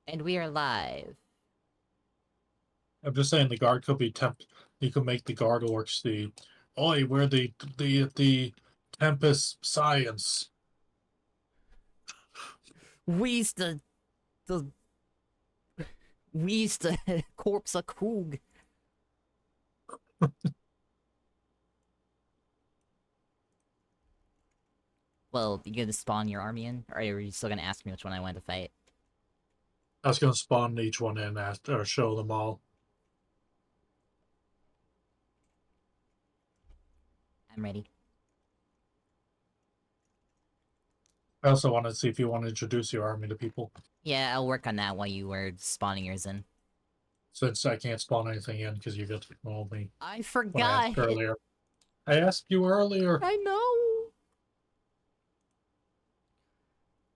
And we are live. I'm just saying the guard could be You could make the guard orcs the, oi, we're the Tempest Science. We's the we's the corpse of Krug. Well, you gonna spawn your army in, or are you still gonna ask me which one I want to fight? I was gonna spawn each one in or show them all. I'm ready. I also wanted to see if you want to introduce your army to people, Yeah, I'll work on that while you were spawning yours in. since I can't spawn anything in because you got to know me I when I asked forgot. earlier. I asked you earlier. I know.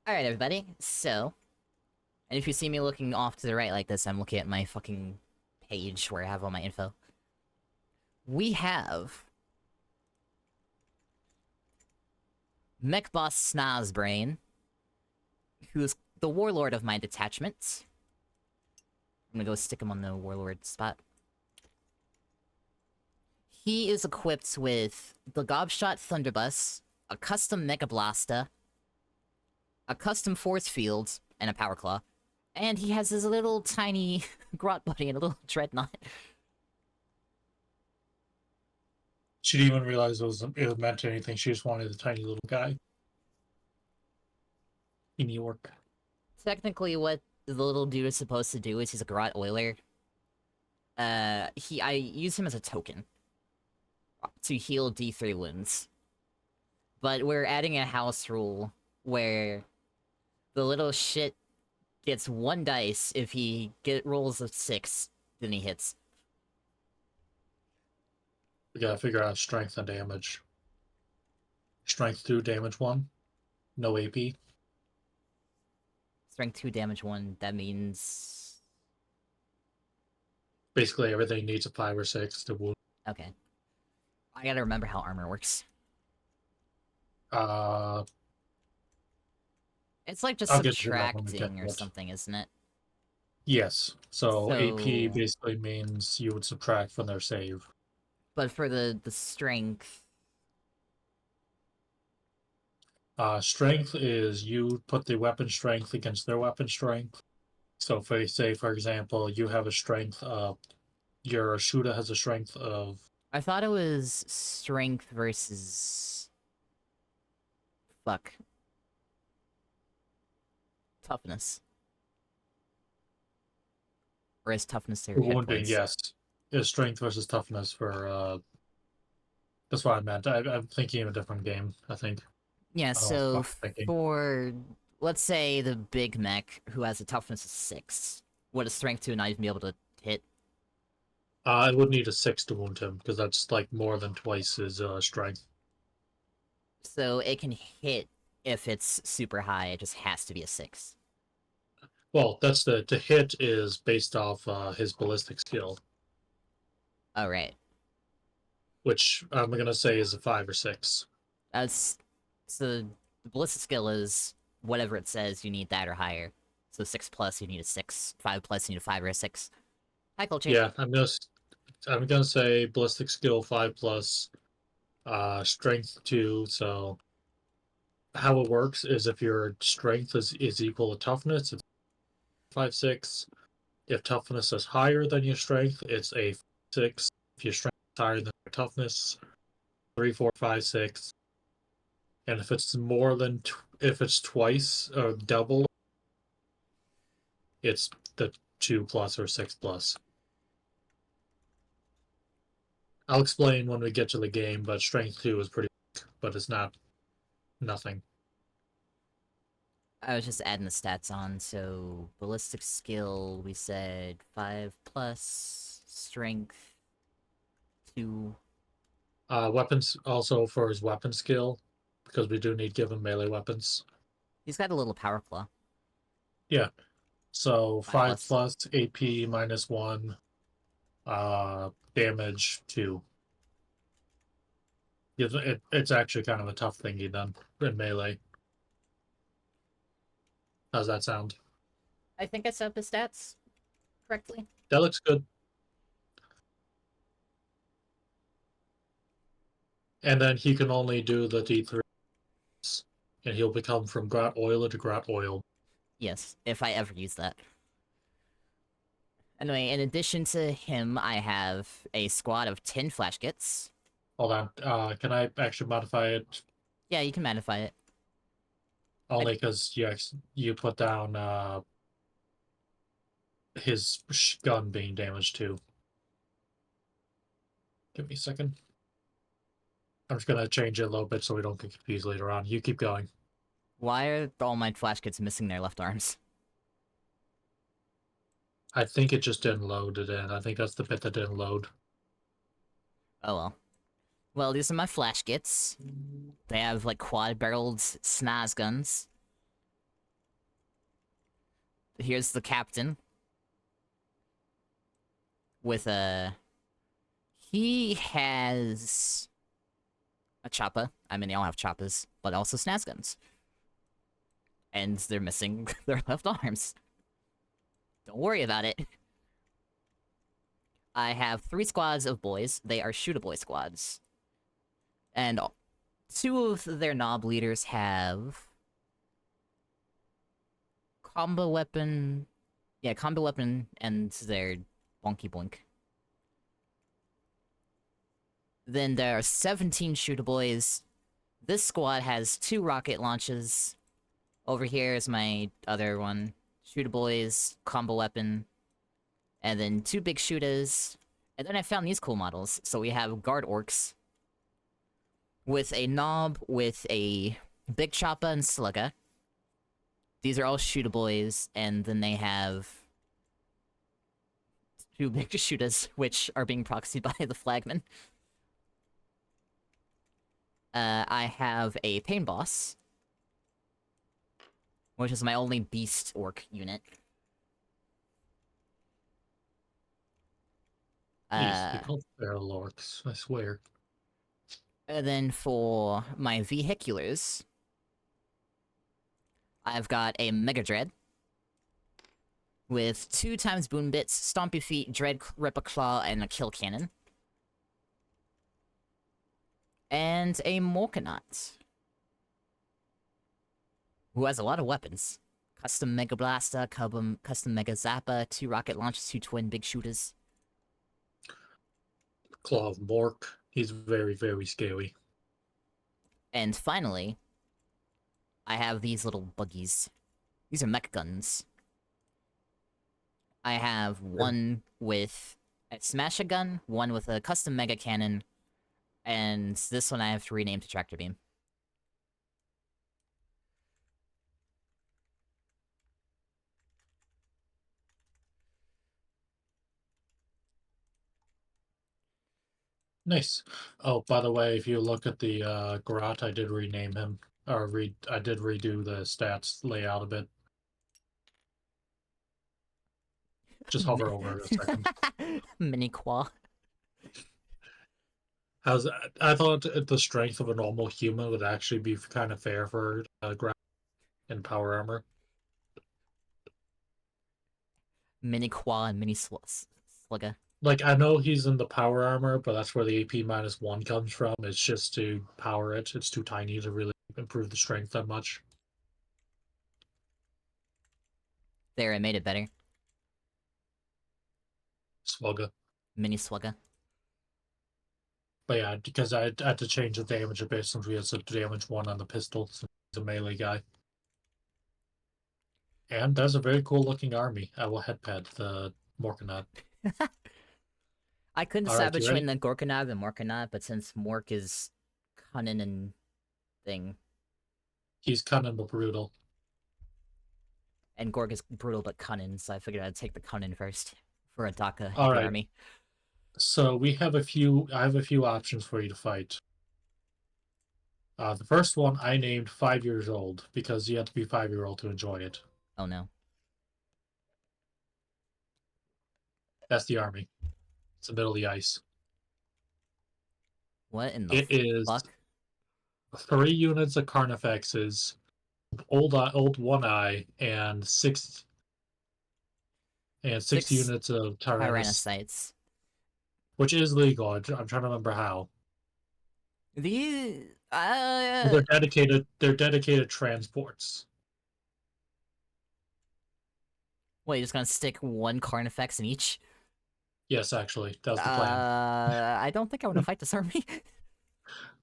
All right, everybody. So, and if you see me looking off to the right like this, I'm looking at my fucking page where I have all my info. We have Mech Boss Snozbrain, who's the warlord of my detachment. I'm gonna go stick him on the warlord spot. He is equipped with the Gobshot Thunderbus, a custom Mega Blaster, a custom Force Field, and a Power Claw. And he has his little tiny Grot Buddy and a little Dreadnought. She didn't even realize it meant anything. She just wanted a tiny little guy in New York. Technically, what the little dude is supposed to do is he's a Grot Oiler. I use him as a token to heal D3 wounds. But we're adding a house rule where the little shit gets 1 dice if he rolls a 6, then he hits. We gotta figure out strength and damage. Strength 2, damage 1. No AP. Strength 2, damage 1, that means... Basically, everything needs a 5 or 6 to wound. Okay. I gotta remember how armor works. Uh, It's like just I'll get to that when we get subtracting or to it. something, isn't it? Yes. So AP So... basically means you would subtract from their save. But for the strength... Strength is you put the weapon strength against their weapon strength. So if they say, for example, you have a strength of, your shooter has a strength of, I thought it was strength versus... Fuck. Toughness. Or is toughness their hit wounding, points? yes. Is strength versus toughness for, that's what I meant. I'm thinking of a different game, I think. Yeah, I don't know what the so fuck I'm thinking. for... Let's say the big mech, who has a toughness of 6, would a strength 2 not even be able to hit? I would need a 6 to wound him, because that's like more than twice his strength. So it can hit if it's super high, it just has to be a 6. Well, that's to hit is based off his ballistic skill, Oh, right. which I'm gonna say is a 5 or 6. That's... So the ballistic skill is whatever it says, you need that or higher. So 6 plus, you need a 6. 5 plus, you need a 5 or a 6. Hi, Culture. Yeah, I'm gonna say ballistic skill 5 plus, strength 2. So how it works is if your strength is equal to toughness, it's 5 6. If toughness is higher than your strength, it's a 6. If your strength is higher than your toughness, 3 4 5 6. And if it's more than if it's twice or double, it's the 2 plus or 6 plus. I'll explain when we get to the game, but strength 2 is pretty, but it's not nothing. I was just adding the stats on, so ballistic skill, we said 5 plus, strength 2. Weapons also for his weapon skill, because we do need to give him melee weapons. He's got a little power claw. Yeah. So 5 5 plus. plus AP minus 1, damage 2. Yeah, it's actually kind of a tough thingy then in melee. How's that sound? I think I set up his stats correctly. That looks good. And then he can only do the D3, and he'll become from Grat Oil to Grat Oil. Yes, if I ever use that. Anyway, in addition to him, I have a squad of 10 flash kits. Hold on. Can I actually modify it? Yeah, you can modify it. Only because you put down his gun being damaged too. Give me a second. I'm just gonna change it a little bit so we don't get confused later on. You keep going. Why are all my flash kits missing their left arms? I think it just didn't load it in. I think that's the bit that didn't load. Oh well. Well, these are my flash kits. They have, like, quad-barreled snaz guns. Here's the captain. With a... He has... a chopper. I mean, they all have choppers, but also snaz guns. And they're missing their left arms. Don't worry about it. I have 3 squads of boys. They are shooter-boy squads. And 2 of their knob leaders have... combo weapon... Yeah, combo weapon and their bonky boink. Then there are 17 shooter boys. This squad has 2 rocket launches. Over here is my other one. Shooter boys, combo weapon, and then 2 big shooters. And then I found these cool models. So we have guard orcs with a knob, with a big chopper and slugger. These are all shooter boys, and then they have 2 big shooters, which are being proxied by the flagman. I have a pain boss, which is my only beast orc unit. Jeez, you call feral orcs, I swear. And then for my vehiculars, I've got a Mega Dread with 2 times Boom Bits, Stompy Feet, Dread Ripper Claw, and a Kill Cannon. And a Morkanaut, who has a lot of weapons. Custom Mega Blaster, custom Mega Zapper, 2 rocket launchers, 2 twin big shooters. Claw of Mork. He's very, very scary. And finally, I have these little buggies. These are mech guns. I have one with a smasher gun, one with a custom mega cannon, and this one I have to rename to Tractor Beam. Nice. Oh, by the way, if you look at the Grot, I did rename him. Or I did redo the stats layout a bit. Just hover over it a second. Mini Qua. I thought the strength of a normal human would actually be kind of fair for Grot in power armor. Mini Qua and Mini Slugger. Like, I know he's in the power armor, but that's where the AP -1 comes from. It's just to power it. It's too tiny to really improve the strength that much. There, I made it better. Slugger. Mini Slugger. But yeah, because I had to change the damage a bit since we had some damage 1 on the pistol, since he's a melee guy. And there's a very cool looking army. I will headpad the Morkanaut. I couldn't All decide right, you between ready? the Gorkanaut and Morkanaut, but since Mork is cunning and thing, He's cunning but brutal. and Gorg is brutal but cunning, so I figured I'd take the cunning first for a Dakka All heavy right. army. So we have a few. I have a few options for you to fight. The first one I named 5 years old because you have to be 5-year-old to enjoy it. Oh no. That's the army. It's the middle of the ice. What in the It is fuck? 3 units of Carnifexes, old One Eye, and 6 and 6 6 units of Tyrannus, Tyrannocytes. which is legal. I'm trying to remember how. These Well, they're dedicated. They're dedicated transports. what, you're just gonna stick one Carnifex in each? Yes, actually, that was the plan. I don't think I want to fight this army.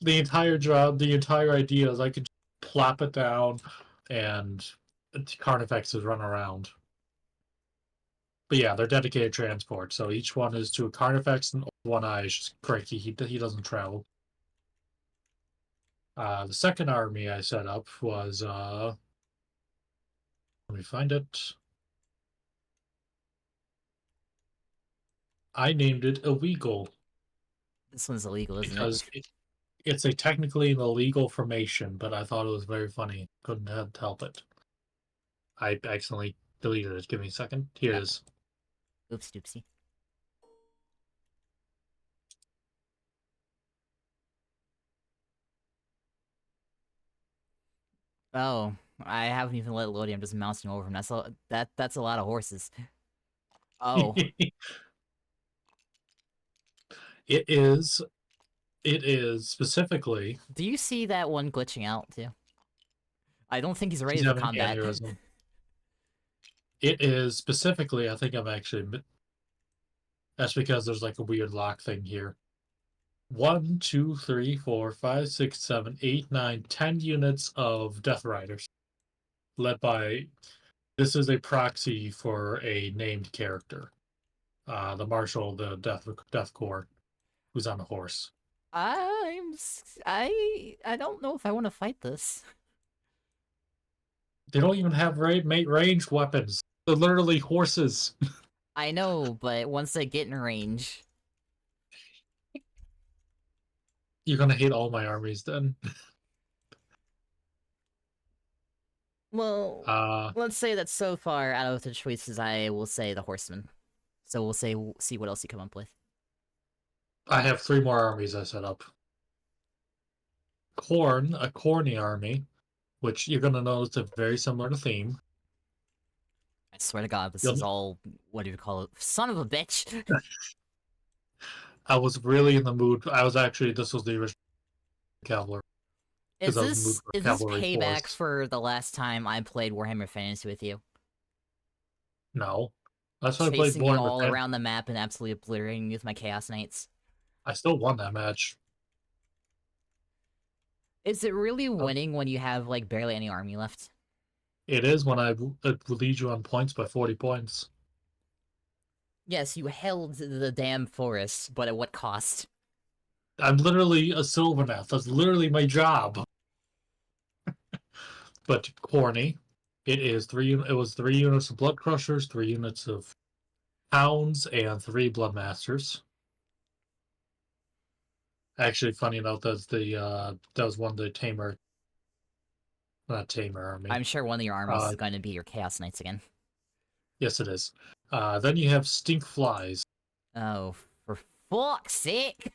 The entire job, the entire idea is I could plop it down, and Carnifexes run around. But yeah, they're dedicated transport. So each one is to a Carnifex and One Eye is just cranky. He doesn't travel. The second army I set up was let me find it. I named it illegal This one's illegal, isn't it? because it's a technically an illegal formation, but I thought it was very funny. Couldn't help it. I accidentally deleted it. Give me a second. Here it is. Oops, doopsie. Oh, I haven't even let it load. I'm just mousing over him. That's a lot of horses. Oh, It is. It is specifically. do you see that one glitching out too? I don't think he's ready He's for having an combat. aneurysm. It is specifically. I think I'm actually. That's because there's like a weird lock thing here. 1, 2, 3, 4, 5, 6, 7, 8, 9, 10 units of Death Riders, led by. This is a proxy for a named character, the Marshal of the Death Corps, who's on a horse. I don't know if I want to fight this. They don't even have ranged weapons. They're literally horses. I know, but once they get in range, You're gonna hate all my armies then. well, Uh, let's say that so far out of the choices, I will say the horseman. So we'll see what else you come up with. I have 3 more armies I set up. Corn, a corny army, which you're gonna notice is very similar to theme. I swear to God, this You'll, is all, what do you call it? Son of a bitch! I was really in the mood. This was the original cavalry because I was in the mood for Is this cavalry payback force. for the last time I played Warhammer Fantasy with you? No, that's why I played Chasing you Warhammer all Fantasy. around the map and absolutely obliterating you with my Chaos Knights? I still won that match. Is it really winning when you have, like, barely any army left? It is when I lead you on points by 40 points. Yes, you held the damn forest, but at what cost? I'm literally a Sylvaneth. That's literally my job. But corny. It was 3 units of Blood Crushers, 3 units of Hounds, and 3 Bloodmasters. Actually, funny enough, that was one of the Tamer, not Tamer army. I'm sure one of your armies is going to be your Chaos Knights again. Yes, it is. Then you have Stink Flies. Oh, for fuck's sake!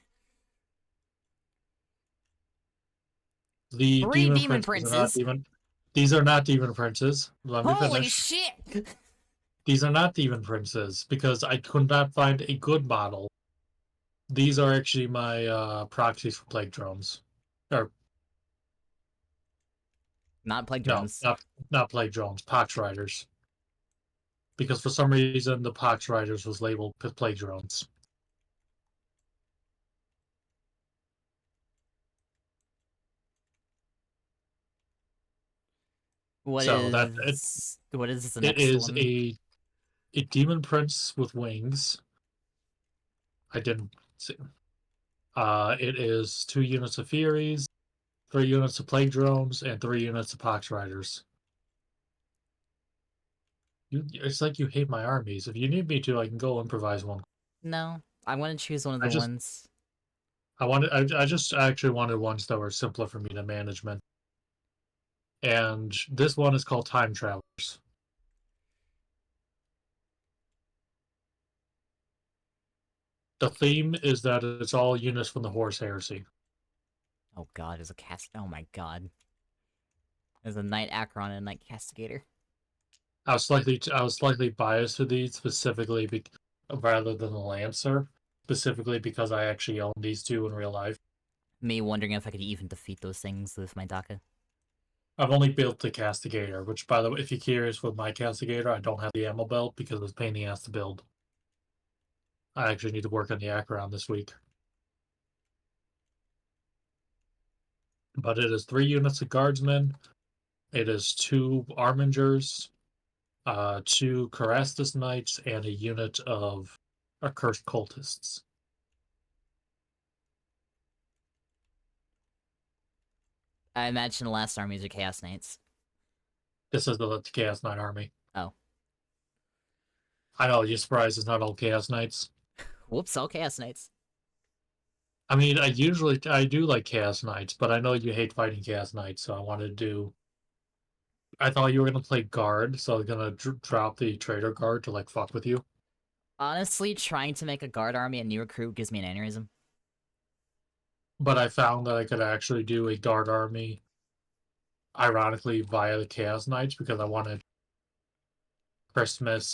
The 3 Demon Princes are not Princes! demon. These are not Demon Princes. Let me Holy finish. shit! These are not Demon Princes because I could not find a good model. These are actually my proxies for Plague Drones. Or Not Plague no, Drones. not Plague Drones, Pox Riders. Because for some reason the Pox Riders was labeled Plague Drones. What So is the it next is one? a Demon Prince with wings. I didn't see. It is 2 units of Furies, 3 units of Plague Drones, and 3 units of Pox Riders. It's like you hate my armies. If you need me to, I can go improvise one. No, I want to choose one of I the just ones. I just actually wanted ones that were simpler for me to management. And this one is called Time Travelers. The theme is that it's all units from the Horse Heresy. Oh god, there's a cast. Oh my god. There's a Knight Acheron and a Knight Castigator. I was slightly biased to these specifically rather than the Lancer, specifically because I actually own these two in real life. Me wondering if I could even defeat those things with my Dakka. I've only built the Castigator, which, by the way, if you're curious with my Castigator, I don't have the ammo belt because it's a pain in the ass to build. I actually need to work on the Acheron this week. But it is 3 units of Guardsmen. It is 2 Armingers, 2 Carastus Knights, and a unit of Accursed Cultists. I imagine the last armies are Chaos Knights. This is the Chaos Knight army. Oh. I know, you're surprised it's not all Chaos Knights. Whoops, all Chaos Knights. I mean, I do like Chaos Knights, but I know you hate fighting Chaos Knights, so I wanted to do. I thought you were gonna play Guard, so I was gonna drop the Trader Guard to like fuck with you. Honestly, trying to make a guard army a new recruit gives me an aneurysm. But I found that I could actually do a Guard army, ironically via the Chaos Knights, because I wanted Christmas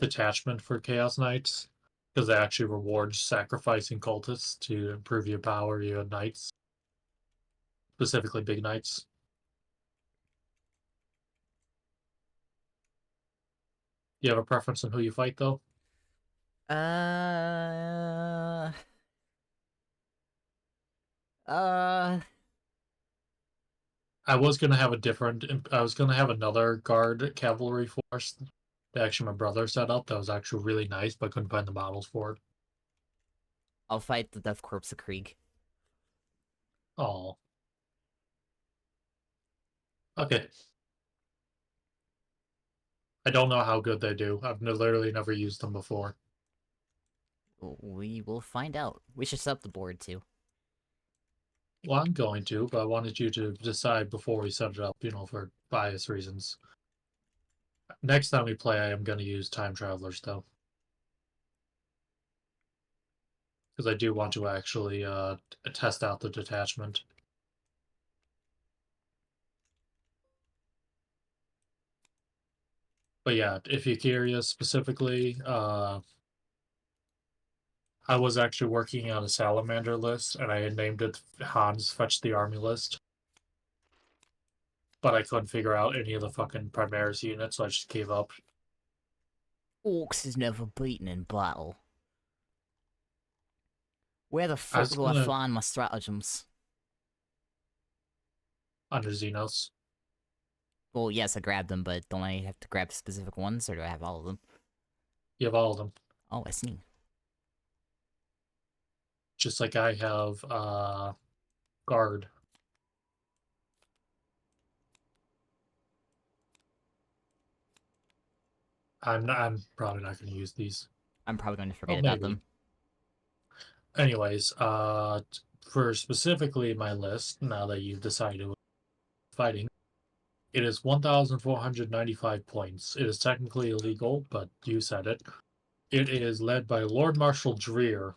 detachment for Chaos Knights, because it actually rewards sacrificing cultists to improve your power, your knights, specifically big knights. You have a preference on who you fight, though? Uh... Uh... I was gonna have a different. I was gonna have another guard cavalry force that actually my brother set up. That was actually really nice, but I couldn't find the models for it. I'll fight the Death Corpse of Krieg. Oh, okay. I don't know how good they do. I've literally never used them before. We will find out. We should set up the board, too. Well, I'm going to, but I wanted you to decide before we set it up. For bias reasons. Next time we play, I am going to use time travelers though, because I do want to actually test out the detachment. But yeah, if you're curious specifically, I was actually working on a salamander list, and I had named it Hans Fetch the Army List. But I couldn't figure out any of the fucking Primaris units, so I just gave up. Orcs is never beaten in battle. Where the I fuck was do I gonna find my stratagems? under Xenos. Well, yes, I grabbed them, but don't I have to grab specific ones, or do I have all of them? You have all of them. Oh, I see. Just like I have Guard. I'm probably not gonna use these. I'm probably going to Oh, forget about maybe. them. Anyways, for specifically my list, now that you've decided what fighting, it is 1,495 points. It is technically illegal, but you said it. It is led by Lord Marshal Dreer.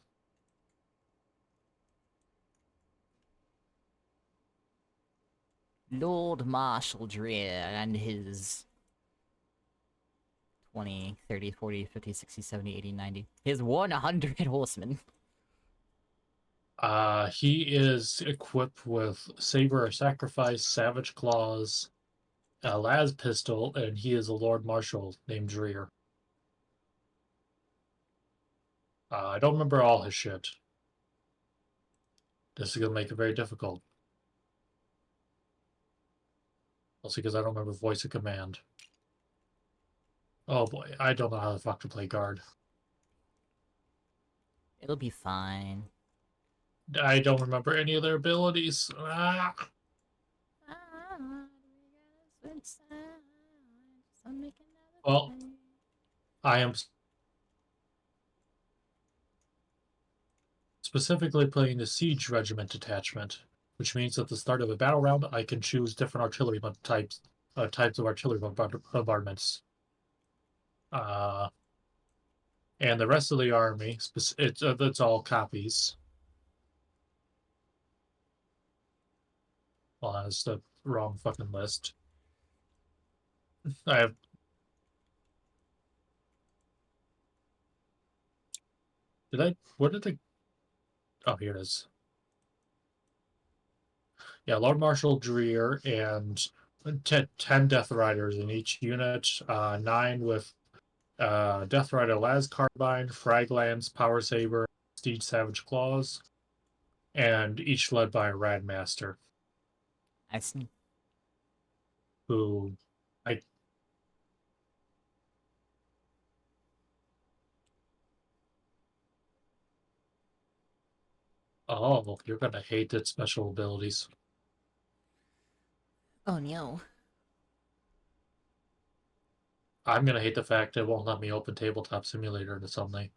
Lord Marshal Dreer and his 20, 30, 40, 50, 60, 70, 80, 90. His 100 horsemen. He is equipped with Saber of Sacrifice, Savage Claws, a las pistol, and he is a Lord Marshal named Dreer. I don't remember all his shit. This is gonna make it very difficult. Also because I don't remember Voice of Command. Oh boy, I don't know how the fuck to play guard. It'll be fine. I don't remember any of their abilities. Well, I am specifically playing the Siege Regiment detachment, which means at the start of a battle round, I can choose different artillery types, types of artillery bombardments. And the rest of the army, it's all copies. Well, that's the wrong fucking list. I have. Did I? Where did I? Oh, here it is. Yeah, Lord Marshal Dreer and 10 Death Riders in each unit. 9 with Death Rider Las Carbine, Fraglance, Power Saber, Steed Savage Claws, and each led by a Rad Master, I see. who I. Oh, you're gonna hate its special abilities. Oh no. I'm gonna hate the fact it won't let me open Tabletop Simulator into something.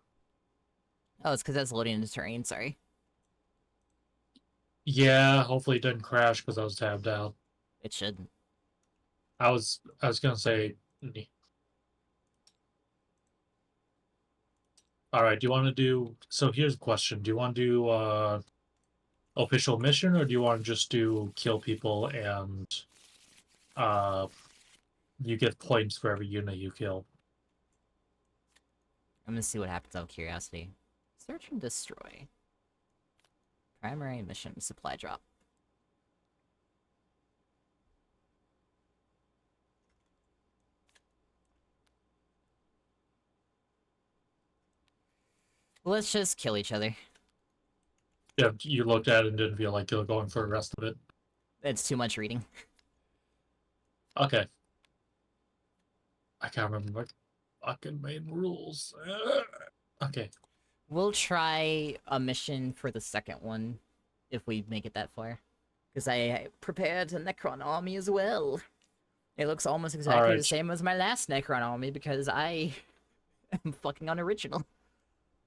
Oh, it's because that's loading into terrain, sorry. Yeah, hopefully it didn't crash because I was tabbed out. It should. I was gonna say. All right, do you want to do? So here's a question: do you want to do official mission, or do you want to just do kill people and uh you get points for every unit you kill? I'm gonna see what happens out of curiosity. Search and destroy. Primary mission, supply drop. Let's just kill each other. Yeah, you looked at it and didn't feel like you're going for the rest of it. It's too much reading. Okay, I can't remember my fucking main rules. Okay, We'll try a mission for the second one, if we make it that far. Because I prepared a Necron army as well. It looks almost all exactly the right. same as my last Necron army because I am fucking unoriginal.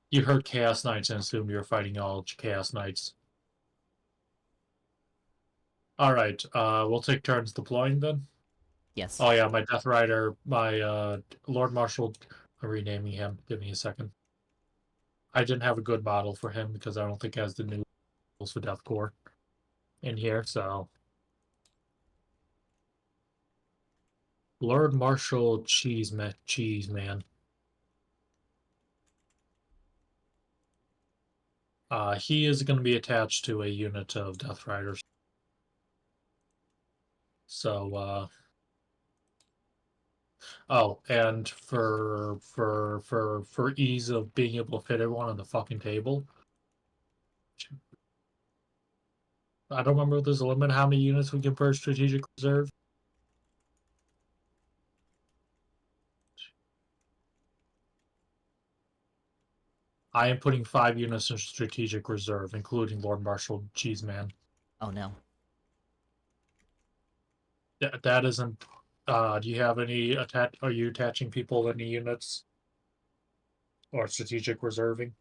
You heard Chaos Knights and assumed you were fighting all Chaos Knights. All right, we'll take turns deploying then. Yes. Oh yeah, my Death Rider, my Lord Marshal, I'm renaming him. Give me a second. I didn't have a good model for him because I don't think he has the new rules for Deathcore in here. So Lord Marshal Cheese Man. He is going to be attached to a unit of Death Riders. So oh, and for ease of being able to fit everyone on the fucking table, I don't remember if there's a limit how many units we can per strategic reserve. I am putting 5 units in strategic reserve, including Lord Marshal Cheeseman. Oh no. That isn't. Do you have any attach? Are you attaching people to any units or strategic reserving?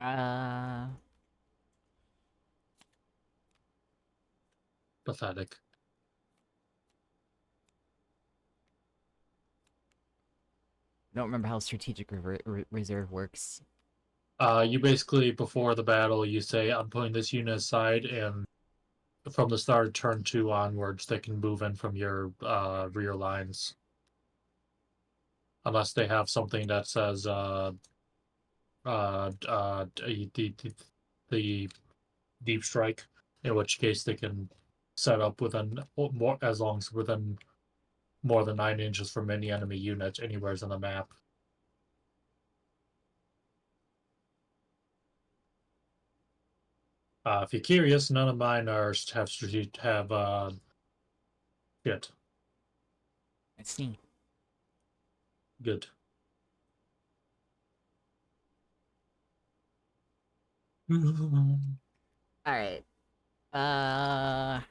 Uh, Pathetic. don't remember how strategic reserve works. You basically before the battle, you say, "I'm putting this unit aside," and from the start of turn 2 onwards, they can move in from your rear lines, unless they have something that says the deep strike, in which case they can set up within more as long as within more than 9 inches from any enemy unit anywhere on the map. If you're curious, none of mine are have shit. I see. Good. Alright. I...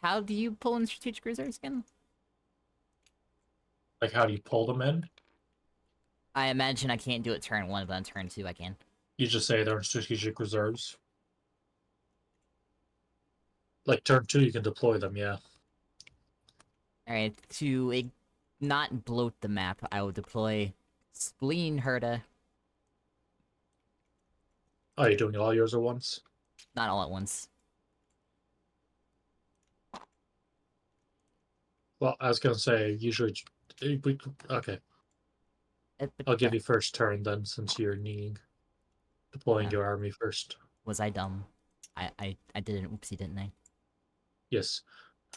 How do you pull in strategic reserves again? Like, how do you pull them in? I imagine I can't do it turn 1, but on turn 2 I can. You just say they're in strategic reserves. Like turn 2, you can deploy them. Yeah. Alright, to not bloat the map, I will deploy Spleen Herda. Oh, you're doing all yours at once. Not all at once. Well, I was gonna say usually. Okay, I'll give you first turn then, since you're deploying your army first. Was I dumb? I did an oopsie, didn't I? Yes,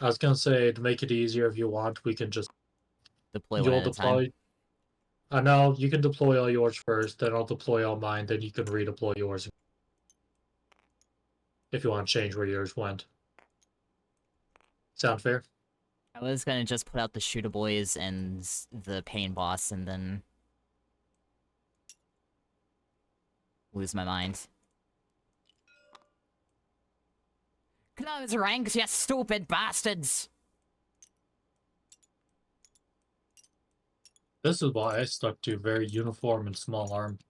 I was gonna say to make it easier, if you want, we can just Deploy one you'll at a time. deploy. No, you can deploy all yours first, then I'll deploy all mine, then you can redeploy yours if you want to change where yours went. Sound fair? I was gonna just put out the shooter boys and the pain boss and then lose my mind. Close ranks, you stupid bastards! This is why I stuck to very uniform and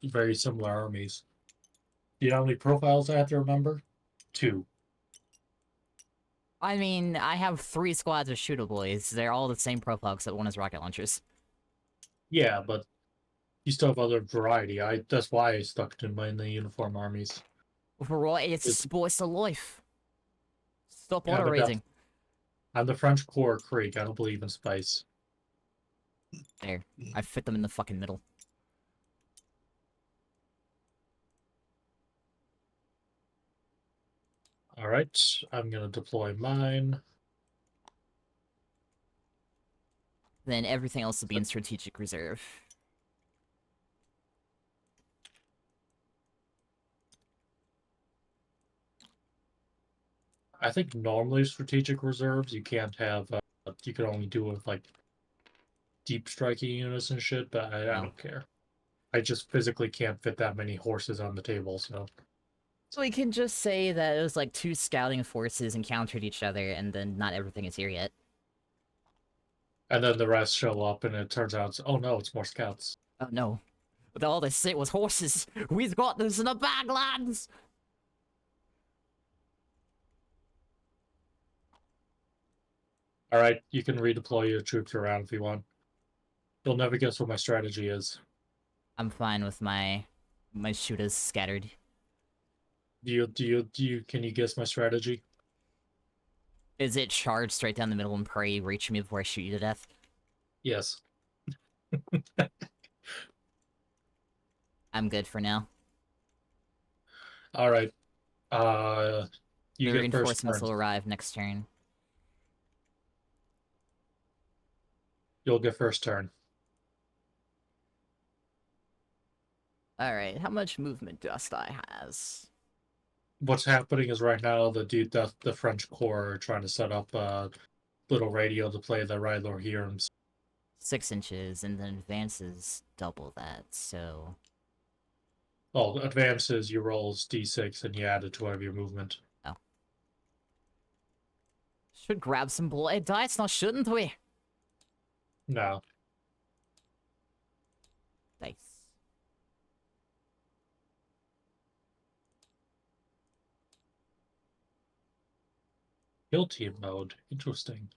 very similar armies. Do you know how many profiles I have to remember? 2. I mean, I have 3 squads of shooter boys. They're all the same profile except one is rocket launchers. Yeah, but you still have other variety. That's why I stuck to the uniform armies. Overall, it's sports of life. Stop Yeah, auto raising. I'm the French Corps Creek. I don't believe in spice. There. I fit them in the fucking middle. Alright, I'm gonna deploy mine. Then everything else will be in strategic reserve. I think normally strategic reserves you can't have. You can only do it with like deep striking units and shit. But I don't care. I just physically can't fit that many horses on the table. So We can just say that it was like 2 scouting forces encountered each other, and then not everything is here yet. and then the rest show up, and it turns out, oh no, it's more scouts. Oh no. But all they said was horses. We've got this in the bag, lads! All right, you can redeploy your troops around if you want. You'll never guess what my strategy is. I'm fine with my shooters scattered. Can you guess my strategy? Is it charge straight down the middle and pray, reach me before I shoot you to death? Yes. I'm good for now. All right. You The get first reinforcements turn. will arrive next turn. You'll get first turn. Alright, how much movement dust I has? What's happening is right now the French Corps are trying to set up a little radio to play the Rydler hymns. 6 inches, and then advances double that, so... Well, advances, you rolls d6 and you add it to whatever your movement. Oh. Should grab some blood dice now, shouldn't we? No. Dice. Kill team mode. Interesting.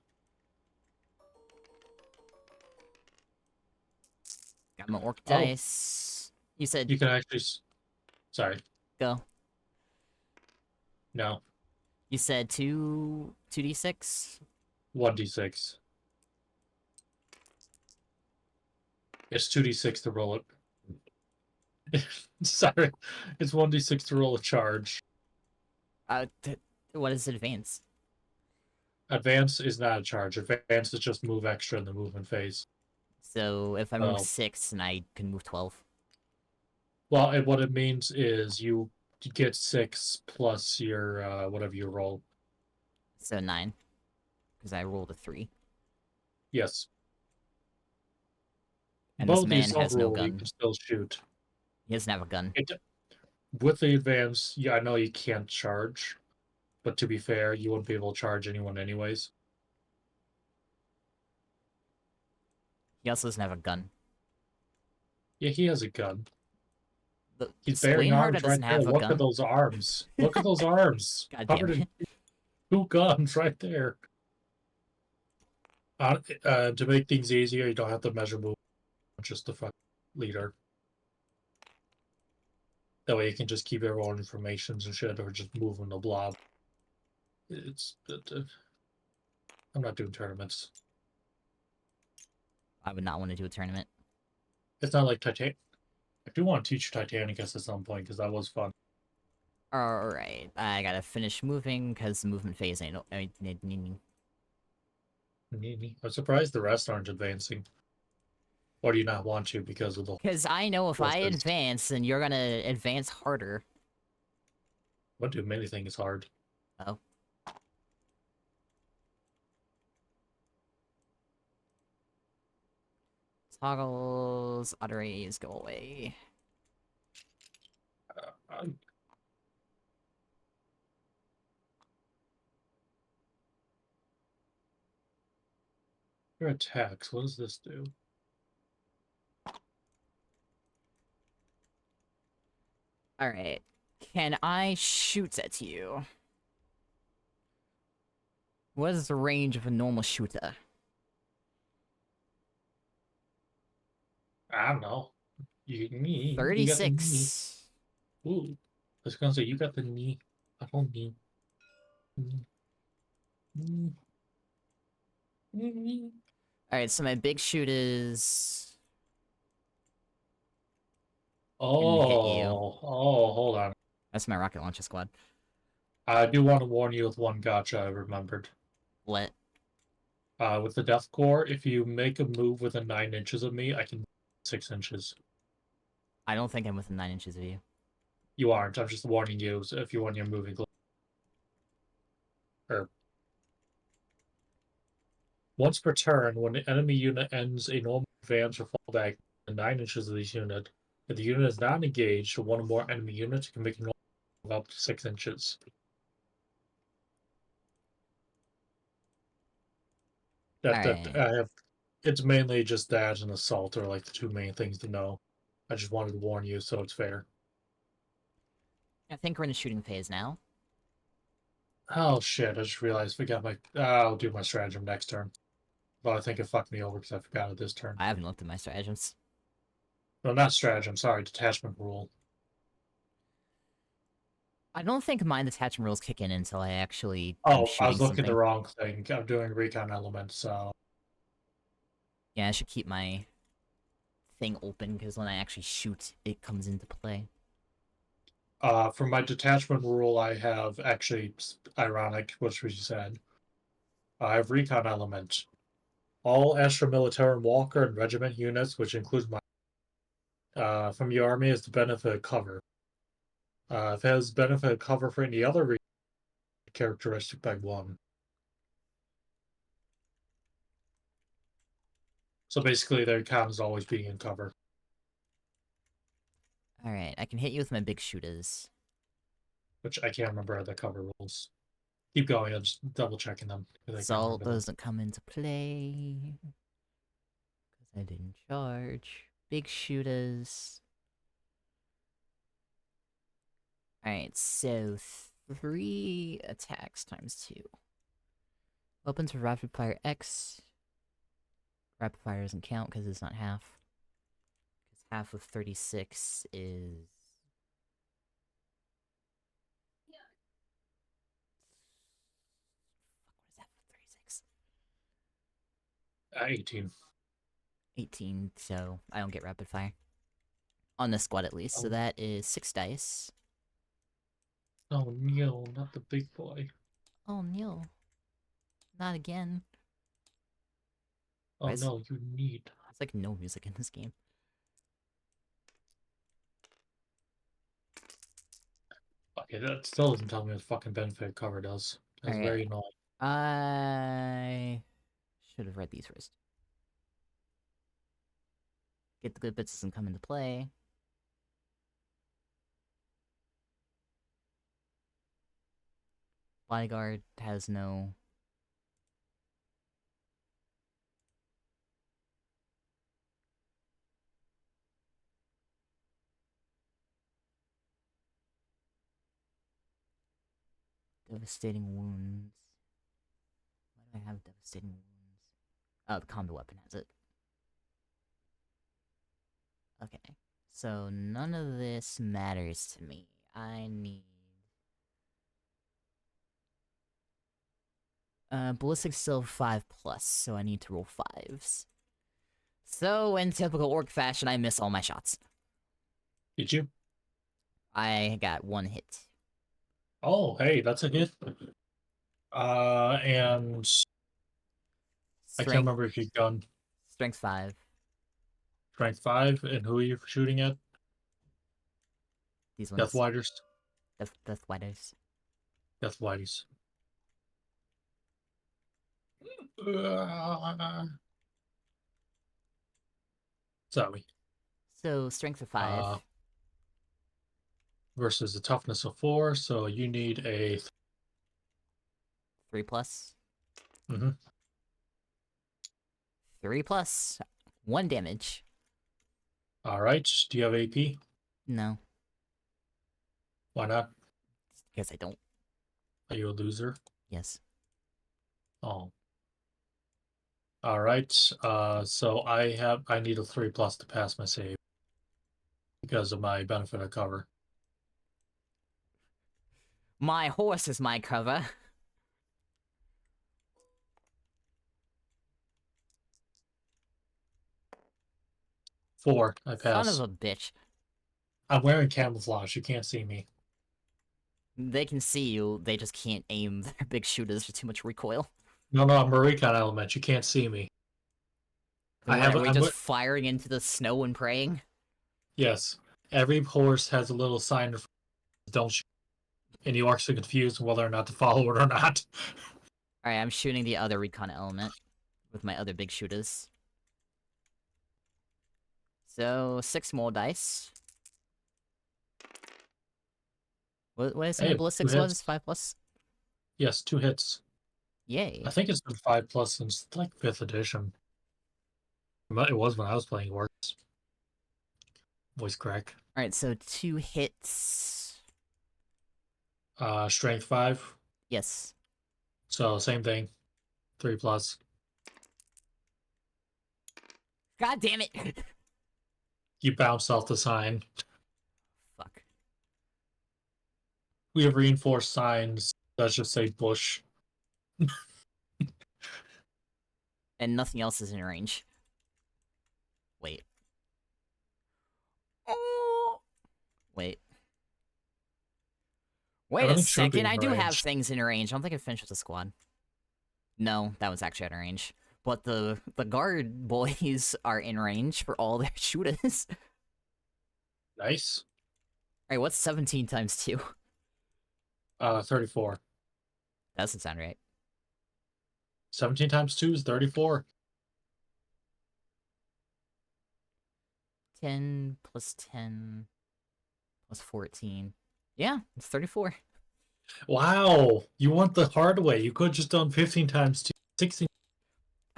Got my orc dice. You said... You can actually... Sorry. Go. No. You said 2d6? 1d6. It's 2d6 to roll it. Sorry. It's 1d6 to roll a charge. What is advance? Advance is not a charge. Advance is just move extra in the movement phase. So if I move 6, and I can move 12. Well, what it means is you get 6 plus your whatever you roll. So 9. Because I rolled a 3. Yes. And Both this man these has no you gun. can still shoot. He doesn't have a gun. With the advance, yeah, I know you can't charge, but to be fair, you wouldn't be able to charge anyone anyways. He also doesn't have a gun. Yeah, he has a gun. He's Splane bearing Harder arms right doesn't there. have a Look gun. at those arms. Look at those arms. God Covered damn it. in 2 guns right there. To make things easier, you don't have to measure movement, just the front leader. That way you can just keep your own informations and shit, or just move in the blob. I'm not doing tournaments. I would not want to do a tournament. It's not like Titan. I do want to teach Titanicus at some point because that was fun. Alright, I gotta finish moving because the movement phase ain't. I'm surprised the rest aren't advancing. Or do you not want to because of the Because I know if I horses? advance, then you're gonna advance harder. What do many things hard? Oh. Toggles, auto raise, go away. Uh, your attacks. What does this do? Alright. Can I shoot at you? What is the range of a normal shooter? I don't know. You got the knee. 36. Ooh. I was gonna say you got the knee. I don't need. Alright, so my big shoot is... Can hit you. Hold on. That's my rocket launcher squad. I do want to warn you with one gotcha I remembered. What? With the Death Core, if you make a move within 9 inches of me, I can 6 inches. I don't think I'm within 9 inches of you. You aren't. I'm just warning you if you want your moving. Or once per turn, when the enemy unit ends a normal advance or fall back within 9 inches of this unit, if the unit is not engaged, one or more enemy units can make a normal move up to 6 inches. That Alright. I have. It's mainly just that and assault are like the two main things to know. I just wanted to warn you so it's fair. I think we're in a shooting phase now. Oh shit! I just realized we got my. I'll do my stratagem next turn. But I think it fucked me over because I forgot it this turn. I haven't looked at my stratagems. No, not stratagem. Sorry, detachment rule. I don't think my detachment rules kick in until I actually am Oh, I shooting was looking at the something. wrong thing. I'm doing recon element, so Yeah, I should keep my thing open because when I actually shoot, it comes into play. for my detachment rule, I have actually ironic, which you said. I have recon element. All Astra Militarum Walker and Regiment units, which includes my from your army, has the benefit of cover. If it has benefit of cover for any other characteristic by 1. So basically, their count is always being in cover. Alright, I can hit you with my big shooters. Which I can't remember the cover rules. Keep going. I'm just double checking them because I can't Assault remember them. doesn't come into play. Because I didn't charge. Big shooters. Alright, so 3 attacks times 2. Weapons for rapid fire X. Rapid fire doesn't count because it's not half. Because half of 36 is... What is half of 36? 18. 18, so I don't get rapid fire. On this squad at least, so Oh, that is 6 dice. oh no, not the big boy. Oh no. Not again. Oh no, you need. It's like no music in this game. Okay, that still doesn't tell me what fucking benefit cover does. That's Alright. very annoying. I should have read these first. Get the good bits doesn't come into play. Bodyguard has no... Devastating wounds. Why do I have devastating wounds? Oh, the combat weapon has it. Okay. So none of this matters to me. I need... ballistic still 5+, so I need to roll 5s. So, in typical orc fashion, I miss all my shots. Did you? I got 1 hit. Oh, hey, that's a hit. And I can't Strength, remember if you gun strength 5. strength 5, and who are you shooting at? These Death ones. Widers. Death Widers. Death Widers. Sorry. So, strength of 5. Uh, versus a toughness of 4, so you need a. 3 plus. Mhm. 3 plus. 1 damage. All right. Do you have AP? No, Why not? because I don't. Are you a loser? Yes. Oh. All right. So I need a 3 plus to pass my save because of my benefit of cover. My horse is my cover. 4. I Son of pass. a bitch. I'm wearing camouflage. You can't see me. They can see you, they just can't aim their big shooters for too much recoil. No, I'm a recon element. You can't see me. And I what, have. are we I'm. just firing into the snow and praying? Yes. Every horse has a little sign of don't shoot, and you are so confused whether or not to follow it or not. Alright, I'm shooting the other recon element with my other big shooters. So, 6 more dice. What did I say my Hey, 2 ballistics was? hits. 5 plus? Yes, 2 hits. I Yay. think it's been 5 plus since like 5th edition. It was when I was playing Works. Voice crack. Alright, so 2 hits. Strength 5. Yes. So same thing. 3 plus. God damn it! You bounce off the sign. Fuck. We have reinforced signs that just say bush. And nothing else is in range. Wait. Oh! Wait. Wait a Everything should be second, in I do have range. things in range. I don't think I finished with the squad. No, that was actually out of range. But the guard boys are in range for all their shooters. Nice. Alright, what's 17 times 2? 34. That doesn't sound right. 17 times 2 is 34. 10 plus 10 plus 14. Yeah, it's 34. Wow. You went the hard way. You could have just done 15 times 2. 16.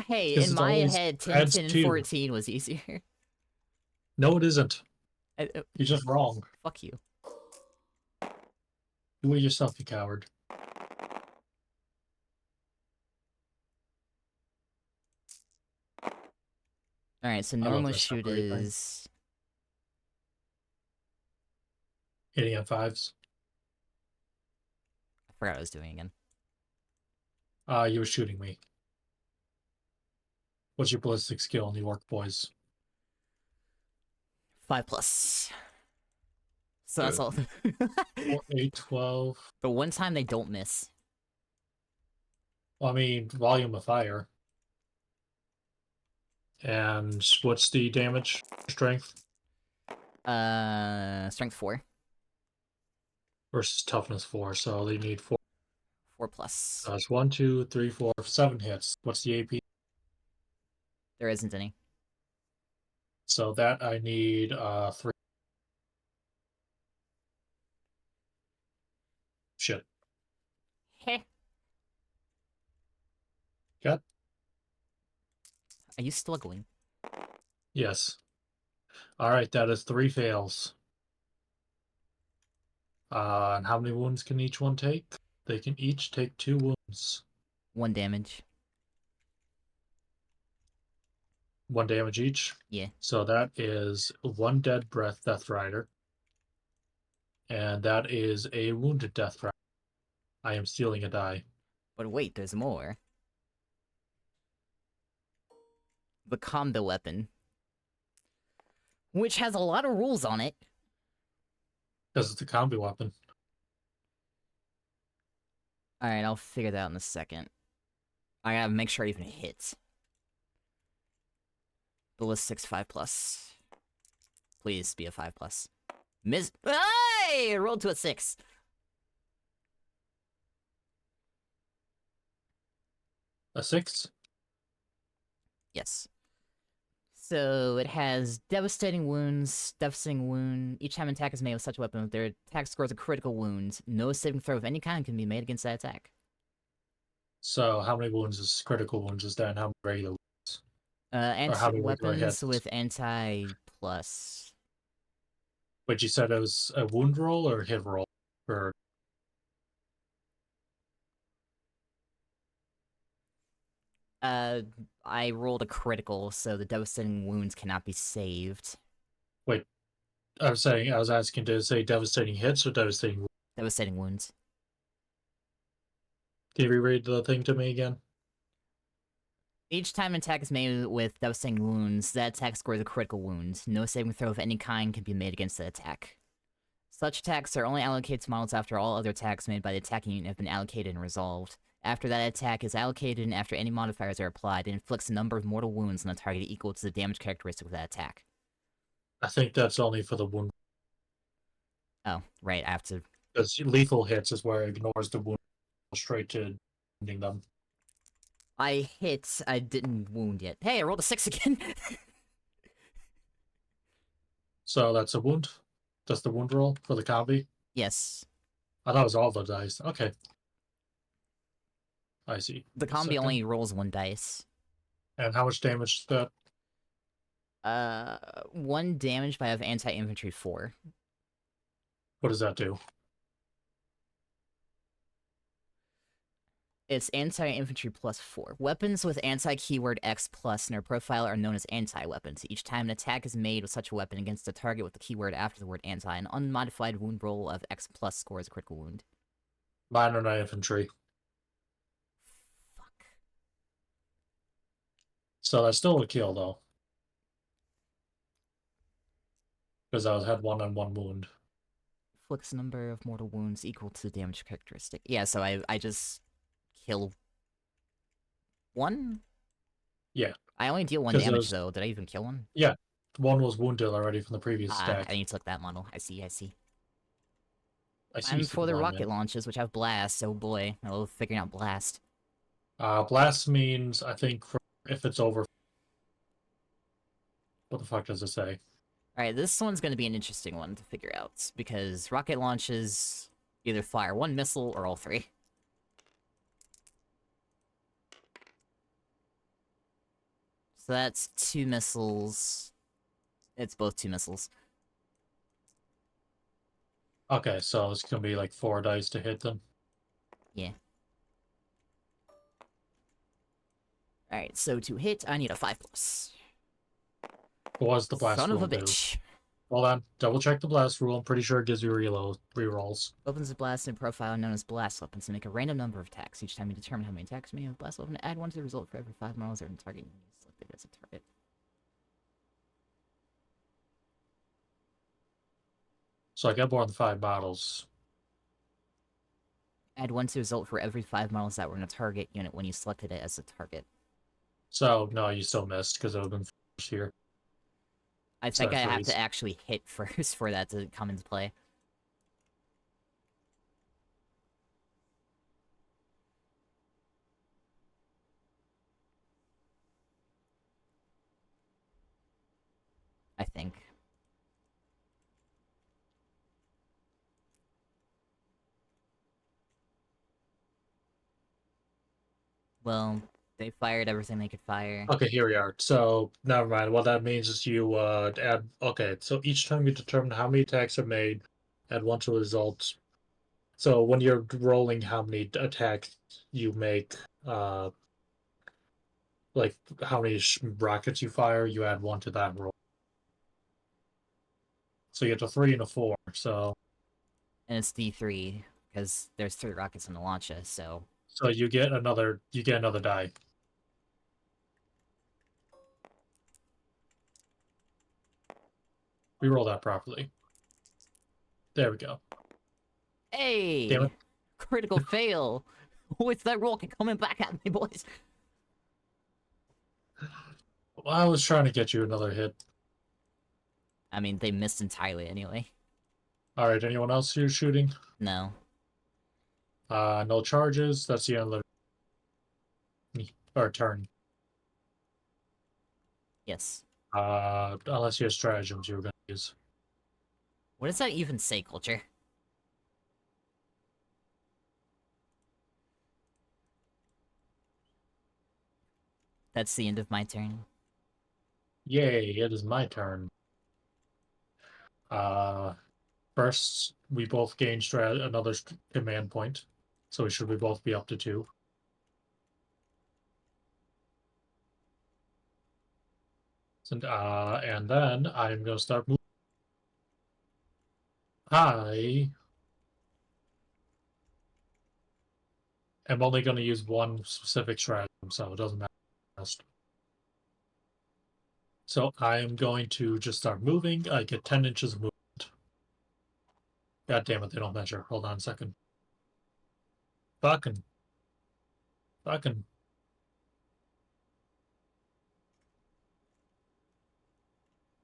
Hey, Because in it my always head, 10, adds 10, and 2. 14 was easier. No, it isn't. I, You're just wrong. fuck you. Do it yourself, you coward. Alright, so I love normal that shoot separate thing. is... Hitting on 5s. I forgot what I was doing again. You were shooting me. What's your ballistic skill in the orc boys? 5 plus. So that's all. 4, 8, 12. The one time they don't miss. Well, I mean, volume of fire. And what's the damage? Strength Strength 4. versus toughness 4. So they need 4. 4 plus. It's 1, 2, 3, 4, 7 hits. What's the AP? There isn't any. So that I need 3. Shit. Heh. Got? Are you struggling? Yes. Alright, that is 3 fails. And how many wounds can each one take? They can each take 2 wounds. 1 damage. 1 damage each. Yeah. So that is 1 dead breath Death Rider. And that is a wounded Death Rider. I am stealing a die. But wait, there's more. The combo weapon. which has a lot of rules on it. Because it's a combi weapon. Alright, I'll figure that out in a second. I gotta make sure it even hits. Ballistics 5+. Please be a 5+. Hey! Rolled to a 6. A 6? Yes. So it has devastating wounds, devastating wound. Each time an attack is made with such a weapon, their attack scores a critical wound. No saving throw of any kind can be made against that attack. So how many wounds is critical wounds is that, and how many regular wounds? Or how many regular Weapons hits? with anti plus. But you said it was a wound roll or hit roll? Or I rolled a critical, so the devastating wounds cannot be saved. wait, I was asking, did it say devastating hits or devastating wounds? Devastating wounds. Can you reread the thing to me again? Each time an attack is made with devastating wounds, that attack scores a critical wound. No saving throw of any kind can be made against the attack. Such attacks are only allocated to models after all other attacks made by the attacking unit have been allocated and resolved. After that attack is allocated and after any modifiers are applied, it inflicts a number of mortal wounds on the target equal to the damage characteristic of that attack. I think that's only for the wound. Oh, right, I have to... Because lethal hits is where it ignores the wound straight to wounding them. I hit, I didn't wound yet. Hey, I rolled a 6 again! So that's a wound? That's the wound roll for the combi? Yes. I thought it was all the dice. Okay. I see. The combi only rolls 1 dice. And how much damage is that? 1 damage, but I have anti-infantry 4. What does that do? It's anti-infantry +4. Weapons with anti-keyword X+ in their profile are known as anti-weapons. Each time an attack is made with such a weapon against a target with the keyword after the word anti, an unmodified wound roll of X+ scores a critical wound. Mine are not infantry. Fuck. So that's still a kill, though. Because I had 1 on 1 wound. Inflicts a number of mortal wounds equal to the damage characteristic. Yeah, so I just kill 1? Yeah. I only deal 1 damage, though. Did I even kill 1? Yeah. 1 was wounded already from the previous attack. I need to look that model. I see. I see. I'm for the rocket launches, which have blast. Oh boy, I love figuring out blast. Blast means, I think, if it's over... What the fuck does it say? Alright, this one's gonna be an interesting one to figure out, because rocket launches either fire 1 missile or all 3. So that's 2 missiles. It's both 2 missiles. Okay, so it's gonna be like 4 dice to hit them. Yeah. Alright, so to hit, I need a 5+. What was the blast Son rule of a do? bitch. Hold on, double check the blast rule. I'm pretty sure it gives you rerolls. Weapons with blast in profile known as blast weapons to make a random number of attacks. Each time you determine how many attacks you may have blast weapon, add 1 to the result for every 5 miles or in target you selected as a target. So I got more than 5 bottles. Add 1 to the result for every 5 models that were in a target unit when you selected it as a target. So, no, you still missed, because it would have been first here. I think I have to actually hit first for that to come into play. I think. Well, they fired everything they could fire. Okay, here we are. So, never mind. What that means is you add... Okay, so each time you determine how many attacks are made, add 1 to the results. So when you're rolling how many attacks you make, like how many rockets you fire, you add 1 to that roll. So you get a 3 and a 4, so... And it's D3, because there's 3 rockets in the launcher, so... So you get another die. Reroll that properly. There we go. Damn Hey! it. Critical fail! What's that rocket coming back at me, boys? Well, I was trying to get you another hit. I mean, they missed entirely anyway. Alright, anyone else here shooting? No. No charges. That's the end of our turn. Yes. Unless you have stratagems you were going to use. What does that even say, Culture? That's the end of my turn. Yay, it is my turn. First, we both gain another command point. So we both be up to 2. And then I'm going to start moving. I am only going to use one specific stratagem, so it doesn't matter. So I'm going to just start moving. I get 10 inches of movement. God damn it, they don't measure. Hold on a second. Fucking.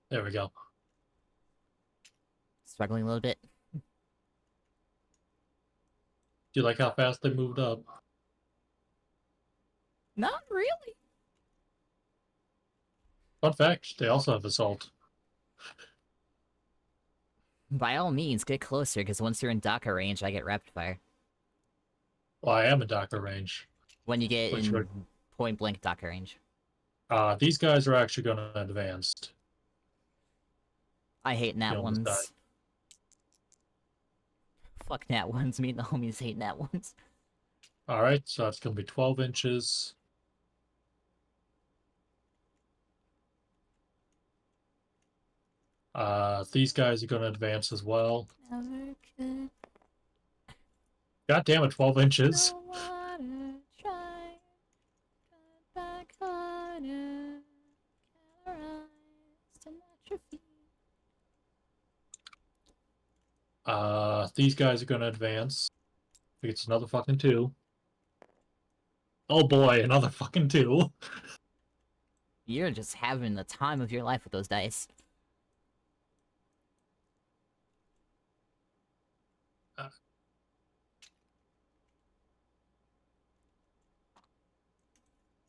There we go. Struggling a little bit. Do you like how fast they moved up? Not really. Fun fact, they also have assault. By all means, get closer, because once you're in Dakka range, I get rapid fire. Well, I am in Dakka range. When you get Which in point blank Dakka range. These guys are actually going to advance. I hate nat You almost died. ones. Fuck nat ones. Me and the homies hate nat ones. Alright, so that's going to be 12 inches. These guys are going to advance as well. Never could. God damn it, 12 inches. No water, try. Cut back harder. Calorized to atrophy. These guys are going to advance. I think it's another fucking 2. Oh boy, another fucking 2. You're just having the time of your life with those dice.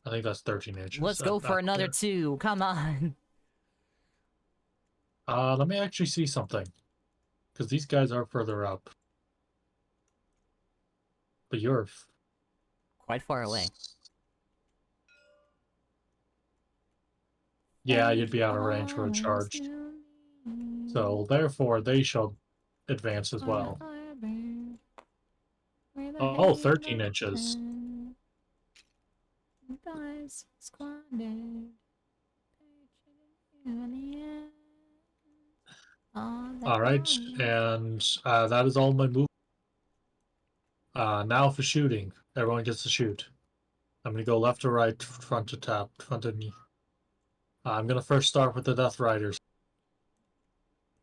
I think that's 13 inches. Let's go for another there. 2. Come on. Let me actually see something. Because these guys are further up. But you're Quite far away. Yeah, you'd be out of range for a charge. So, therefore, they shall advance as well. Oh, 13 inches. Alright, and that is all my move. Now for shooting. Everyone gets to shoot. I'm going to go left to right, front to top, front to me. I'm going to first start with the Death Riders.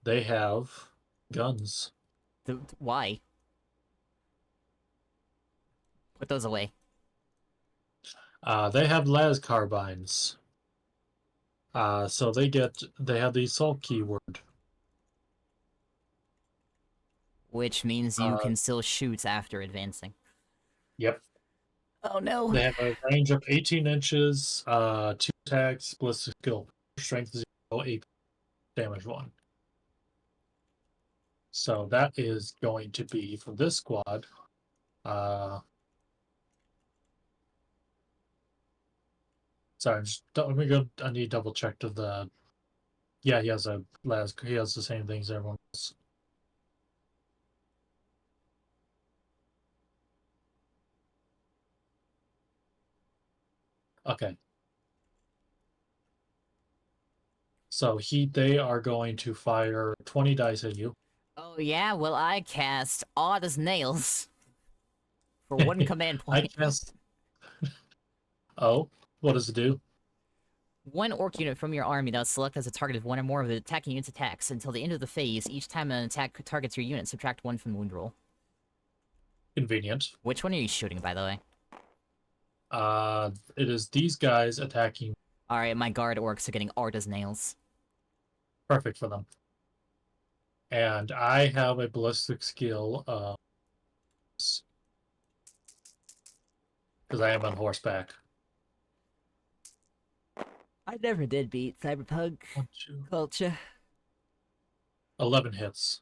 They have guns. Why? Put those away. They have las carbines. So they have the assault keyword. Which means you can still shoot after advancing. Yep. Oh no. They have a range of 18 inches, 2 attacks, ballistic skill, strength 0, 8 damage 1. So that is going to be for this squad. Sorry, let me go. I need to double check to the. Yeah, he has the same things everyone else. Okay. So they are going to fire 20 dice at you. Oh yeah, well I cast Odd as Nails. For 1 command point. I cast. Oh, what does it do? One orc unit from your army that's selected as a target of one or more of the attacking unit's attacks. Until the end of the phase, each time an attack targets your unit, subtract 1 from the wound roll. Convenient. Which one are you shooting, by the way? It is these guys attacking. Alright, my guard orcs are getting hard as nails. Perfect for them. And I have a ballistic skill because I am on horseback. I never did beat Cyberpunk 1, 2, culture. 11 hits.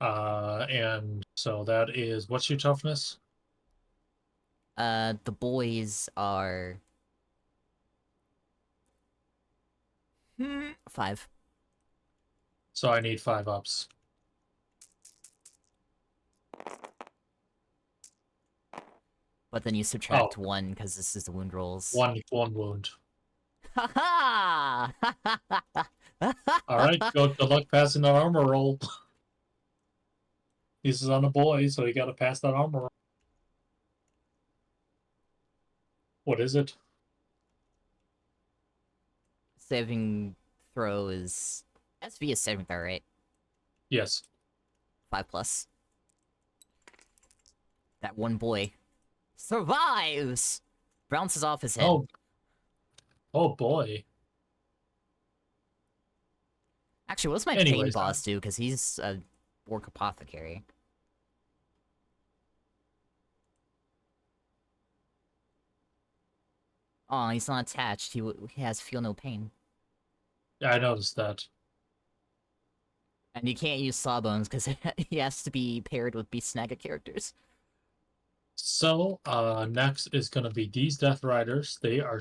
And so that is, what's your toughness? The boys are... 5. So I need 5 ups. But then you subtract 1 because this is the wound rolls. One wound. Ha ha! Alright, good luck passing that armor roll. This is on a boy, so you gotta pass that armor roll. What is it? Saving throw is... SV is saving throw, right? Yes. 5+. That one boy survives! Bounces off his head. Oh boy. Actually, what's my pain boss do? Because he's a orc apothecary. Oh, he's not attached. He has feel no pain. Yeah, I noticed that. And you can't use Sawbones because he has to be paired with Beast Snaga characters. So, next is gonna be these Death Riders. They are...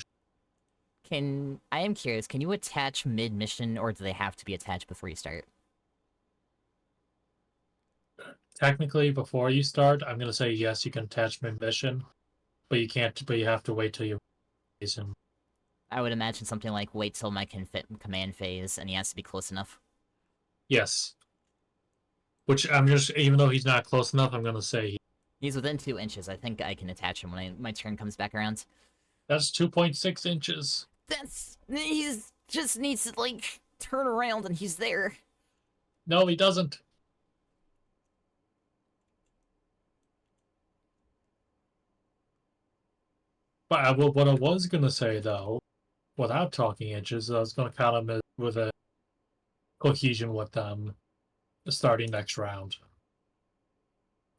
I am curious, can you attach mid-mission, or do they have to be attached before you start? Technically, before you start, I'm gonna say yes, you can attach mid-mission, but you can't, but you have to wait till you raise him. I would imagine something like wait till my command phase, and he has to be close enough. Yes. Which I'm just, even though he's not close enough, I'm gonna say he's within 2 inches. I think I can attach him when my turn comes back around. That's 2.6 inches. He's just needs to, like, turn around and he's there. No, he doesn't. But what I was gonna say, though, without talking inches, I was gonna count him with a cohesion with them starting next round.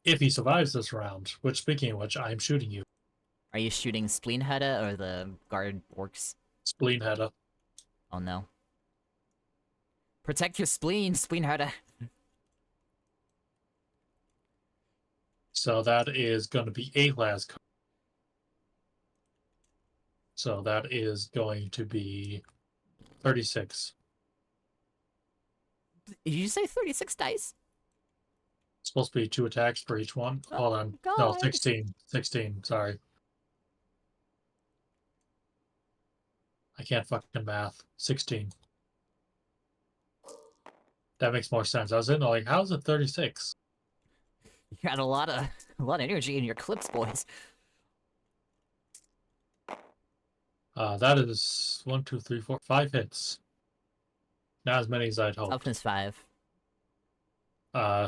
If he survives this round, which, speaking of which, I am shooting you. Are you shooting Spleenhedda or the guard orcs? Spleenhedda. Oh no. Protect your spleen, Spleenhedda. So that is going to be a class card. So that is going to be 36. Did you say 36 dice? It's supposed to be 2 attacks for each one. Oh, hold on. God. No, 16. 16, sorry. I can't fucking math. 16. That makes more sense. I was in like, how's it 36? You got a lot of energy in your clips, boys. That is 1, 2, 3, 4, 5 hits. Not as many as I'd hoped. Toughness 5.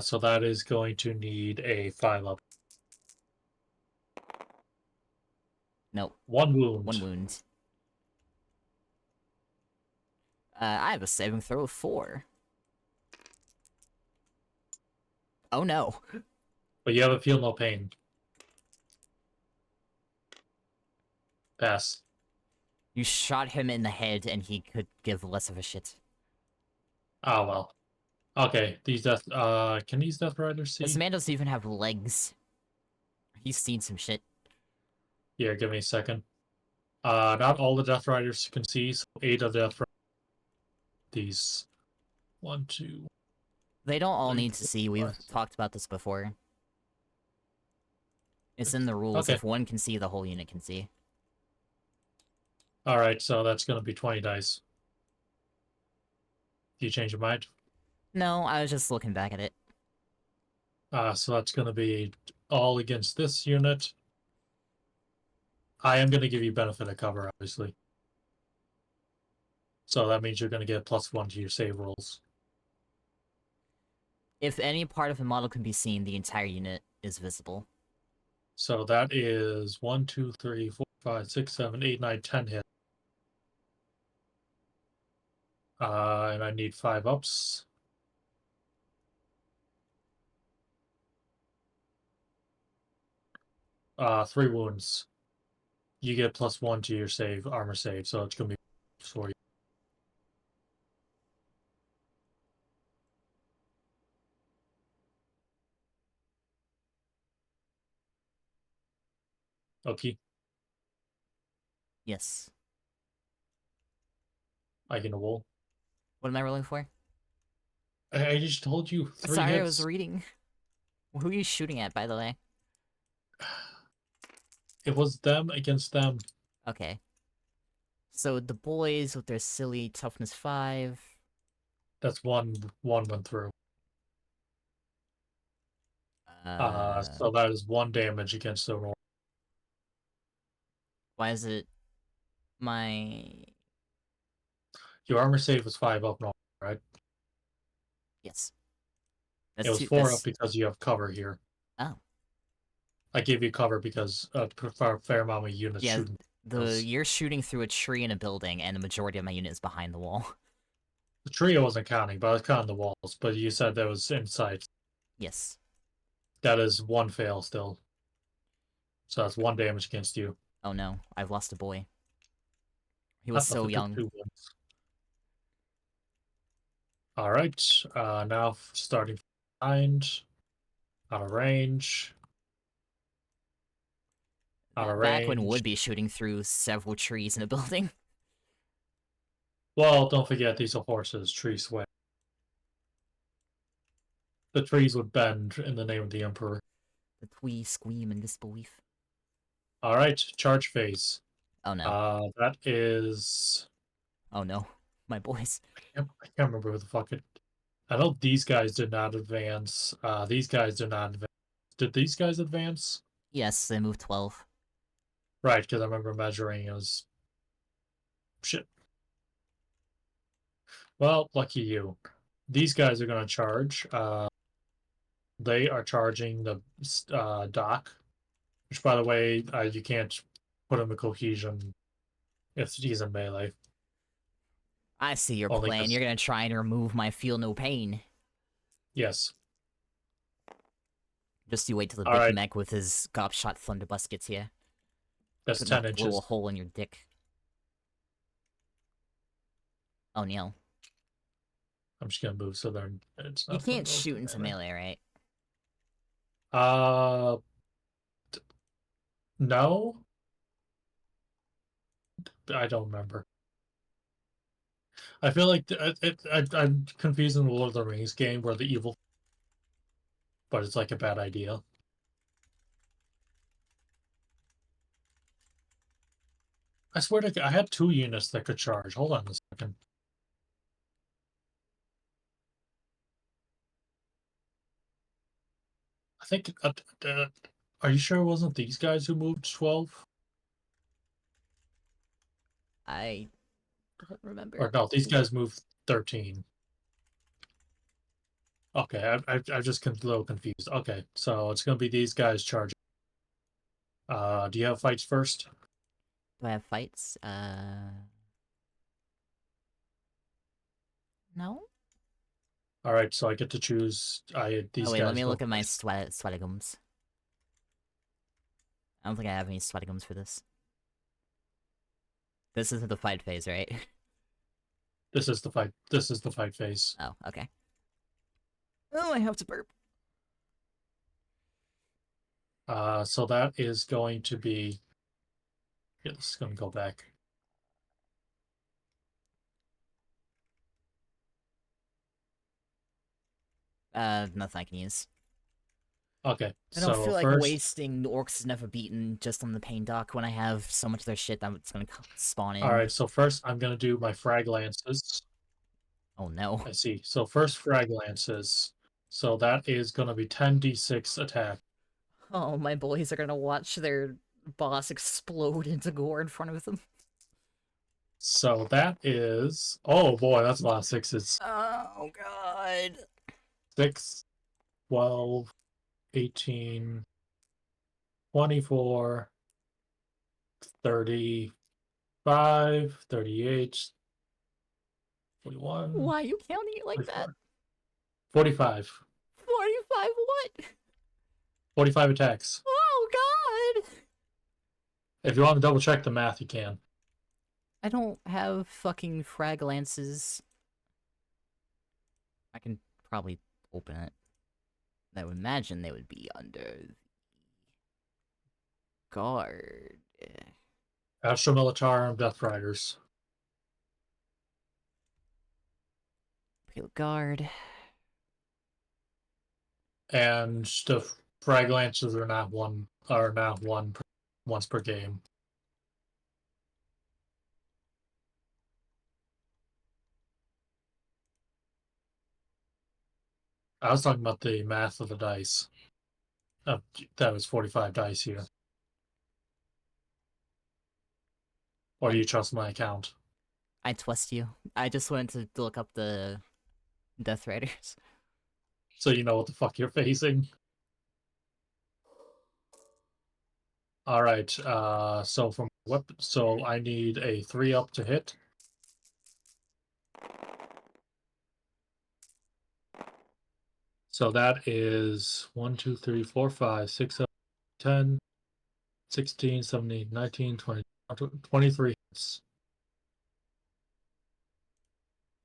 So that is going to need a 5 up. Nope. 1 wound. 1 wound. I have a saving throw of 4. Oh no. But you have a feel no pain. Pass. You shot him in the head and he could give less of a shit. Oh well. Okay, these death can these Death Riders see? This man doesn't even have legs. He's seen some shit. Here, give me a second. Not all the Death Riders can see, so 8 of the Death Riders. These 1, 2. They don't all 3, need to 4, see. We've 5. talked about this before. It's in the rules. Okay. If one can see, the whole unit can see. Alright, so that's gonna be 20 dice. Do you change your mind? No, I was just looking back at it. So that's gonna be all against this unit. I am going to give you benefit of cover, obviously. So that means you're going to get +1 to your save rolls. If any part of the model can be seen, the entire unit is visible. So that is 1, 2, 3, 4, 5, 6, 7, 8, 9, 10 hits. And I need 5 ups. Three wounds. You get +1 to your save, armor save, so it's gonna be for you. Okay, Yes. I can roll. What am I rolling for? I just told you 3 Sorry, I was hits. reading. Who are you shooting at, by the way? It was them against them. Okay. So the boys with their silly toughness 5. That's one went through. So that is 1 damage against the roll. Why is it my... Your armor save was 5 up normal, right? Yes. It That's was two... 4 up That's... because you have cover here. Oh. I gave you cover because a fair amount of units Yeah, shooting. you're shooting through a tree in a building, and the majority of my unit is behind the wall. The tree I wasn't counting, but I was counting the walls. But you said that was inside. Yes. That is 1 fail still. So that's 1 damage against you. Oh no, I've lost a boy. He was That's so nothing. Took young. 2 wounds. All right. Now starting behind, out of range, out of Back when range. would be shooting through several trees in a building. Well, don't forget these are horses. Trees sway. The trees would bend in the name of the emperor. The twee squeam in disbelief. All right, charge phase. Oh no. That is. Oh no. My boys. I can't remember who the fuck it. I know these guys did not advance. These guys did not advance. Did these guys advance? Yes, they moved 12. Right, because I remember measuring it was shit. Well, lucky you. These guys are going to charge. They are charging the dock, which, by the way, you can't put him in cohesion if he's in melee. I see your Only plan. You're gonna try and remove my feel no pain. yes. Just you wait till the All big right, mech with his gobshot thunderbust gets here. that's Gonna 10 blow a inches. hole in your dick. Oh no. I'm just gonna move so it's You not can't goes shoot to into melee. melee, right? Uh, no, I don't remember. I feel like I'm confusing the Lord of the Rings game where the evil, but it's like a bad idea. I swear to God, I had 2 units that could charge. Hold on a second. I think. Are you sure it wasn't these guys who moved 12? I don't remember. Or no, these guys moved 13. Okay, I'm just a little confused. Okay, so it's gonna be these guys charging. Do you have fights first? Do I have fights? No? All right, so I get to choose. Oh These wait, let guys me go look at my first. sweatigums. I don't think I have any sweatigums for this. This isn't the fight phase, right? This is the fight. This is the fight phase. Oh, okay. Oh, I have to burp. So that is going to be. Yeah, this is going to go back. Nothing I can use. Okay, I don't so feel like first, wasting Orcs Never Beaten just on the Pain Dock when I have so much of their shit that's gonna spawn all in. right. So first, I'm going to do my frag lances. Oh no. I see. So first, frag lances. So that is going to be 10d6 attack. Oh, my boys are gonna watch their boss explode into gore in front of them. So that is. Oh boy, that's a lot of sixes. Oh god. 6, 12, 18, 24, 35, 38, 41, Why are you counting it like that? 44, 45. 45 what? 45 attacks. Oh god! If you want to double check the math, you can. I don't have fucking frag lances. I can probably open it. I would imagine they would be under guard. Astro Militarum Death Riders. Pale guard. And the frag lances are not once per game. I was talking about the math of the dice. That was 45 dice here. Or do you trust my account? I trust you. I just went to look up the Death Riders. So you know what the fuck you're facing. Alright, so from weapon, so I need a 3-up to hit. So that is 1, 2, 3, 4, 5, 6, 7, 10, 16, 17, 19, 20, 23 hits.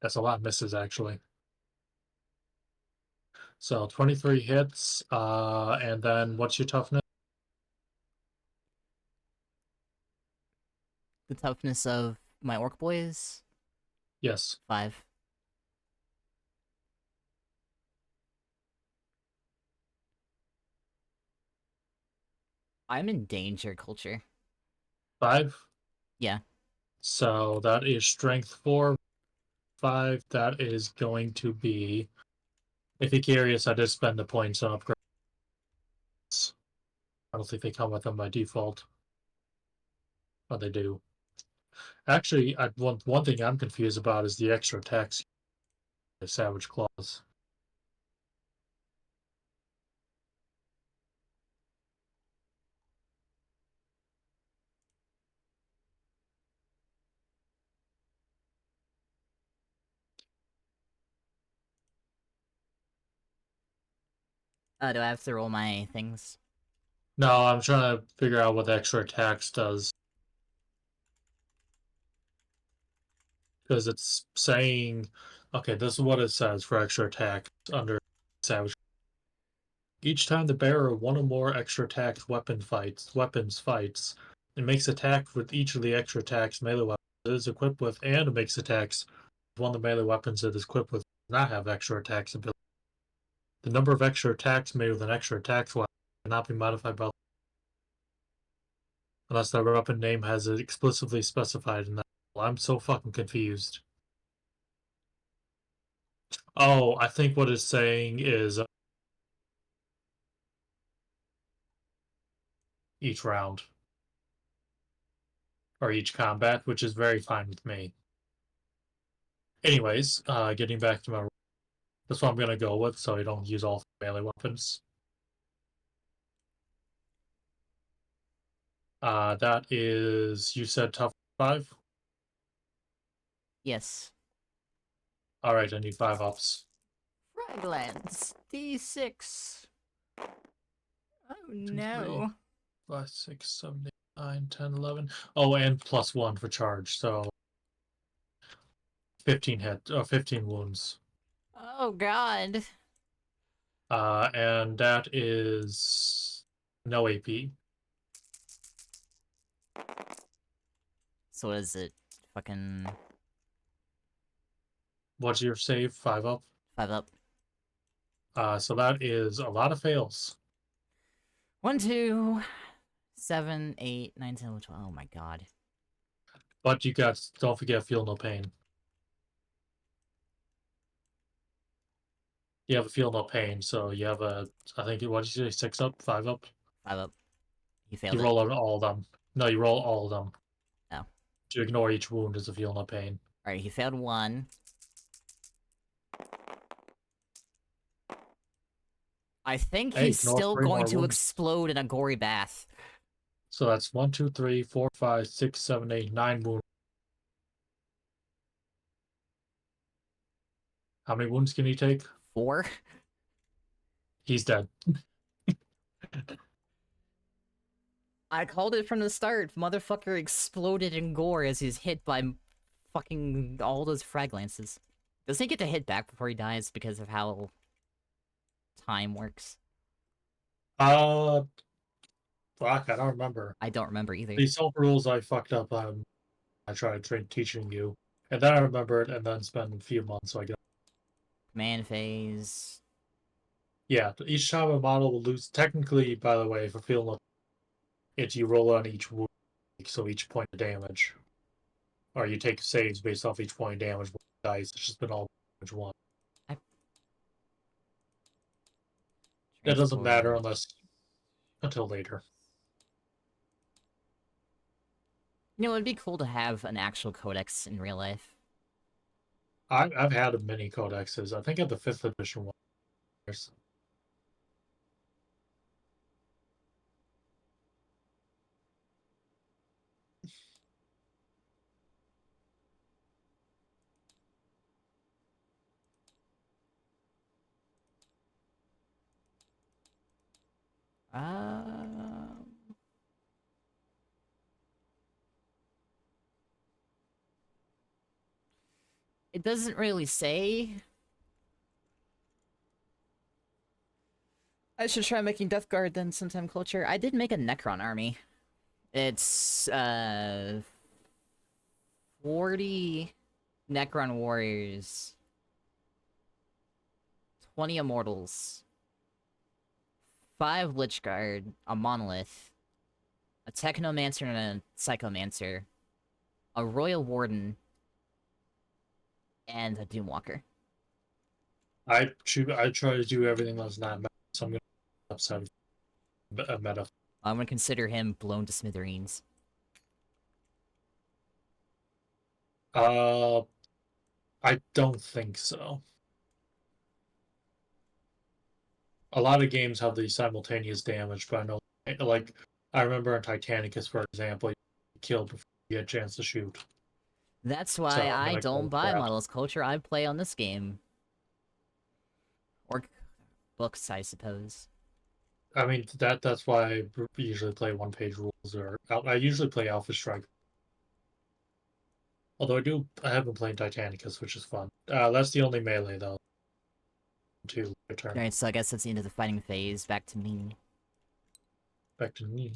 That's a lot of misses, actually. So 23 hits, and then what's your toughness? The toughness of my orc boys? Yes. 5. I'm in danger, culture. 5? Yeah. So that is strength 4, 5. That is going to be. If you're curious, I did spend the points on upgrades. I don't think they come with them by default. But they do. Actually, one thing I'm confused about is the extra attacks. The Savage Claws. Do I have to roll my things? No, I'm trying to figure out what the extra attacks does. Because it's saying, okay, this is what it says for extra attacks under Savage. Each time the bearer of one or more extra attacks weapons fights, it makes attack with each of the extra attacks melee weapons it is equipped with, and it makes attacks with one of the melee weapons it is equipped with does not have extra attacks ability. The number of extra attacks made with an extra attacks weapon cannot be modified by unless the weapon name has it explicitly specified in that. Well, I'm so fucking confused. Oh, I think what it's saying is each round or each combat, which is very fine with me. Anyways, getting back to my, that's what I'm gonna go with, so I don't use all melee weapons. That is, you said tough 5. Yes. All right, I need 5 ups. Frag lance. D6. Oh 2, 3, no. 5, 6, 7, 8, 9, 10, 11. Oh, and +1 for charge, so 15 wounds. Oh god. And that is no AP. So what is it? Fucking What's your save? 5 up. 5 up. So that is a lot of fails. 1, 2, 7, 8, 9, 10, 12. Oh my god. But you got, don't forget, feel no pain. You have a feel no pain, so you have a, I think, what did you say, 6 up, 5 up? 5 up. You failed You it? roll out all of them. No, you roll all of them. Oh. To ignore each wound as if you feel no pain. Alright, he failed one. I think Hey, he's ignore still 3 going more to wounds. explode in a gory bath. So that's 1, 2, 3, 4, 5, 6, 7, 8, 9 wounds. How many wounds can he take? 4? He's dead. I called it from the start. Motherfucker exploded in gore as he's hit by fucking all those frag lances. Does he get to hit back before he dies because of how time works? Uh, Fuck, I don't remember. I don't remember either. These self rules I fucked up. I tried teaching you, and then I remembered, and then spent a few months. So I guess Command phase. yeah. Each time a model will lose. Technically, by the way, for feeling it, you roll on each wound, so each point of damage, or you take saves based off each point of damage. Dice. It's just been all damage one. I... That doesn't matter Transport. unless until later. You know, it'd be cool to have an actual codex in real life. I've had many codexes. I think at the 5th edition one. Um... It doesn't really say. I should try making Death Guard then sometime, Culture. I did make a Necron army. It's, 40 Necron warriors, 20 immortals, 5 Lich Guard, a monolith, a Technomancer and a Psychomancer, a Royal Warden, and a Doomwalker. I try to do everything that's not meta, so I'm gonna upset a meta. I'm gonna consider him blown to smithereens. Uh, I don't think so. A lot of games have the simultaneous damage, but I know, like, I remember in Titanicus, for example, you killed before you get a chance to shoot. That's So why I'm I gonna go don't with buy that. models, Culture. I play on this game. Or books, I suppose. I mean that's why I usually play one-page rules, or I usually play Alpha Strike. Although I have been playing Titanicus, which is fun. That's the only melee though. To return Alright, so I guess that's the end of the fighting phase. Back to me. back to me.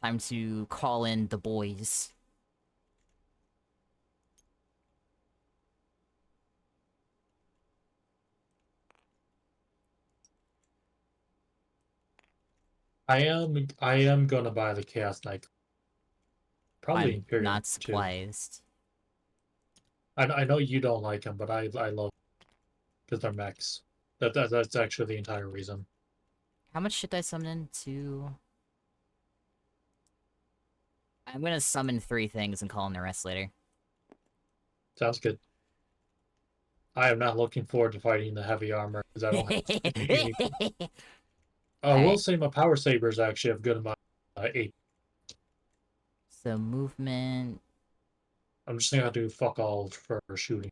Time to call in the boys. I am gonna buy the Chaos Knight. Probably I'm Imperial not too. surprised. I know you don't like them, but I love because they're mechs. That's actually the entire reason. How much shit did I summon in? 2... I'm gonna summon 3 things and call in the rest later. Sounds good. I am not looking forward to fighting the heavy armor because I don't have any. I will Alright, say my power sabers actually have good amount of 8. so movement... I'm just gonna do fuck all for shooting.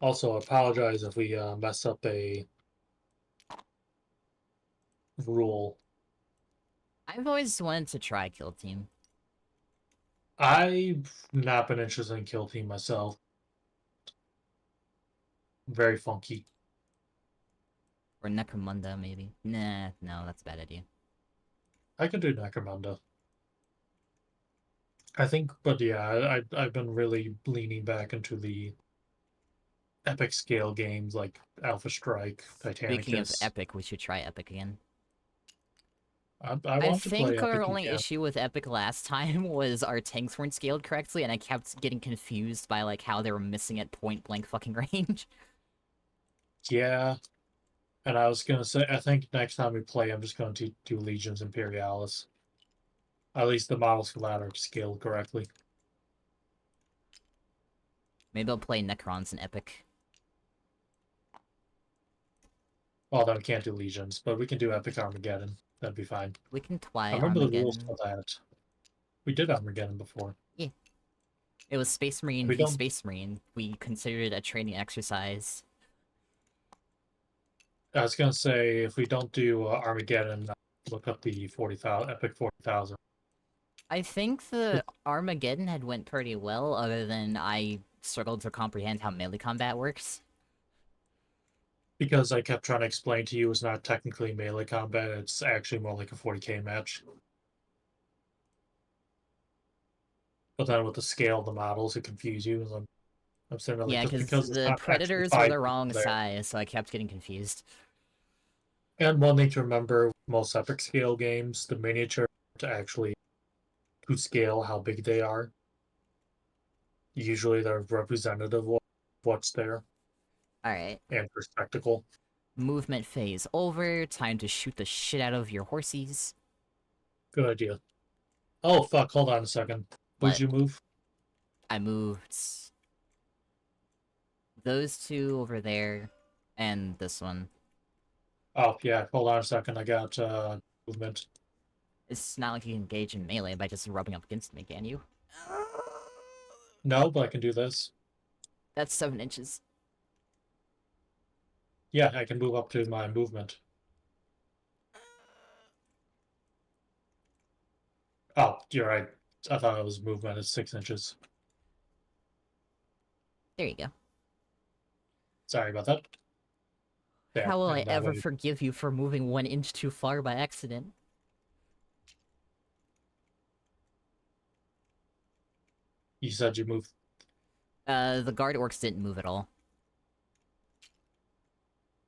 Also, apologize if we mess up a rule. I've always wanted to try Kill Team. I've not been interested in Kill Team myself. Very funky. Or Necromunda, maybe. Nah, no, that's a bad idea. I could do Necromunda. I think, but yeah, I've been really leaning back into the epic scale games like Alpha Strike, Speaking of Titanicus. Epic, we should try Epic again. I I want to play think our Epic only again. issue with Epic last time was our tanks weren't scaled correctly, and I kept getting confused by, like, how they were missing at point-blank fucking range. Yeah, And I was gonna say, I think next time we play, I'm just going to do Legions Imperialis. At least the models ladder scaled correctly. Maybe I'll play Necrons in Epic. Well, then we can't do Legions, but we can do Epic Armageddon. That'd be fine. We can I try remember the rules Armageddon. for that. We did Armageddon before. Yeah. It was Space Marine We v don't. Space Marine. We considered it a training exercise. I was gonna say if we don't do Armageddon, look up the 40,000 Epic 40,000. I think the Armageddon had went pretty well, other than I struggled to comprehend how melee combat works. Because I kept trying to explain to you it's not technically melee combat, it's actually more like a 40k match. But then with the scale of the models, it confused you. And I'm saying that, like, Yeah, just because because it's the not actually Predators were 5 the people wrong there. size, so I kept getting confused. And one thing to remember with most epic scale games, the miniature to actually to scale how big they are. Usually they're representative of what's there Alright. and for spectacle. Movement phase over. Time to shoot the shit out of your horsies. Good idea. Oh fuck, hold on a second. Who'd What? you move? I moved those two over there, and this one. Oh yeah, hold on a second. I got movement. It's not like you can engage in melee by just rubbing up against me, can you? No, but I can do this. That's 7 inches. Yeah, I can move up to my movement. Oh, you're right. I thought it was movement. It's 6 inches. There you go. Sorry about that. There. How will I And that ever way, forgive you for moving 1 inch too far by accident? you said you moved. The guard orcs didn't move at all.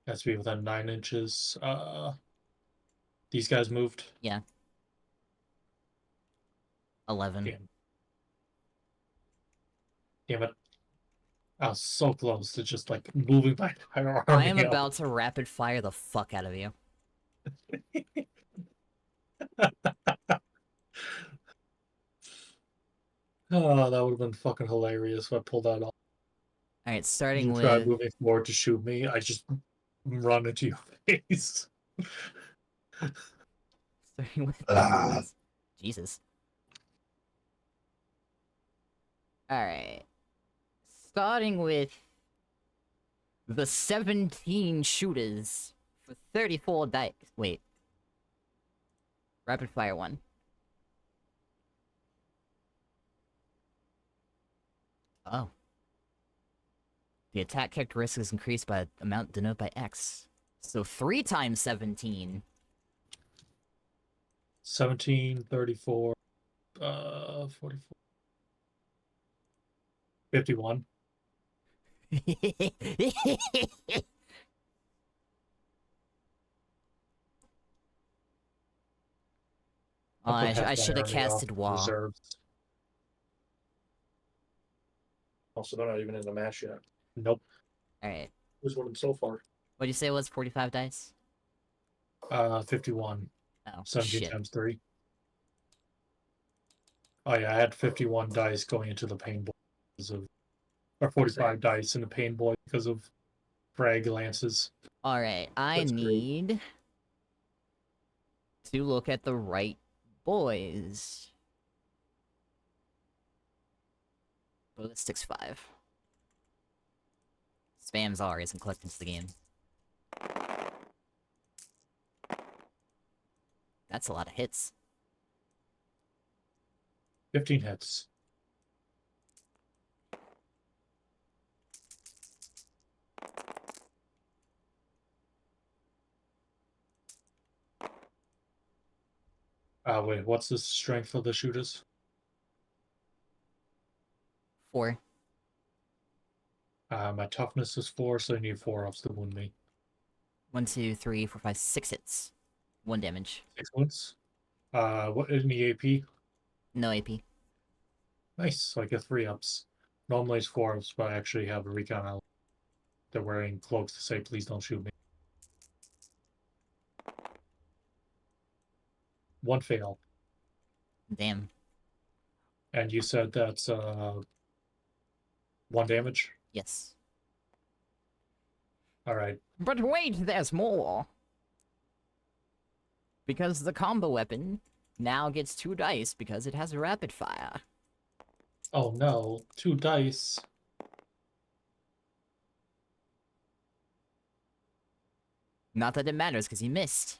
Has to be within 9 inches. These guys moved. Yeah. 11. Damn. Damn it. I was so close to just like moving my entire I am army up. about to rapid fire the fuck out of you. Oh, that would have been fucking hilarious if I pulled that off. Alright, starting You try with... moving forward to shoot me, I just run into your face. Starting with Ah. those. Jesus. Alright. Starting with... the 17 shooters for 34 dice. Wait. Rapid fire 1. Oh. The attack characteristic is increased by amount denoted by X. So 3 times 17. 17, 34, 44. 51. Oh, I'll put half I my should have army off casted Wall. reserves. Also, they're not even in the match yet. Nope. Alright. Who's won them so far? What'd you say it was? 45 dice? 51. Oh, 17 shit. times 3. Oh yeah, I had 51 dice going into the pain boy because of, or 45 dice in the pain boy because of frag lances. Alright, I That's great. need to look at the right boys. Ballistics 5. Spams R isn't clicked into the game. That's a lot of hits. 15 hits. Wait, what's the strength of the shooters? 4. My toughness is 4, so I need 4 ups to wound me. 1, 2, 3, 4, 5, 6 hits. 1 damage. 6 wounds. What in the AP? No AP. Nice, so I get 3 ups. Normally it's 4 ups, but I actually have a recon out. They're wearing cloaks to say, please don't shoot me. One fail. Damn. And you said that's 1 damage? Yes. Alright. But wait, there's more! Because the combo weapon now gets 2 dice because it has a rapid fire. Oh no, 2 dice. Not that it matters, because he missed.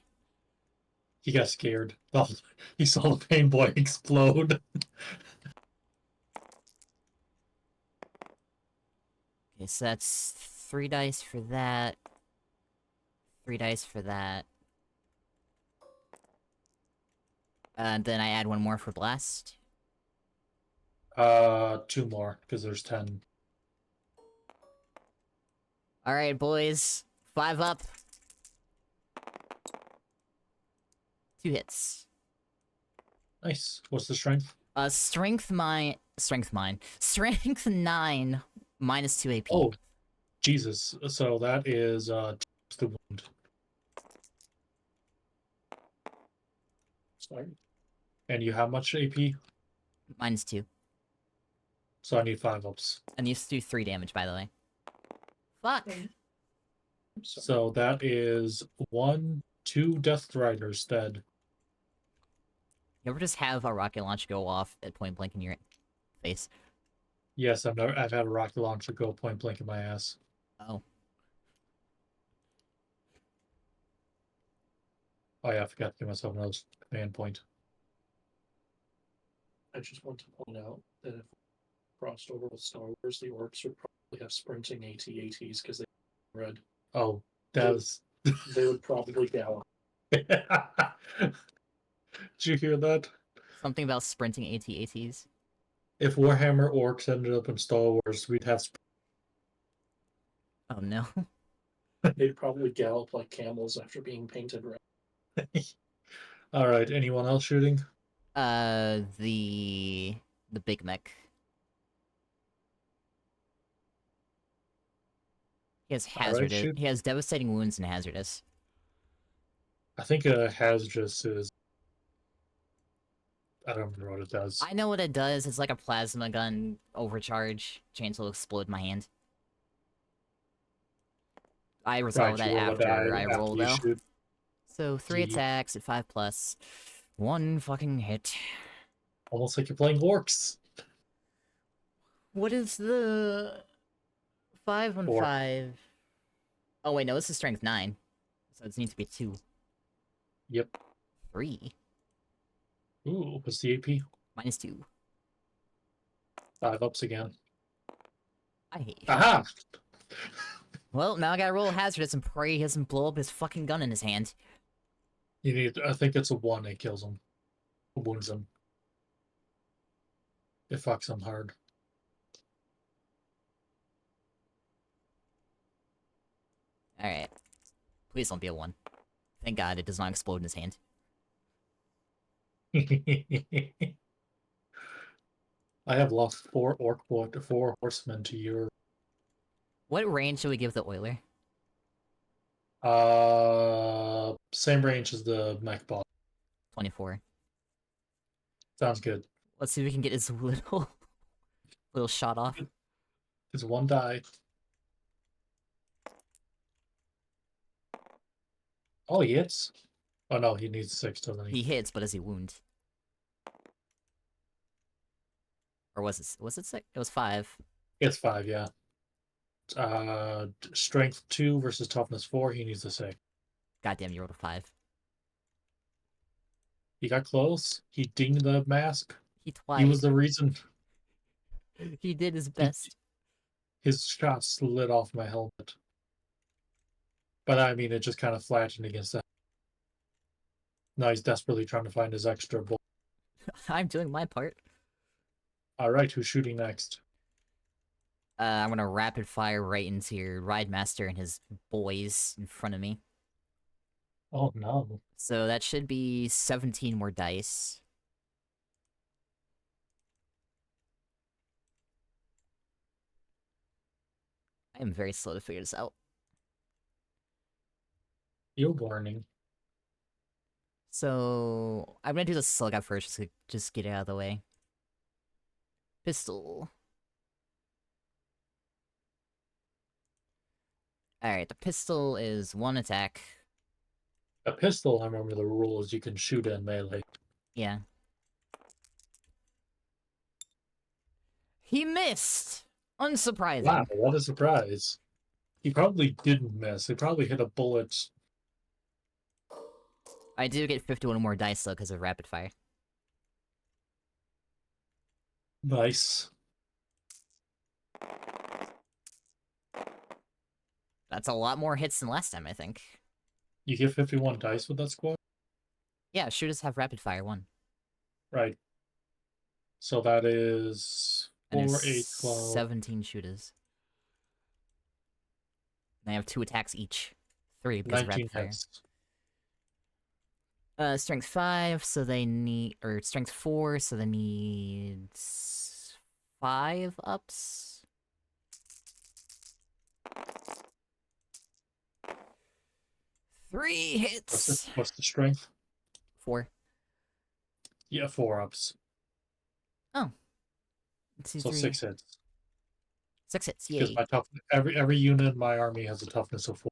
He got scared. Oh, he saw the pain boy explode. Okay, so that's 3 dice for that. 3 dice for that. And then I add 1 more for blast. 2 more, because there's 10. Alright, boys. 5 up. 2 hits. Nice. What's the strength? Strength 9 minus 2 AP. Oh, Jesus. So that is the wound. Sorry. And you have much AP? Minus 2. So I need 5 ups. And you do 3 damage, by the way. Fuck! So that is 2 Death Riders dead. You ever just have a rocket launch go off at point blank in your face? Yes, I've had a rocket launcher go point blank in my ass. Oh. Oh yeah, I forgot to give myself another command point. I just want to point out that if we crossed over with Star Wars, the orcs would probably have sprinting AT-ATs because they red. Oh, that was... They would probably gallop. Did you hear that? Something about sprinting AT-ATs. If Warhammer Orcs ended up in Star Wars, we'd have... Oh no. They'd probably gallop like camels after being painted red. Alright, anyone else shooting? The Big Mech. He has hazardous. shoot. He has devastating wounds and hazardous. I think hazardous is... I don't remember what it does. I know what it does. It's like a plasma gun overcharge. Chance will explode my hand. I resolve that you roll a die after I roll you though. shoot. So 3 Ye- attacks at 5+. 1 fucking hit. Almost like you're playing orcs. What is the 5 on 4. 5? Oh wait, no, this is strength 9. So it needs to be 2. Yep. 3. Ooh, what's the AP? Minus 2. 5 ups again. I hate you. Aha! Well, now I gotta roll hazardous and pray he doesn't blow up his fucking gun in his hand. You need... I think it's a 1 that kills him. Wounds him. It fucks him hard. Alright. Please don't be a 1. Thank God it does not explode in his hand. I have lost 4 horsemen to your... What range should we give the oiler? Same range as the mech boss. 24. Sounds good. Let's see if we can get his little shot off. It's 1 die. Oh, he hits. Oh no, he needs 6, doesn't he? He hits, but does he wound? Or was it 6? It was 5. It's 5, yeah. Strength 2 versus toughness 4. He needs a 6. Goddamn, you rolled a 5. He got close. He dinged the mask. He twice. He was the reason. He did his best. His shot slid off my helmet. But I mean, it just kind of flattened against that. Now he's desperately trying to find his extra bullet. I'm doing my part. Alright, who's shooting next? I'm gonna rapid fire right into your Ride Master and his boys in front of me. Oh no. So that should be 17 more dice. I am very slow to figure this out. You're warning. So I'm gonna do the slug out first, just to just get it out of the way. Pistol. Alright, the pistol is 1 attack. A pistol, I remember the rule is you can shoot in melee. Yeah. He missed! Unsurprising. Wow, what a surprise. He probably didn't miss. He probably hit a bullet. I do get 51 more dice, though, because of rapid fire. Nice. That's a lot more hits than last time, I think. You get 51 dice with that squad? Yeah, shooters have rapid fire 1. Right. So that is And 4, there's 8, 12. 17 shooters. They have 2 attacks each. 3 because of 19 rapid fire. hits. Strength 5, so they need... Or strength 4, so they need... 5 ups? Three hits! What's the strength? 4. Yeah, 4 ups. Oh. 2, So 3. 6 hits. 6 hits, Because yay. my every unit in my army has a toughness of 4.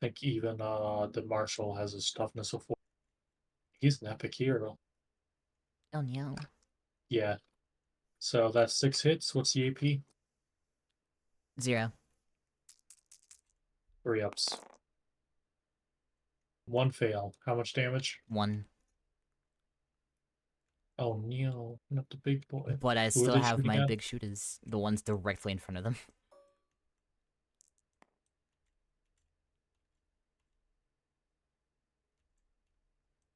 I think even the marshal has his toughness of 4. He's an epic hero. Oh no. Yeah. So that's 6 hits. What's the AP? 0. 3 ups. 1 fail. How much damage? 1. Oh no, not the big boy. But I Who are still they have shooting my at? big shooters. The ones directly in front of them.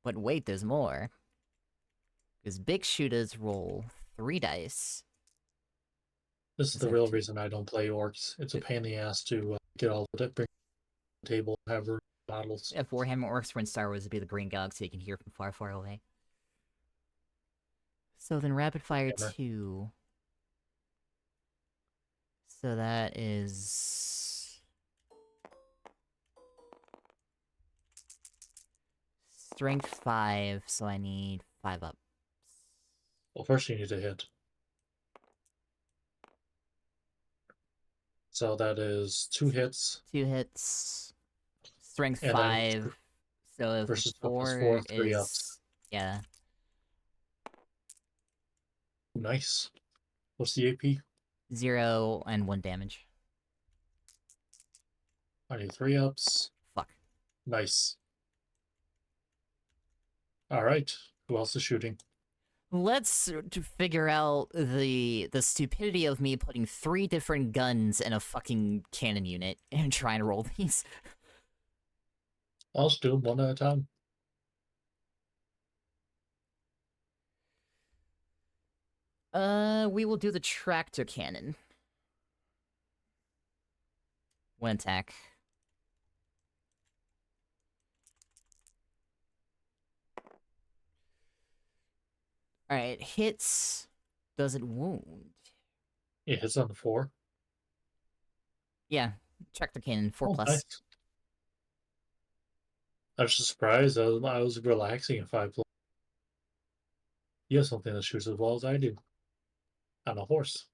But wait, there's more. Because big shooters roll 3 dice. This is Is the that real two? reason I don't play orcs. It's a pain in the ass to get all the bring to the table and have battles. If Warhammer Orcs were in Star Wars, it'd be the Green Galaxy you can hear from far, far away. So then Rapid Fire Hammer. 2. So that is... Strength 5, so I need 5 up. Well, first you need to hit. So that is 2 hits. 2 hits. Strength And 5. then So if versus toughness 4 4, 3 is... ups. Yeah. Nice. What's the AP? 0 and 1 damage. I need 3 ups. Fuck. Nice. Alright. Who else is shooting? Let's figure out the stupidity of me putting 3 different guns in a fucking cannon unit and trying to roll these. I'll just do them one at a time. We will do the tractor cannon. 1 attack. Alright, hits. Does it wound? It hits on the 4. Yeah, tractor cannon, 4 Oh, plus. nice. I was just surprised. I was relaxing at 5 plus. You have something that shoots as well as I do. On a horse.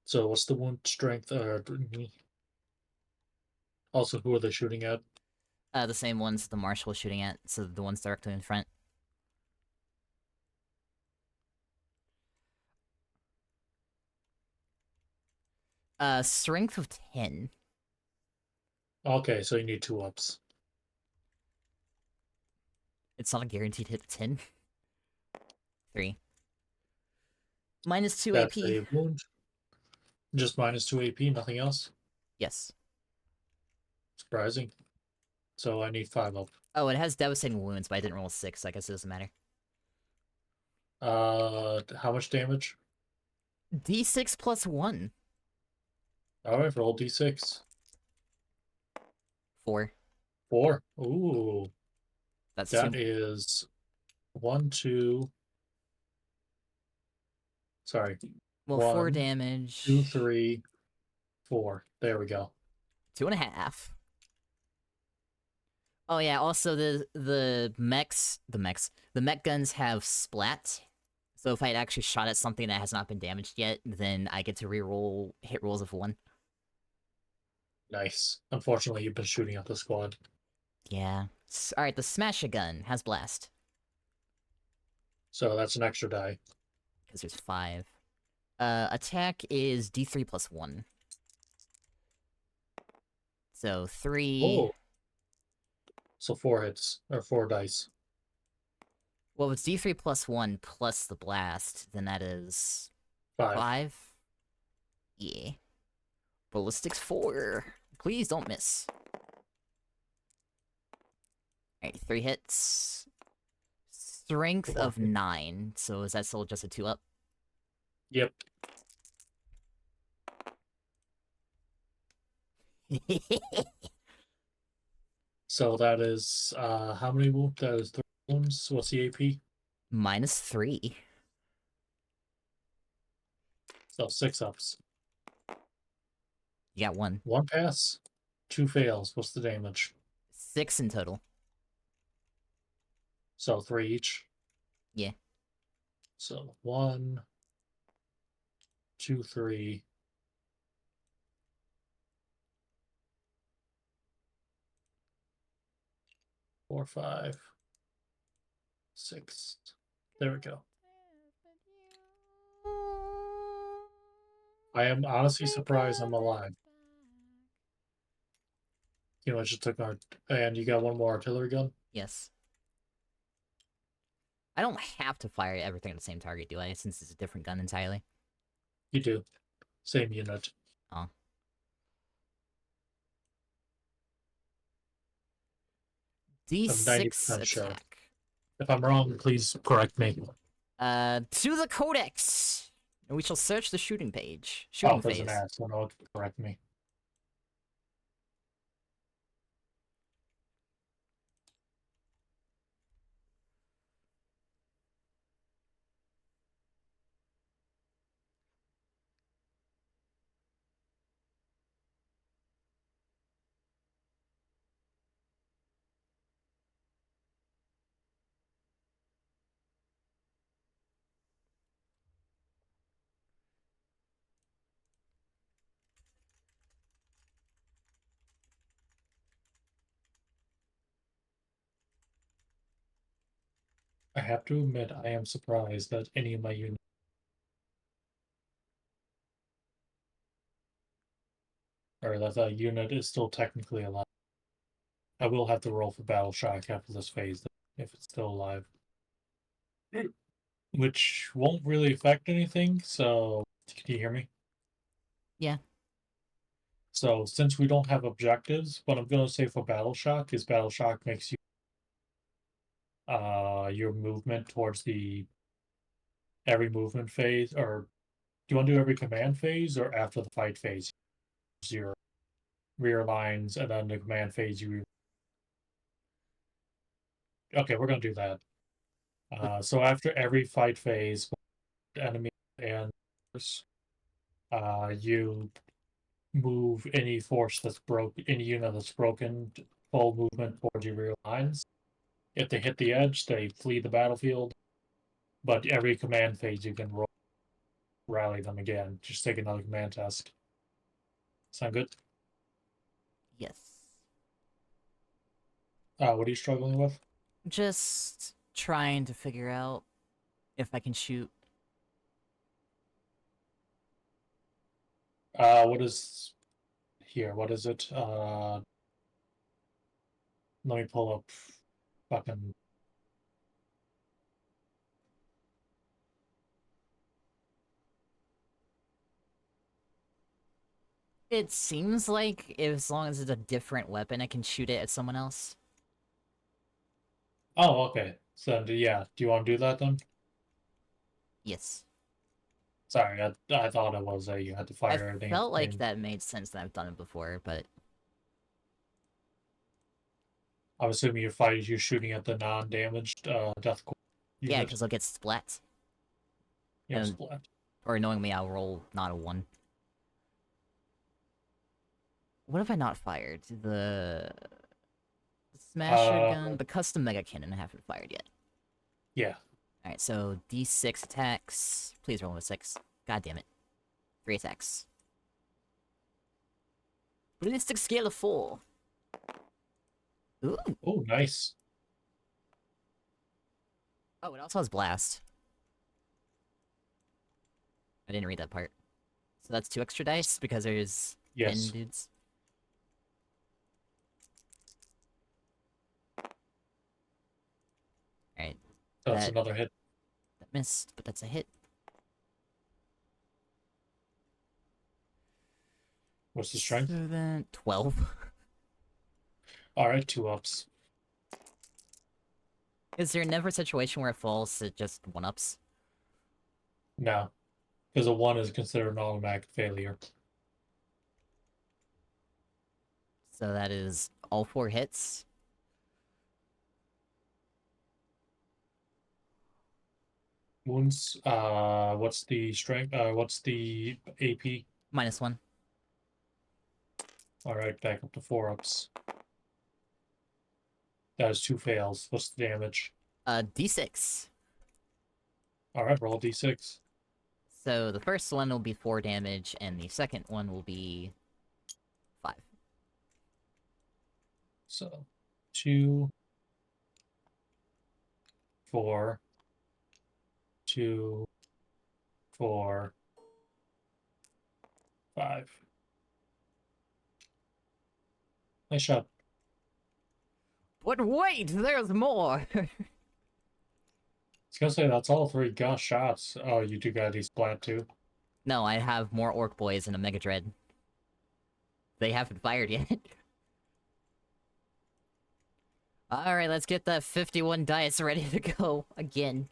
So what's the wound strength? Also, who are they shooting at? The same ones the marshal was shooting at, so the ones directly in front. Strength of 10. Okay, so you need 2 ups. It's not a guaranteed hit 10. 3. Minus 2 That's AP. a wound. Just minus 2 AP, nothing else. Yes. Surprising. So I need 5 up. Oh, it has devastating wounds, but I didn't roll 6, so I guess it doesn't matter. How much damage? D6 plus 1. Alright, roll d6. 4. 4. Ooh. That's That 2. is 1, 2. Sorry. Well, 4 1, damage. 2, 3, 4. There we go. 2.5. Oh yeah, also the mech guns have splat. So if I had actually shot at something that has not been damaged yet, then I get to reroll hit rolls of 1. Nice. Unfortunately, you've been shooting at the squad. Yeah. Alright, the smasher gun has blast. So that's an extra die. Because there's 5. Attack is D3 plus 1. So 3... Oh. So 4 hits, or 4 dice. Well, if it's D3 plus 1 plus the blast, then that is... 5. 5? Yeah. Ballistics 4. Please don't miss. Alright, 3 hits. Strength of 9. So is that still just a 2-up? Yep. So that is, how many wounds? That is 3 wounds. What's the AP? Minus 3. So 6 ups. You got 1. 1 pass, 2 fails. What's the damage? 6 in total. So 3 each. Yeah. So 1, 2, 3. 4, 5, 6. There we go. I am honestly surprised I'm alive. You know, I just took our... And you got 1 more artillery gun? Yes. I don't have to fire everything at the same target, do I? Since it's a different gun entirely. You do. Same unit. Oh. D6 90% attack. sure. If I'm wrong, please correct me. To the codex! And we shall search the shooting page. Oh, Shooting there's an phase. ass. So no, correct me. I have to admit, I am surprised that any of my units... Or that the unit is still technically alive. I will have to roll for Battle Shock after this phase, if it's still alive. Which won't really affect anything, so... Can you hear me? Yeah. So, since we don't have objectives, what I'm going to say for Battle Shock is Battle Shock makes you... your movement towards the... Every movement phase, or... Do you want to do every command phase, or after the fight phase? Your rear lines, and then the command phase you... Okay, we're going to do that. So after every fight phase, enemy and you move any force that's any unit that's broken, full movement towards your rear lines. If they hit the edge, they flee the battlefield. But every command phase, you can rally them again. Just take another command test. Sound good? Yes. What are you struggling with? Just trying to figure out if I can shoot. What is here? What is it? Let me pull up fucking... It seems like as long as it's a different weapon, I can shoot it at someone else. Oh, okay. So, yeah. Do you want to do that then? Yes. Sorry, I thought it was you had to fire I everything. felt like that made sense that I've done it before, but... I'm assuming you're shooting at the non-damaged death core Yeah, unit. because I'll get splat. Yeah, and- splat. Or knowing me, I'll roll not a 1. What have I not fired? The smasher gun, the custom mega cannon I haven't fired yet. Yeah. Alright, so D6 attacks. Please roll a 6. God damn it. 3 attacks. Ballistic scale of 4. Ooh. Oh, nice. Oh, it also has blast. I didn't read that part. So that's 2 extra dice because there's 10 Yes. dudes. Alright, That's that- another hit. that missed, but that's a hit. What's the strength? So then 12. Alright, 2 ups. Is there never a situation where it falls to just 1-ups? No. Because a 1 is considered an automatic failure. So that is all 4 hits. Wounds, what's the strength? What's the AP? -1. Alright, back up to 4 ups. That is 2 fails. What's the damage? D6. Alright, roll d6. So the first one will be 4 damage, and the second one will be 5. So, 2, 4, 2, 4, 5. Nice shot. But wait, there's more! I was gonna say that's all 3 gosh shots. Oh, you do got these splat too. No, I have more Orc Boys and a Mega Dread. They haven't fired yet. Alright, let's get that 51 dice ready to go again.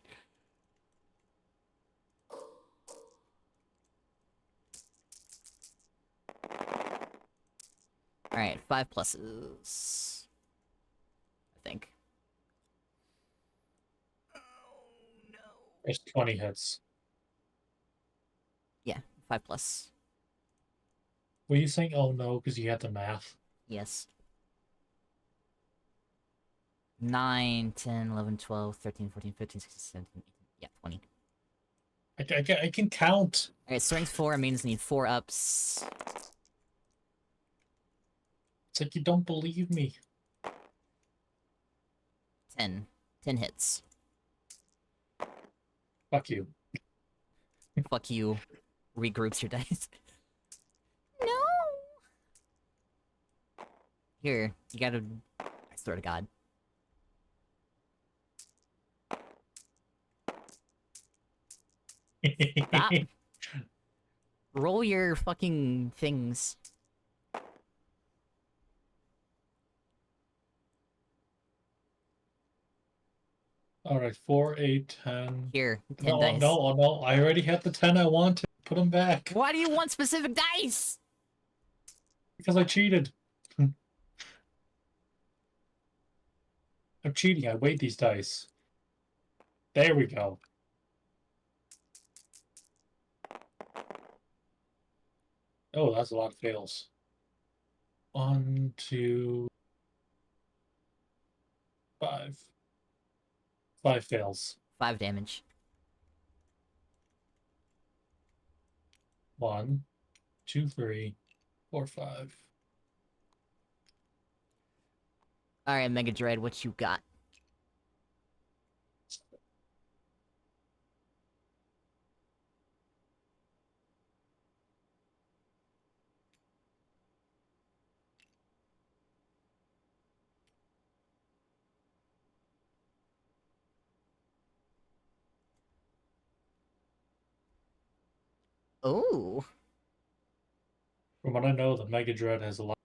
Alright, 5 pluses. I think. Oh no. There's 20 hits. Yeah, 5 plus. Were you saying oh no because you had the math? Yes. 9, 10, 11, 12, 13, 14, 15, 16, 17, 18. Yeah, 20. I can count. Alright, strength 4 means need 4 ups. It's like you don't believe me. 10. 10 hits. Fuck you. Fuck you. Regroups your dice. No! Here, you gotta... I swear to God. Stop. Roll your fucking things. Alright, 4, 8, 10. Here, 10 No, dice. no, I already had the 10 I wanted. Put them back. Why do you want specific dice? Because I cheated. I'm cheating. I weighed these dice. There we go. Oh, that's a lot of fails. 1, 2, 5. 5 fails. 5 damage. 1, 2, 3, 4, 5. Alright, Mega Dread, what you got? Oh. From what I know, the Mega Dread has a lot.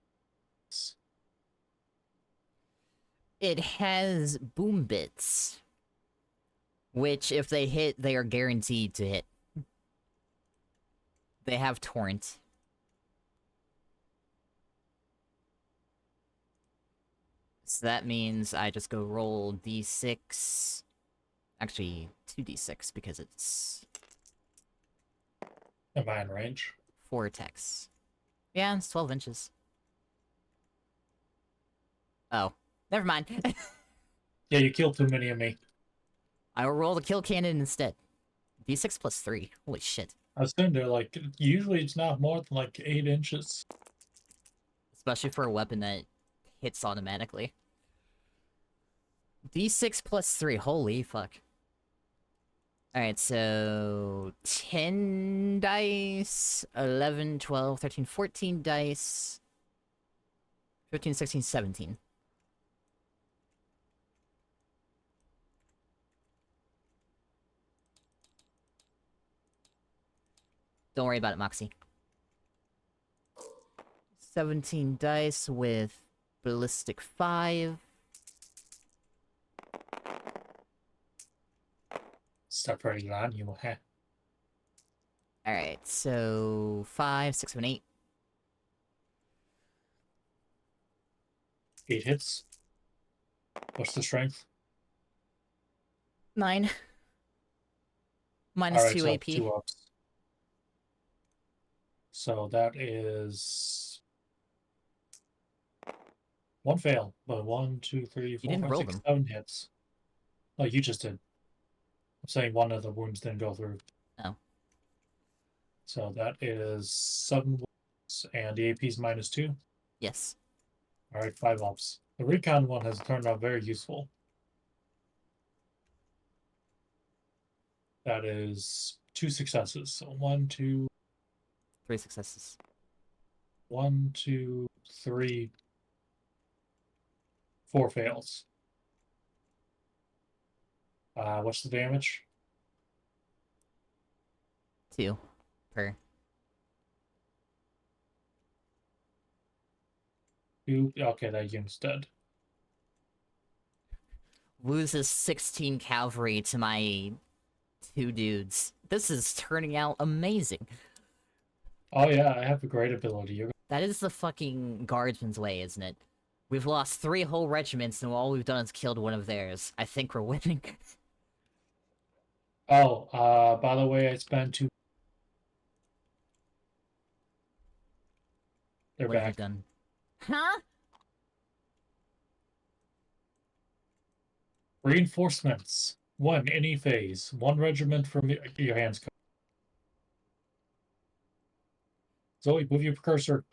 It has boom bits. Which, if they hit, they are guaranteed to hit. They have Torrent. So that means I just go roll d6. Actually, 2d6 because it's Am I in range? 4 attacks. Yeah, it's 12 inches. Oh, never mind. Yeah, you killed too many of me. I will roll the kill cannon instead. D6 plus 3. Holy shit. I was saying there, like, usually it's not more than like 8 inches. Especially for a weapon that hits automatically. D6 plus 3. Holy fuck. Alright, so 10 dice, 11, 12, 13, 14 dice, 15, 16, 17. Don't worry about it, Moxie. 17 dice with ballistic 5. Separating on you, huh? Alright, so 5, 6, 7, 8. 8 hits. What's the strength? 9. Minus Alright, 2 so AP. 2 ups. So that is 1 fail, but 1, 2, 3, 4, didn't 5, roll 6, them. 7 hits. Oh, you just did. I'm saying one of the wounds didn't go through. Oh. So that is 7 wounds, and the AP is minus 2. Yes. Alright, 5 ups. The recon one has turned out very useful. That is 2 successes. So 1, 2, 3 successes. 1, 2, 3, 4 fails. What's the damage? 2 per. 2. Okay, that unit's dead. Loses 16 cavalry to my 2 dudes. This is turning out amazing. Oh yeah, I have a great ability. That is the fucking guardsman's way, isn't it? We've lost 3 whole regiments and all we've done is killed one of theirs. I think we're winning. Oh, by the way, I spent 2. They're What have you back. done? Huh? Reinforcements. 1, any phase. 1 regiment from your hands. Zoe, move your cursor.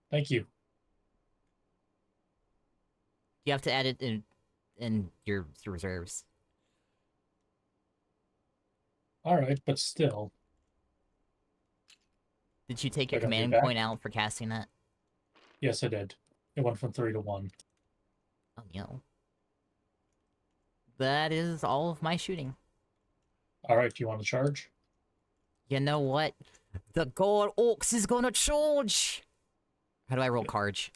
Thank you. You have to add it in your reserves. Alright, but still. Did you take your Wait, are they command back? point out for casting that? Yes, I did. It went from 3 to 1. Oh, no. That is all of my shooting. Alright, do you want to charge? You know what? The god orcs is gonna charge! How do I roll cards?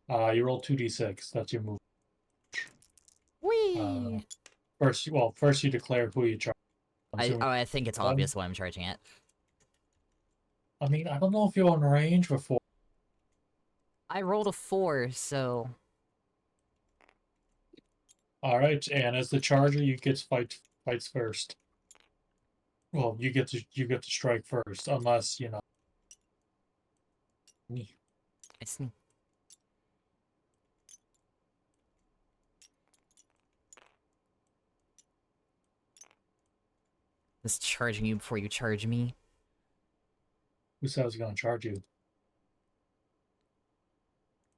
You roll 2d6. That's your move. Whee! First you declare who you charge. I think it's obvious what I'm charging at. I mean, I don't know if you're on range before. I rolled a 4, so... Alright, and as the charger, you get fights first. Well, you get to strike first, unless, you know. I see. Just charging you before you charge me. Who said I was gonna charge you?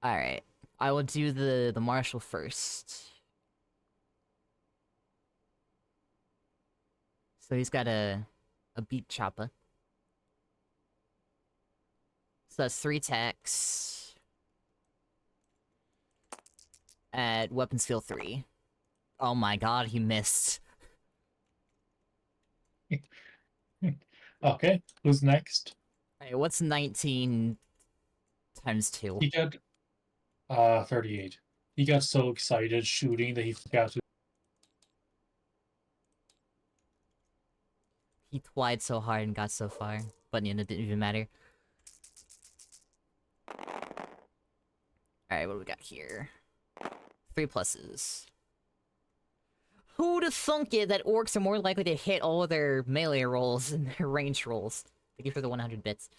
Alright. I will do the marshal first. So he's got a beat chopper. So that's 3 attacks. At weapon skill 3. Oh my god, he missed. Okay, who's next? Alright, what's 19 times 2? He got 38. He got so excited shooting that he forgot to. He twied so hard and got so far. But you know, it didn't even matter. Alright, what do we got here? 3 pluses. Who'd have thunk it that orcs are more likely to hit all of their melee rolls and their range rolls? Thank you for the 100 bits.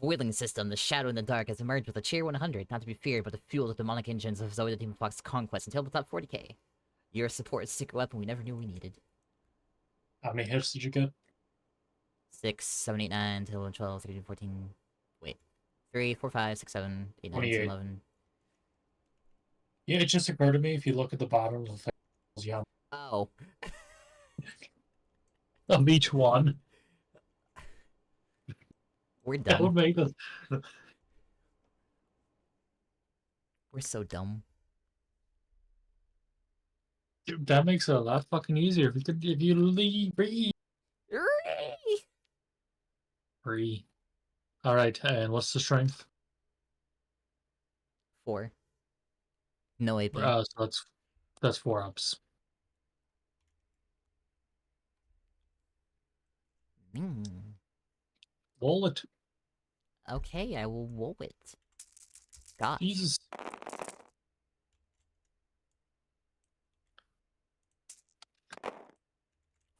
Wheeling system, the shadow in the dark has emerged with a tier 100, not to be feared, but to fuel the demonic engines of Zoe the Demon Fox's conquest and Tabletop 40k. Your support is a secret weapon we never knew we needed. How many hits did you get? 6, 7, 8, 9, 10, 11, 12, 13, 14. Wait. 3, 4, 5, 6, 7, 8, 9, 10, 28. 11. Yeah, it just occurred to me if you look at the bottom of the thing, yeah, Oh. of each one, We're that would dumb. make the. We're so dumb. Dude, that makes it a lot fucking easier if you leave free. All right, and what's the strength? 4. No AP. So that's 4 ups. Roll it. Okay, I will roll it. Gosh. Jesus.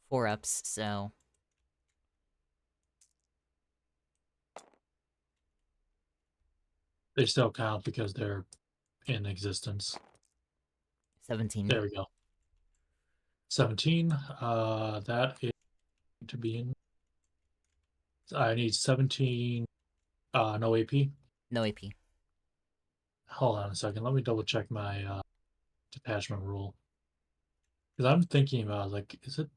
4 ups, so... They still count because they're in existence. 17. There we go. 17. That is to be in. I need 17. No AP. No AP. Hold on a second. Let me double check my detachment rule. Because I'm thinking about, like, is it?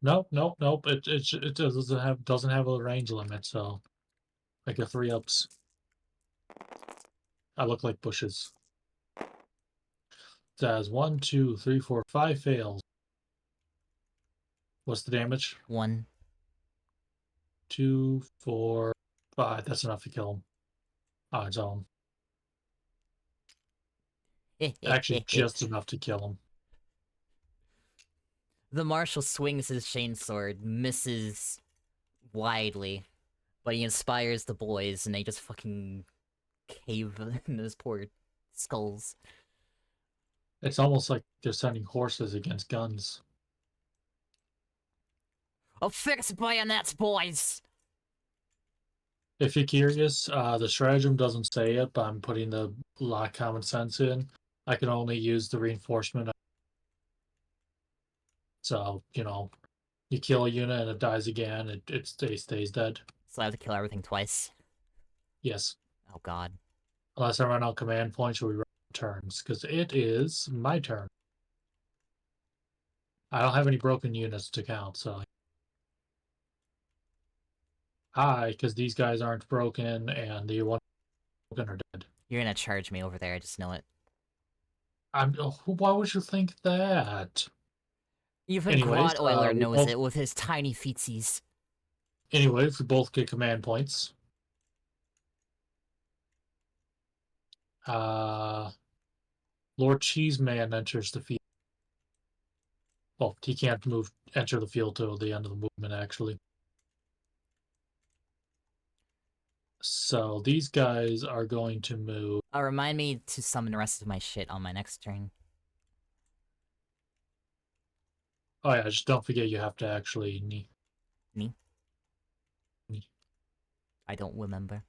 Nope, nope, nope. It doesn't have a range limit, so I get 3 ups. I look like bushes. It says 1, 2, 3, 4, 5 fails. What's the damage? 1. 2, 4, 5. That's enough to kill him on its own. Actually, just enough to kill him. The marshal swings his chainsword, misses widely, but he inspires the boys, and they just fucking cave in those poor skulls. It's almost like they're sending horses against guns. Oh, fix bayonets, boys! If you're curious, the stratagem doesn't say it, but I'm putting the lot of common sense in. I can only use the reinforcement. So, you kill a unit and it dies again, it stays dead. So I have to kill everything twice. Yes. Oh god. Unless I run out command points or we run turns, because it is my turn. I don't have any broken units to count, so. Because these guys aren't broken and the one broken are dead. You're gonna charge me over there, I just know it. Why would you think that? Even Anyways, Glot Oiler we knows both it with his tiny feetsies. Anyways, we both get command points. Lord Cheeseman enters the field. Well, he can't enter the field till the end of the movement, actually. So these guys are going to move. Remind me to summon the rest of my shit on my next turn. Oh yeah, just don't forget you have to actually Me? I don't remember.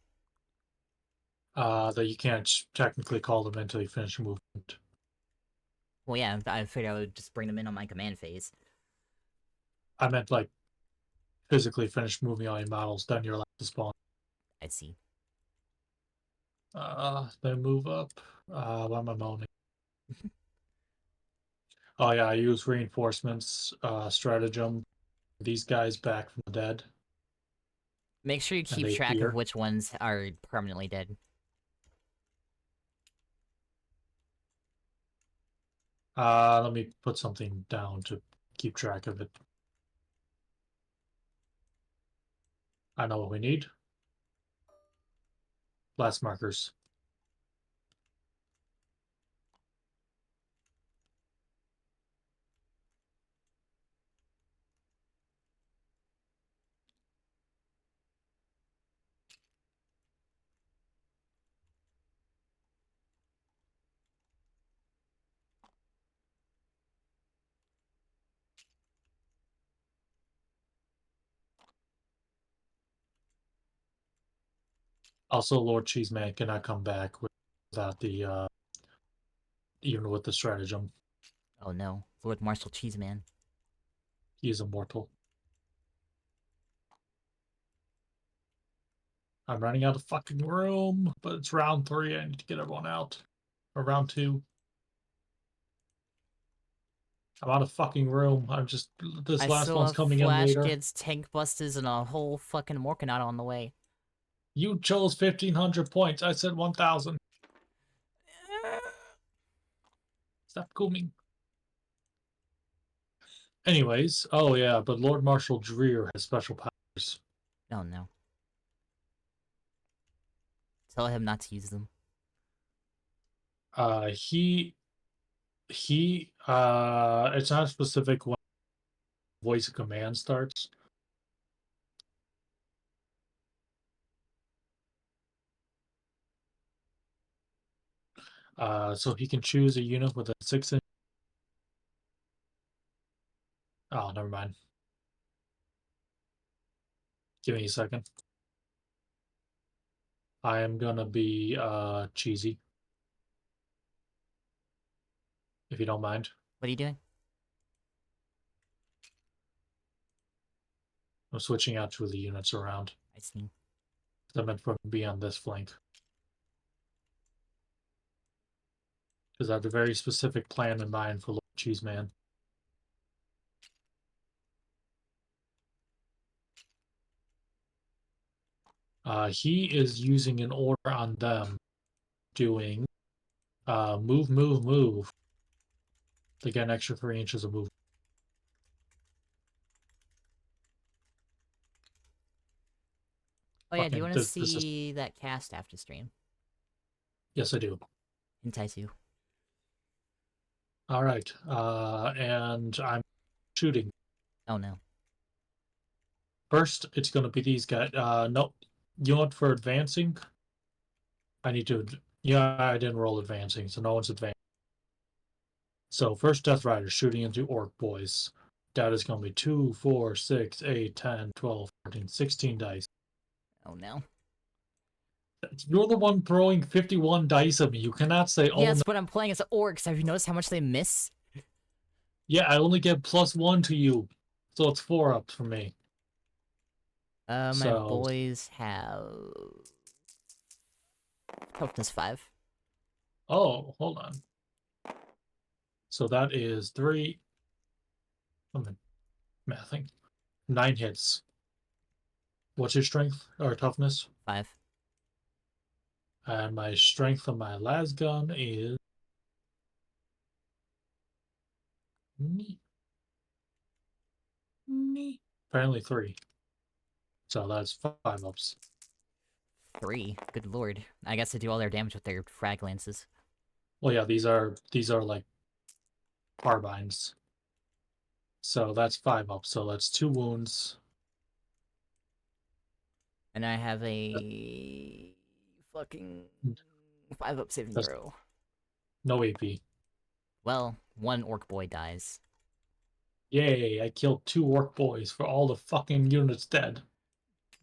That you can't technically call them until you finish movement. Well, yeah, I figured I would just bring them in on my command phase. I meant like physically finish moving all your models, then you're allowed to spawn. I see. Then move up. Why am I moaning? Oh yeah, I use reinforcements, stratagem. These guys back from the dead. Make sure you And keep they track fear. of which ones are permanently dead. Let me put something down to keep track of it. I know what we need. Blast markers. Also, Lord Cheeseman cannot come back without the even with the stratagem. Oh no, Lord Marshal Cheeseman. He is immortal. I'm running out of fucking room, but it's round 3. I need to get everyone out. Or round 2. I'm out of fucking room. I'm just this I last saw one's a coming in Flash later. gets tank busters and a whole fucking Morkanite on the way. You chose 1,500 points. I said 1,000. Stop coming. Anyways, oh yeah, but Lord Marshal Dreer has special powers. Oh no. Tell him not to use them. It's not specific when voice of command starts. So he can choose a unit with a 6-inch. Oh, never mind. Give me a second. I am gonna be cheesy. If you don't mind. What are you doing? I'm switching out 2 of the units around. I see. I meant for to be on this flank. Because I have a very specific plan in mind for Lord Cheeseman. He is using an order on them, doing move, move, move. They get an extra 3 inches of movement. Oh yeah, do you Fucking, want to this is... see that cast after stream? Yes, I do. Hentai 2. All right, and I'm shooting. Oh no. First, it's going to be these guys. Nope. You know what? For advancing, I need to. Yeah, I didn't roll advancing, so no one's advancing. So first Death Rider shooting into Orc Boys. That is going to be 2, 4, 6, 8, 10, 12, 14, 16 dice. Oh no. You're the one throwing 51 dice at me. You cannot say, oh, Yes, no. but I'm playing as orcs. Have you noticed how much they miss? Yeah, I only get +1 to you. So it's 4 up for me. My So, boys have toughness 5. oh, hold on. So that is 3. I'm mathing. 9 hits. What's your strength or toughness? 5. And my strength on my las gun is apparently 3. So that's 5 ups. 3. Good lord. I guess they do all their damage with their frag lances. Well, yeah, these are like carbines. So that's 5 ups. So that's 2 wounds. And I have a fucking 5 up saving That's throw. no AP. Well, one orc boy dies. Yay! I killed 2 orc boys for all the fucking units dead.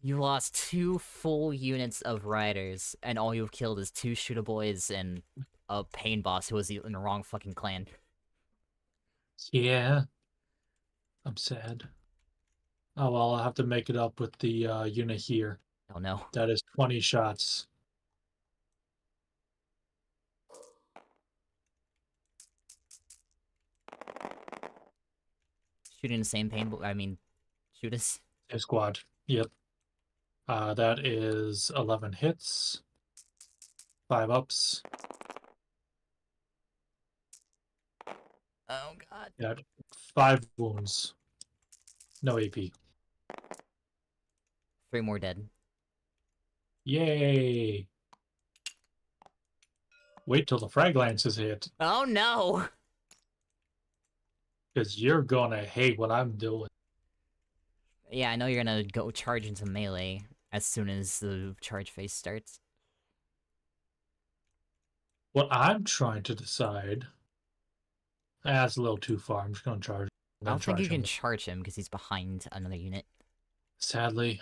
You lost 2 full units of riders, and all you've killed is 2 shooter boys and a pain boss who was in the wrong fucking clan. Yeah, I'm sad. Oh well, I'll have to make it up with the unit here. Oh no. That is 20 shots. Shooting the same shoot us. A squad. Yep. That is 11 hits. 5 ups. Oh god. Yeah, 5 wounds. No AP. 3 more dead. Yay! Wait till the frag lances hit, Oh no! because you're gonna hate what I'm doing. Yeah, I know you're gonna go charge into melee as soon as the charge phase starts. What I'm trying to decide. That's a little too far. I'm just gonna charge. I don't think you Charge can him. charge him because he's behind another unit. Sadly,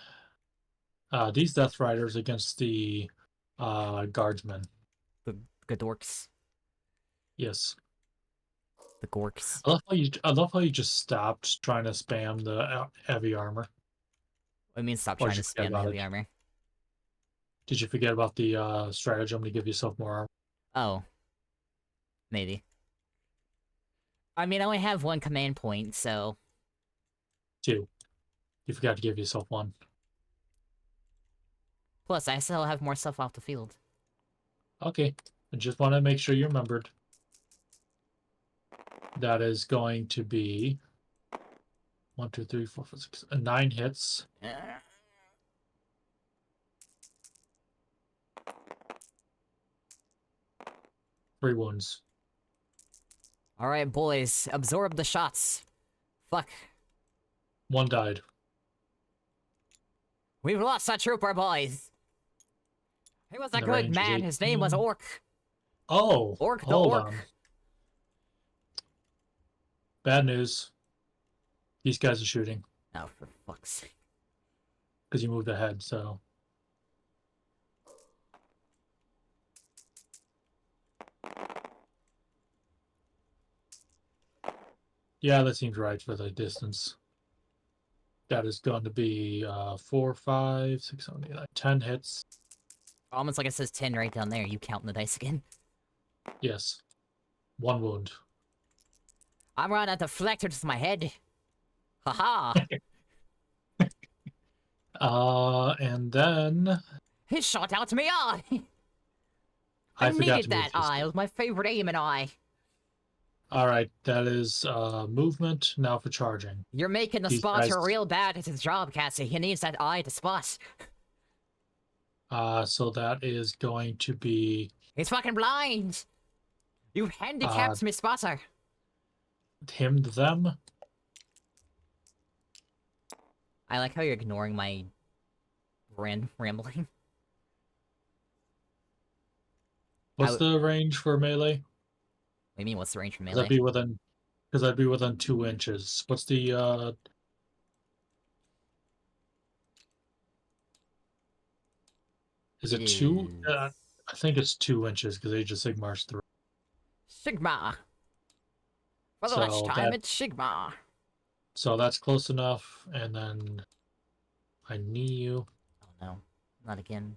These Death Riders against the Guardsmen. The Godorks. Yes. The Gorks. I love how you just stopped trying to spam the heavy armor. I mean, stop Or trying did to you forget spam the about heavy it? armor. Did you forget about the stratagem to give yourself more armor? Oh. Maybe. I mean, I only have one command point, so... 2. You forgot to give yourself 1. Plus, I still have more stuff off the field. Okay. I just want to make sure you remembered. That is going to be 1, 2, 3, 4, 5, 6, 9 hits. Three wounds. Alright, boys. Absorb the shots. Fuck. 1 died. We've lost our trooper, boys. He was a The good range is man. His name was 18. Orc. Oh! Orc the hold Orc. on. Bad news. These guys are shooting. Oh, for fuck's sake. Because you moved ahead, so... Yeah, that seems right for the distance. That is going to be 4, 5, 6, 7, 8, 9, 10 hits. Almost like it says 10 right down there. You counting the dice again. Yes. 1 wound. I'm running a deflector to my head. Haha. And then... He shot out to me eye. I forgot needed to that move this. eye. It was my favorite aiming eye. Alright, that is movement. Now for charging. You're making the These spotter guys- real bad at his job, Cassie. He needs that eye to spot. So that is going to be... He's fucking blind. You handicapped me, spotter. him, them. I like how you're ignoring my rambling. What's the range for melee? What do you mean, what's the range for Because melee? I'd be within 2 inches. What's the Is it 2? I think it's 2 inches because Age of Sigmar's 3. Sigma. For the So last time, that- it's Sigma. So that's close enough, and then I knee you. Oh no, not again.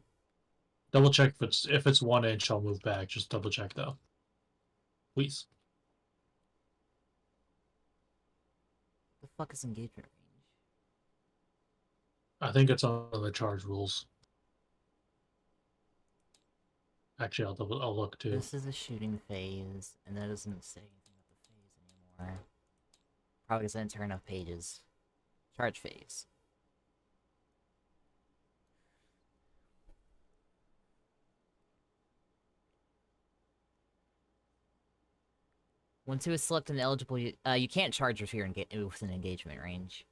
Double check if it's 1 inch, I'll move back. Just double check though. Please. The fuck is engagement range? I think it's on the charge rules. Actually, I'll look too. This is a shooting phase, and that doesn't say anything about the phase anymore. Probably because I didn't turn enough pages. Charge phase. When 2 is selected and eligible, you can't charge if you're within engagement range.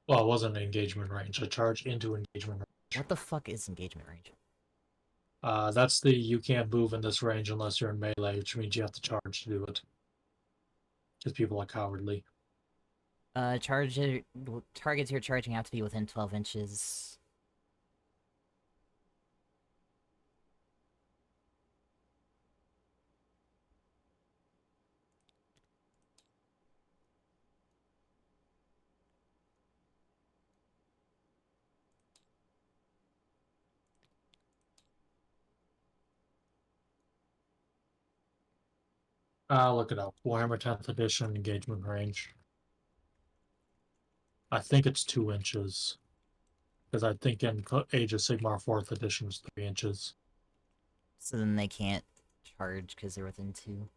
Well, it wasn't an engagement range. I charge into engagement range. What the fuck is engagement range? That's the you can't move in this range unless you're in melee, which means you have to charge to do it. Because people are cowardly. Targets you're charging have to be within 12 inches. I'll look it up. Warhammer 10th edition engagement range. I think it's 2 inches. Because I think in Age of Sigmar 4th edition is 3 inches. So then they can't charge because they're within 2.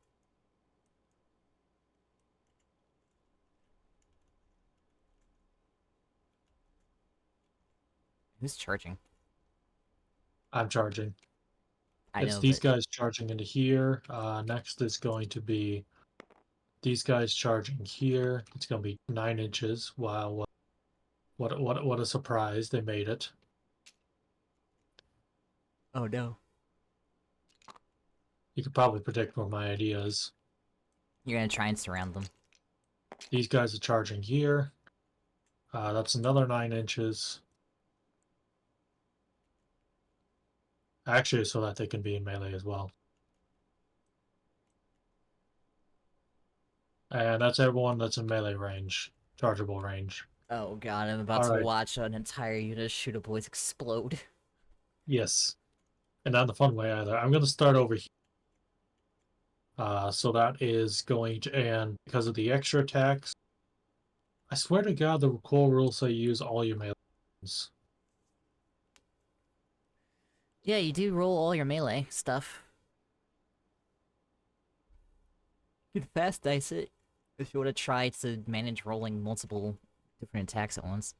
Who's charging? I'm charging. I know, These but... guys charging into here. Next is going to be these guys charging here. It's going to be 9 inches. Wow, what a surprise! They made it. Oh no. You could probably predict what my idea is. You're gonna try and surround them. These guys are charging here. That's another 9 inches. Actually, so that they can be in melee as well. And that's everyone that's in melee range, chargeable range. Oh god, I'm about All to right. watch an entire unit of shooter boys explode. Yes. And not in the fun way either. I'm going to start over here. So that is going to, and because of the extra attacks, I swear to God, the core rules say use all your melee weapons. Yeah, you do roll all your melee stuff. You can fast dice it if you want to try to manage rolling multiple different attacks at once.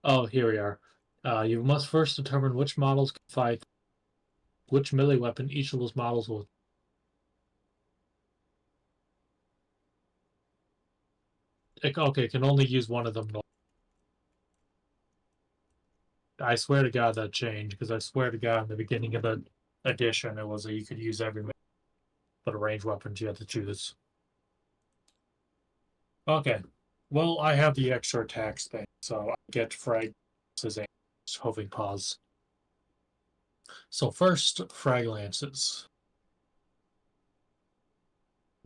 Oh, here we are. You must first determine which models can fight which melee weapon each of those models will. Okay, can only use one of them. I swear to God that changed, because I swear to God in the beginning of the edition it was that you could use every but a ranged weapons you had to choose. Okay. Well, I have the extra attacks thing, so I get frag lances and hoving paws. So first, frag lances.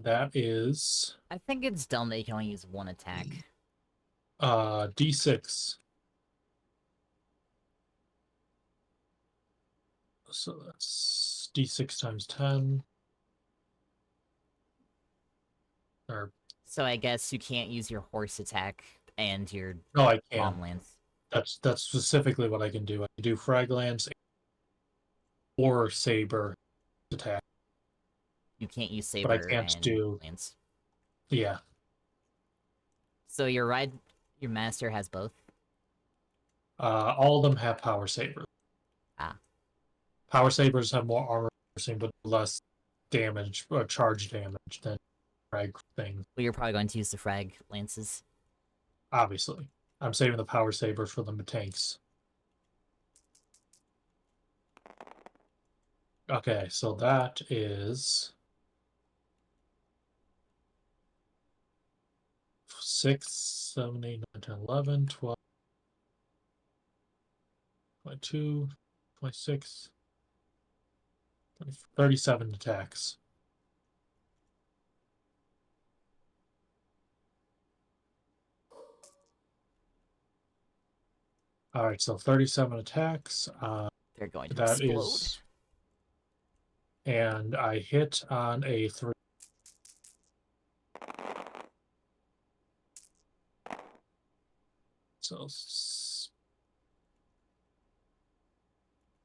That is I think it's dumb that you can only use one attack. D6. So that's D6 times 10. Or So I guess you can't use your horse attack and your no, I can't. bomb lance. That's specifically what I can do. I can do frag lance or saber attack, You can't use but I saber can't and do lance. yeah. So your master has both. All of them have power sabers. Ah. Power sabers have more armor but less damage or charge damage than frag things. Well, you're probably going to use the frag lances. Obviously, I'm saving the power sabers for the tanks. Okay, so that is 6, 7, 8, 9, 10, 11, 12, 22, 26, 37 attacks. All right, so 37 attacks. They're going to That explode. is, and I hit on a 3. So,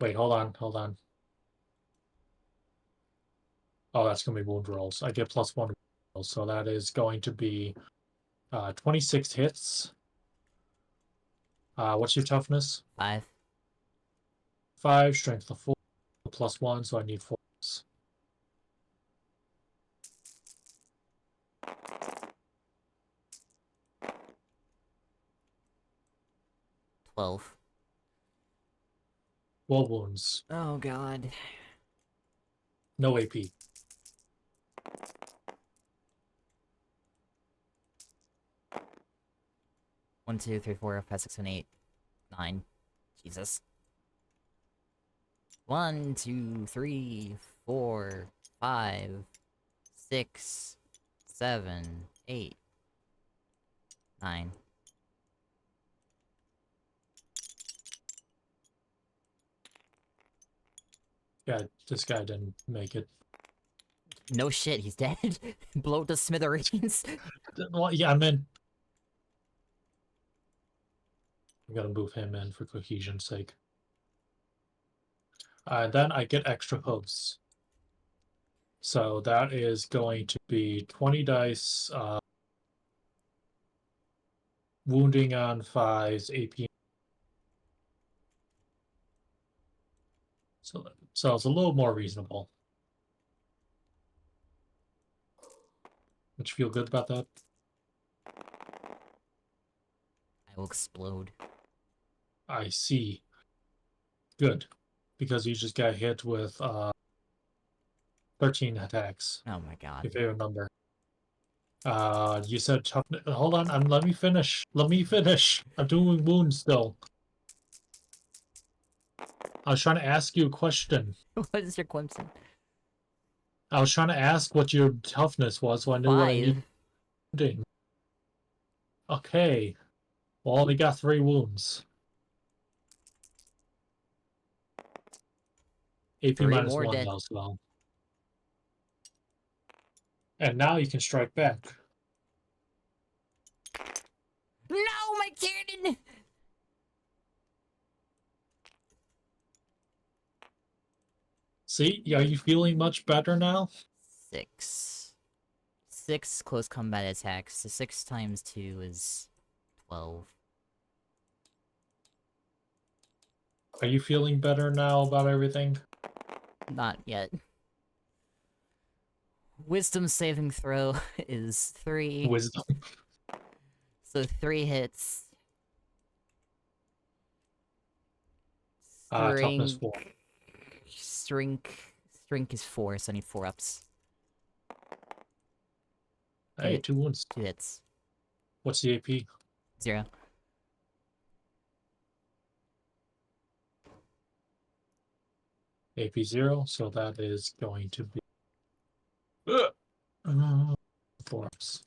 wait, hold on. Oh, that's going to be wound rolls. I get +1 wound rolls, so that is going to be 26 hits. What's your toughness? 5. 5, strength of 4, +1, so I need 4. 12. 12 wounds. Oh god. No AP. One, 2, 3, 4, 5, 6, 7, 8, 9. Jesus. 1, 2, 3, 4, 5, 6, 7, 8, 9. Yeah, this guy didn't make it. No shit, he's dead. Blow to smithereens. Well, yeah, I meant I'm gonna move him in for cohesion's sake. Then I get extra hooves. So that is going to be 20 dice, wounding on 5s, AP. So it's a little more reasonable. Would you feel good about that? I will explode. I see. Good. Because you just got hit with 13 attacks. Oh my god. Your favorite number. You said toughness. Hold on, let me finish. Let me finish. I'm doing wounds still. I was trying to ask you a question. What is your Clemson? I was trying to ask what your toughness was, so I knew what I needed. 5. Okay. Well, I only got 3 wounds. AP 3 minus more 1 dead. though, so. And now you can strike back. No, my cannon! See, are you feeling much better now? 6. 6 close combat attacks. So 6 times 2 is 12. Are you feeling better now about everything? Not yet. Wisdom saving throw is 3. Wisdom. So 3 hits. Toughness 4. Strength is 4, so I need 4 ups. Hey, Hit. 2 wounds. 2 hits. What's the AP? 0. AP 0, so that is going to be 4 ups.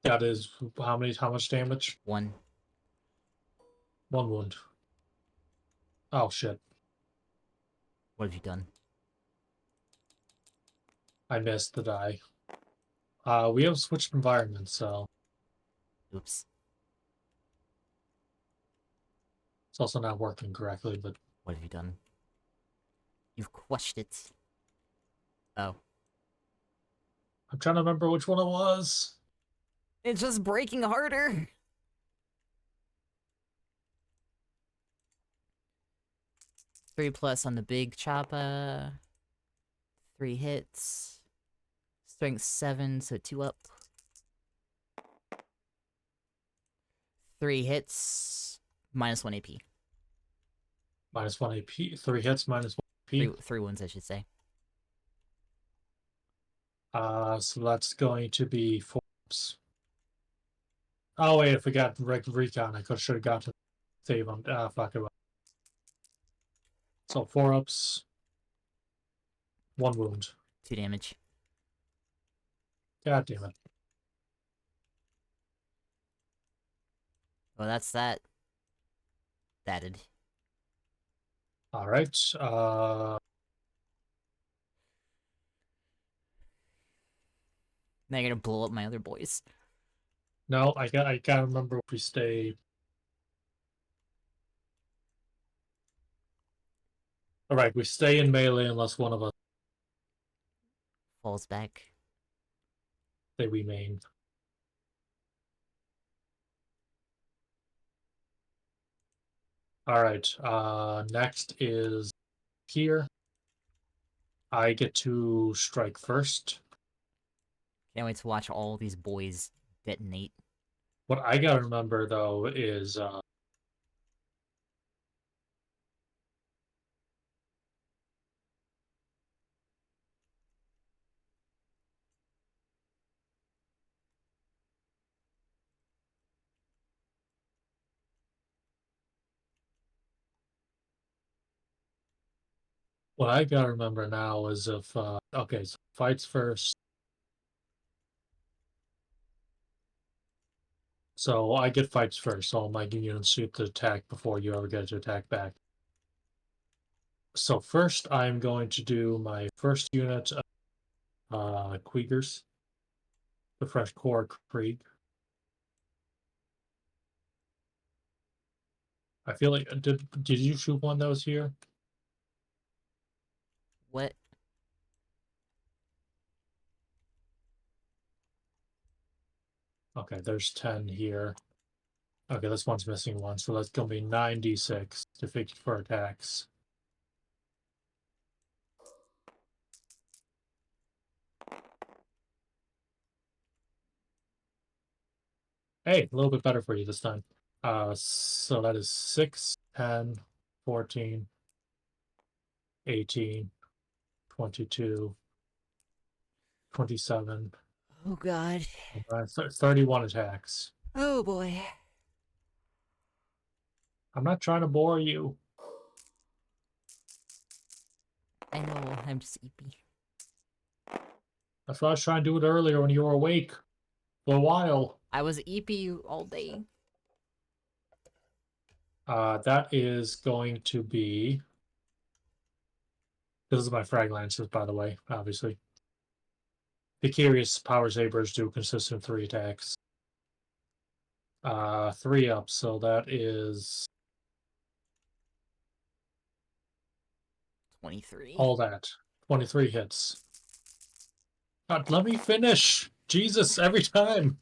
That is how much damage? 1. 1 wound. Oh shit. What have you done? I missed the die. We have switched environments, so Oops. it's also not working correctly, but What have you done? You've quashed it. Oh. I'm trying to remember which one it was. It's just breaking harder! 3 plus on the big choppa. 3 hits. Strength 7, so 2 up. 3 hits. Minus 1 AP. Minus 1 AP. 3 hits, minus 1 AP. 3 wounds, I should say. So that's going to be 4 ups. Oh wait, if we got recon, I should have got to save him. Fuck it. So 4 ups. 1 wound. 2 damage. God damn it. Well, that's that. Thatted. Alright. Now you're gonna blow up my other boys. No, I gotta remember if we stay. Alright, we stay in melee unless one of us Falls back. say we main. Alright, next is here. I get to strike first. Can't wait to watch all these boys detonate. What I gotta remember though is what I gotta remember now is if okay, so fights first. So I get fights first, so my units shoot to attack before you ever get to attack back. So first I'm going to do my first unit Kriegers. The fresh core Krieg. I feel like did you shoot one that was here? What? Okay, there's 10 here. Okay, this one's missing one, so that's gonna be 9d6 to fix for attacks. Hey, a little bit better for you this time. So that is 6, 10, 14, 18, 22, 27. Oh god. 31 attacks. Oh boy. I'm not trying to bore you. I know, I'm just eepy. That's why I was trying to do it earlier when you were awake. For a while. I was eepy all day. That is going to be... This is my frag lancers, by the way, obviously. The Curious Power Sabers do consist of 3 attacks. 3 up, so that is 23. all that. 23 hits. God, let me finish! Jesus, every time!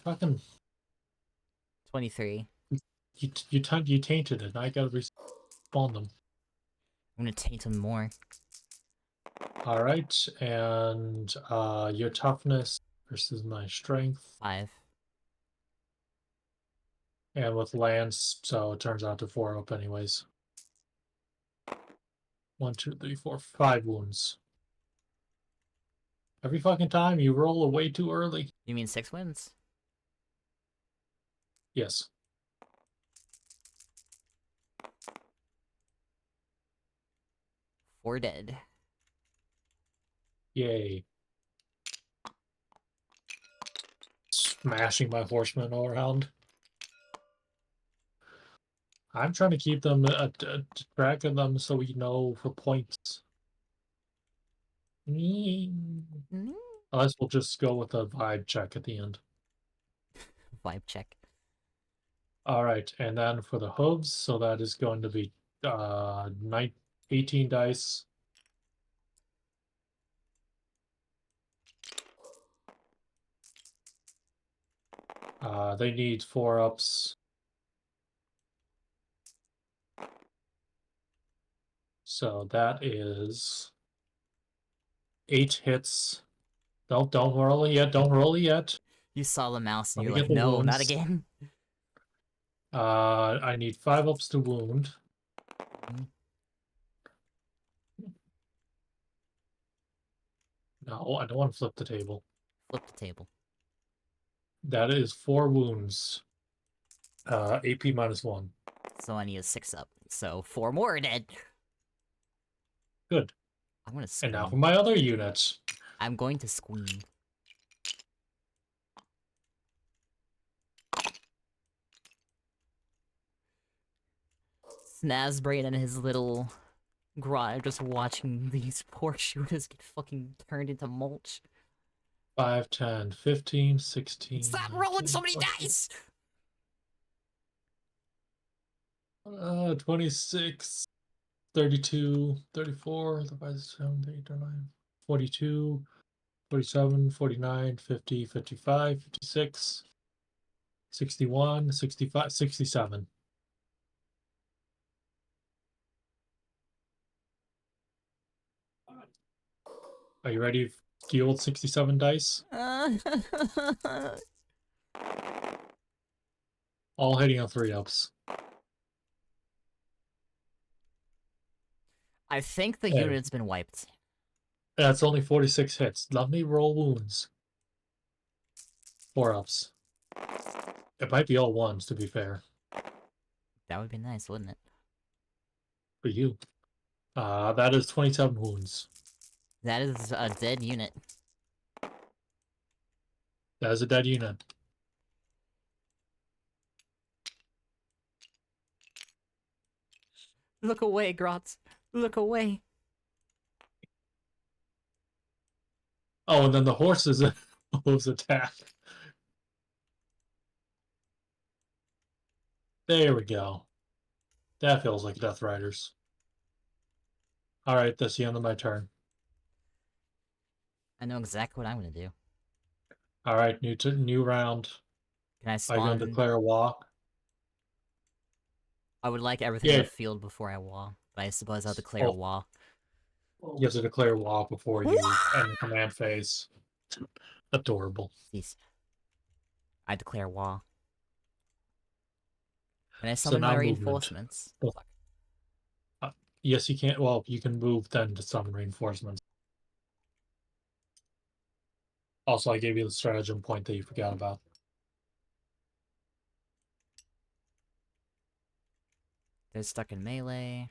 Fucking... 23. You tainted it. I gotta respawn them. I'm gonna taint him more. Alright, and your toughness versus my strength. 5. And with lance, so it turns out to 4 up anyways. 1, 2, 3, 4, 5 wounds. Every fucking time you roll way too early. You mean 6 wins? Yes. 4 dead. Yay. Smashing my horsemen all around. I'm trying to keep them track of them so we know for points. Unless we'll just go with a vibe check at the end. Vibe check. Alright, and then for the hooves, so that is going to be 18 dice. They need 4 ups. So that is 8 hits. Don't roll it yet. Don't roll it yet. You saw the mouse and Let you're me like, get the no, not wounds. again. I need 5 ups to wound. No, I don't want to flip the table. Flip the table. That is 4 wounds. AP -1. So I need a 6 up. So 4 more are dead. Good. I'm gonna And scream. now for my other units. I'm going to scream. Snazbrain and his little grot are just watching these poor shooters get fucking turned into mulch. 5, 10, 15, 16. Stop rolling 19, so many 20, dice! 26, 32, 34, 37, 8, 9, 42, 47, 49, 50, 55, 56, 61, 65, 67. Are you ready to deal with 67 dice? All hitting on 3 ups. I think the Okay. unit's been wiped. That's only 46 hits. Let me roll wounds. 4 ups. It might be all ones, to be fair. That would be nice, wouldn't it? For you. That is 27 wounds. That is a dead unit. That is a dead unit. Look away, Grotz. Look away. Oh, and then the horses hooves attack. There we go. That feels like Death Riders. Alright, that's the end of my turn. I know exactly what I'm gonna do. Alright, new round. Can I Are you spawn? going to declare a walk? I would like everything in Yeah. the field before I wall, but I suppose I'll declare a Oh. wall. You have to declare a walk before you end the command phase. Adorable. Jeez. I declare war. Can I So summon my now movement. reinforcements? Oh. Yes, you can. Well, you can move then to summon reinforcements. Also, I gave you the stratagem point that you forgot about. They're stuck in melee.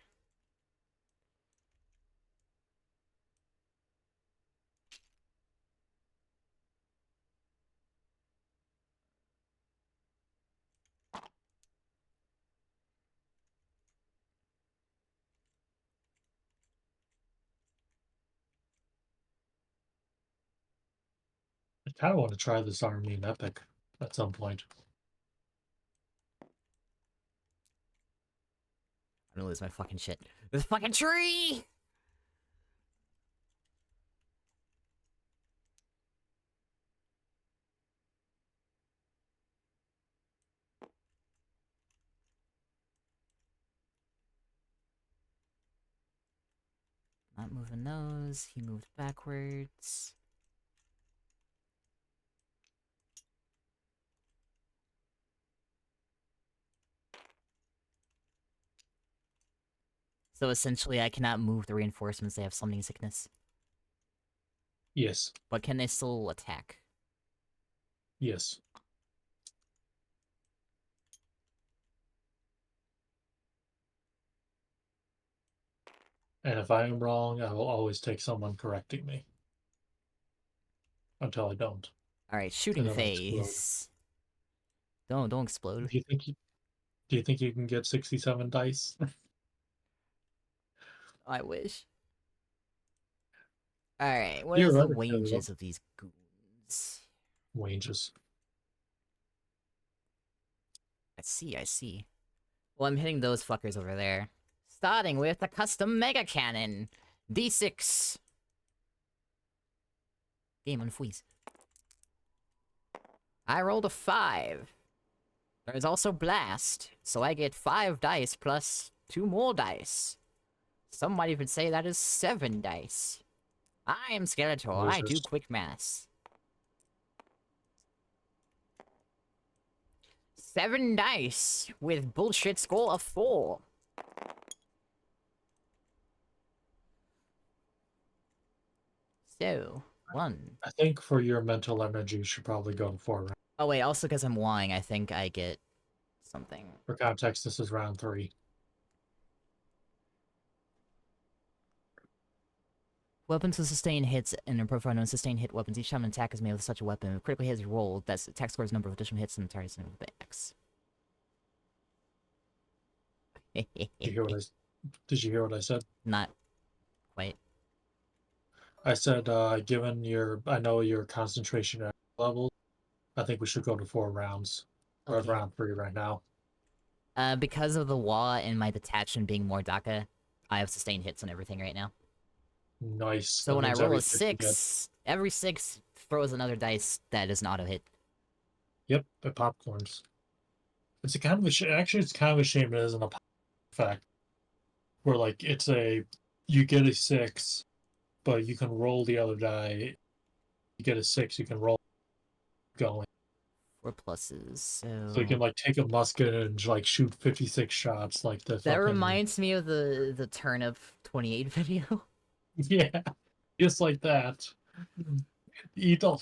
I kind of want to try this army in Epic at some point. I'm gonna lose my fucking shit. This fucking tree! Not moving those. He moved backwards. So essentially, I cannot move the reinforcements. They have summoning sickness. Yes. But can they still attack? Yes. And if I am wrong, I will always take someone correcting me. Until I don't. Alright, And shooting then I explode. phase. Don't explode. Do you think you can get 67 dice? I wish. Alright, what is the Theoretically, ranges of these goons? ranges. I see. Well, I'm hitting those fuckers over there. Starting with the custom mega cannon. D6. Game unfreeze. I rolled a 5. There's also blast, so I get 5 dice plus 2 more dice. Some might even say that is 7 dice. I am Skeletor, I do Losers. quick maths. 7 dice with bullshit score of 4. So, 1. I think for your mental energy, you should probably go for round. Oh wait, also because I'm lying, I think I get something. For context, this is round 3. Weapons to sustain hits and a profile known sustain hit weapons. Each time an attack is made with such a weapon, if critically hits is rolled, that's attack scores number of additional hits and the target's number of X. Did you hear what I said? Not quite. I said, given I know your concentration level, I think we should go to 4 rounds. We're at Okay. round 3 right now. Because of the wall and my detachment being more Dakka, I have sustained hits on everything right now. Nice. So That when I means roll every a 6 you get. 6, every 6 throws another dice that is an auto hit. Yep, it popcorns. It's a kind of a actually, it's kind of a shame it isn't a fact where like you get a 6, but you can roll the other die. You get a 6, you can roll going. 4 pluses, So you so... can like take a musket and like shoot 56 shots like the That fucking reminds me of the Turnip 28 video. yeah, just like that. Eat all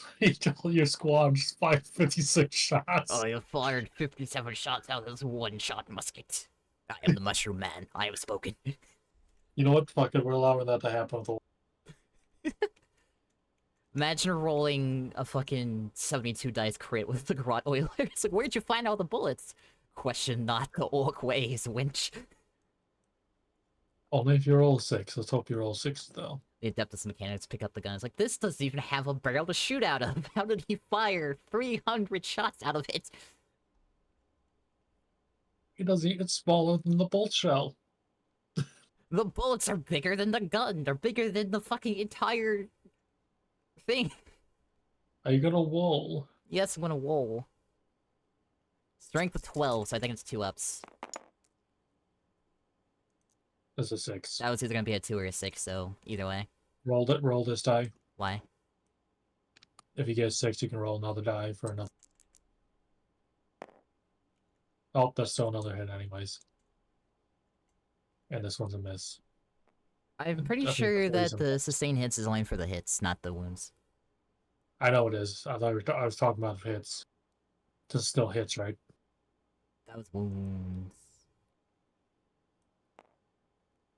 your squad, just 56 shots. Oh, you fired 57 shots out of this one-shot musket. I am the Mushroom Man. I have spoken. You know what? Fuck it, we're allowing that to happen with the Imagine rolling a fucking 72 dice crit with the Grot Oiler. It's like, where'd you find all the bullets? Question not the orc ways, winch. only if you roll 6. Let's hope you roll 6 though. The Adeptus Mechanics pick up the gun. It's like, this doesn't even have a barrel to shoot out of. How did he fire 300 shots out of it? It doesn't. It's smaller than the bolt shell. The bullets are bigger than the gun. They're bigger than the fucking entire thing. Are you gonna roll? Yes, I'm gonna roll. Strength of 12, so I think it's 2 ups. That's a 6. That was either gonna be a 2 or a 6, so either way. Roll this die. Why? If you get a 6, you can roll another die for another. Oh, that's still another hit anyways. And this one's a miss. I'm pretty I think sure the that poison the miss. sustain hits is only for the hits, not the wounds. I know it is. I thought I was talking about hits. This still hits, right? That was wounds.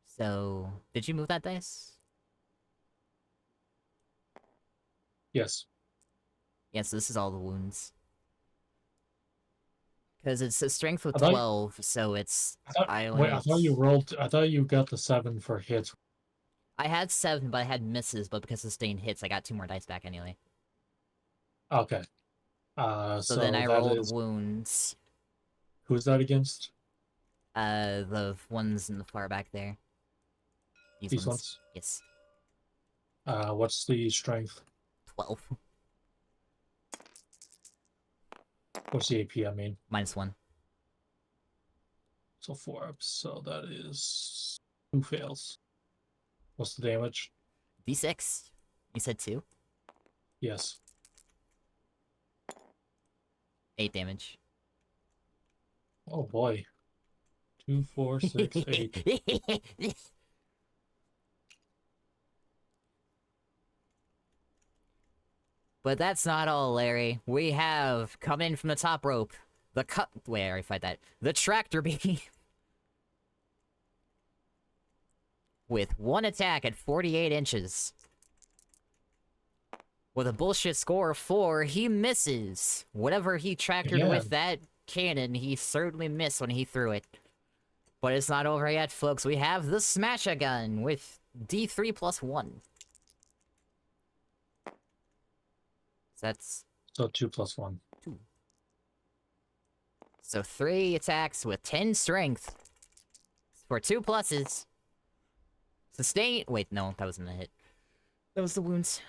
So, did you move that dice? Yes. Yeah, so this is all the wounds. Because it's a strength with I thought- 12, so it's... I thought you rolled. I thought you got the 7 for hits. I had 7, but I had misses, but because sustained hits, I got 2 more dice back anyway. Okay. So then I that rolled is- wounds. Who's that against? The ones in the far back there. These ones? Yes. What's the strength? 12. What's the AP? I mean, -1. so 4 ups. So that is 2 fails. What's the damage? D6. You said 2? Yes. 8 damage. Oh boy. 2, 4, 6, 8. But that's not all, Larry. We have, coming in from the top rope, the wait, I already fight that. The tractor beam. With 1 attack at 48 inches. With a bullshit score of 4, he misses. Whatever he tractored with that cannon, he certainly missed when he threw it. But it's not over yet, folks. We have the Smash-A-Gun with D3 plus 1. That's... So 2 plus 1. 2. So 3 attacks with 10 strength. For 2 pluses. Sustain... Wait, no, that wasn't a hit. That was the wounds.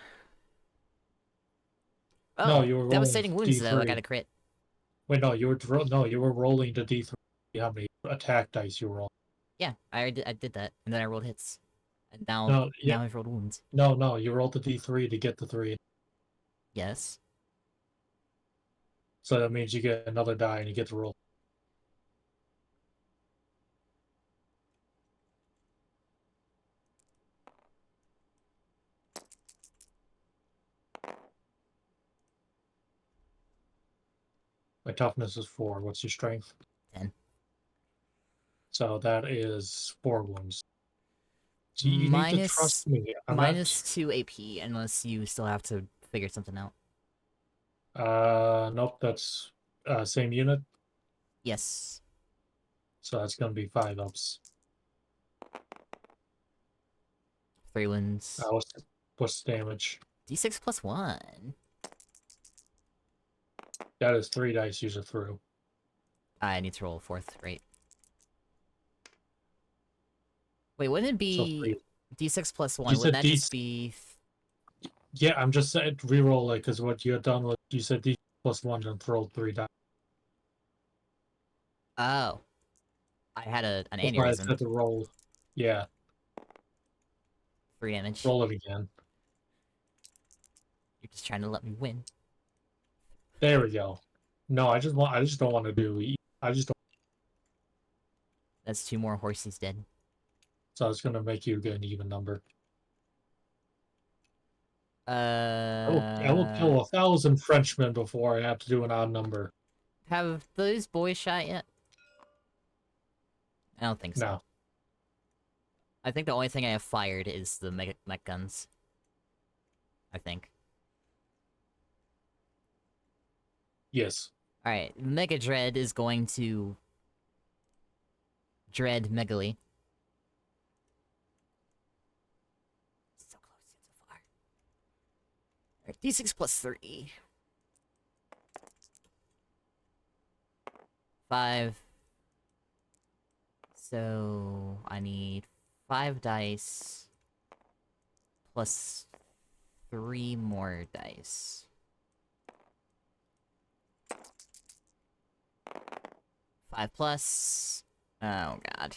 Oh, No, you were devastating rolling wounds, though. I D3. got a crit. Wait, no, you were rolling the D3. How many attack dice you were rolling? Yeah, I did that. And then I rolled hits. And now, No, yeah. now I've rolled wounds. No, you rolled the D3 to get the 3. Yes. So that means you get another die and you get to roll. My toughness is 4. What's your strength? 10. So that is 4 wounds. So you need to trust me. Minus 2 AP, unless you still have to figure something out. Nope, that's same unit. Yes. So that's gonna be 5 ups. 3 wounds. What's the damage? D6 plus 1. That is 3 dice user through. I need to roll a 4th, right? Wait, wouldn't it So be 3. D6 plus 1? You Wouldn't said that just be... Yeah, I'm just saying reroll it because what you had done was you said D plus 1 and throw 3 dice. Oh. I had an That's why I aneurysm. said to roll. Yeah, 3 damage. roll it again. You're just trying to let me win. There we go. No, I just don't want to do. I just don't. That's 2 more horses dead. So it's gonna make you get an even number. I will kill 1,000 Frenchmen before I have to do an odd number. Have those boys shot yet? I don't think so. No. I think the only thing I have fired is the mech guns. I think. Yes. Alright, Mega Dread is going to... Dread Megaly. So close, yet so far. Alright, D6 plus 3. 5. So, I need 5 dice. Plus 3 more dice. 5 plus... Oh god.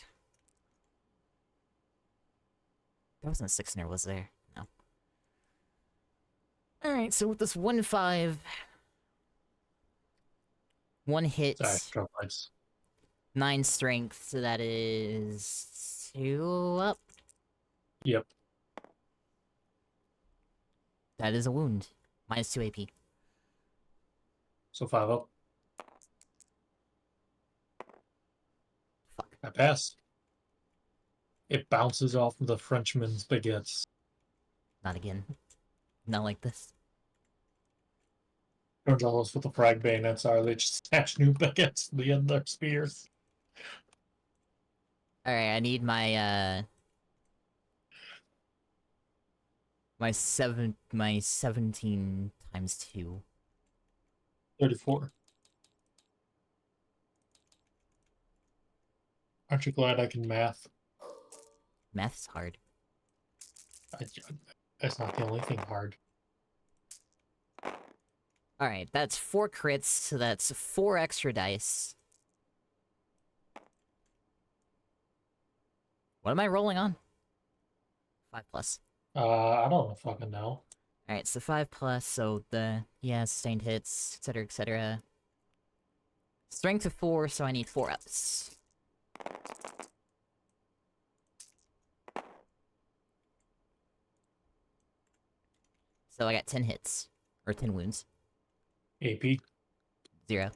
There wasn't a 6 in there, was there? No. Alright, so with this 1-5... 1 hit, Extra dice. 9 strength, so that is... 2 up? Yep. That is a wound. Minus 2 AP. So 5 up. Fuck. I pass. It bounces off of the Frenchman's baguettes. Not again. Not like this. Turns out that's what the frag bayonets are. They just attach new baguettes to the end of their spears. Alright, I need my, my 17 times 2. 34. Aren't you glad I can math? Math's hard. That's not the only thing hard. Alright, that's 4 crits, so that's 4 extra dice. What am I rolling on? 5 plus. I don't fucking know. Alright, so 5 plus, so yeah, sustained hits, etc, etc. Strength of 4, so I need 4 ups. So I got 10 hits. Or 10 wounds. AP. 0.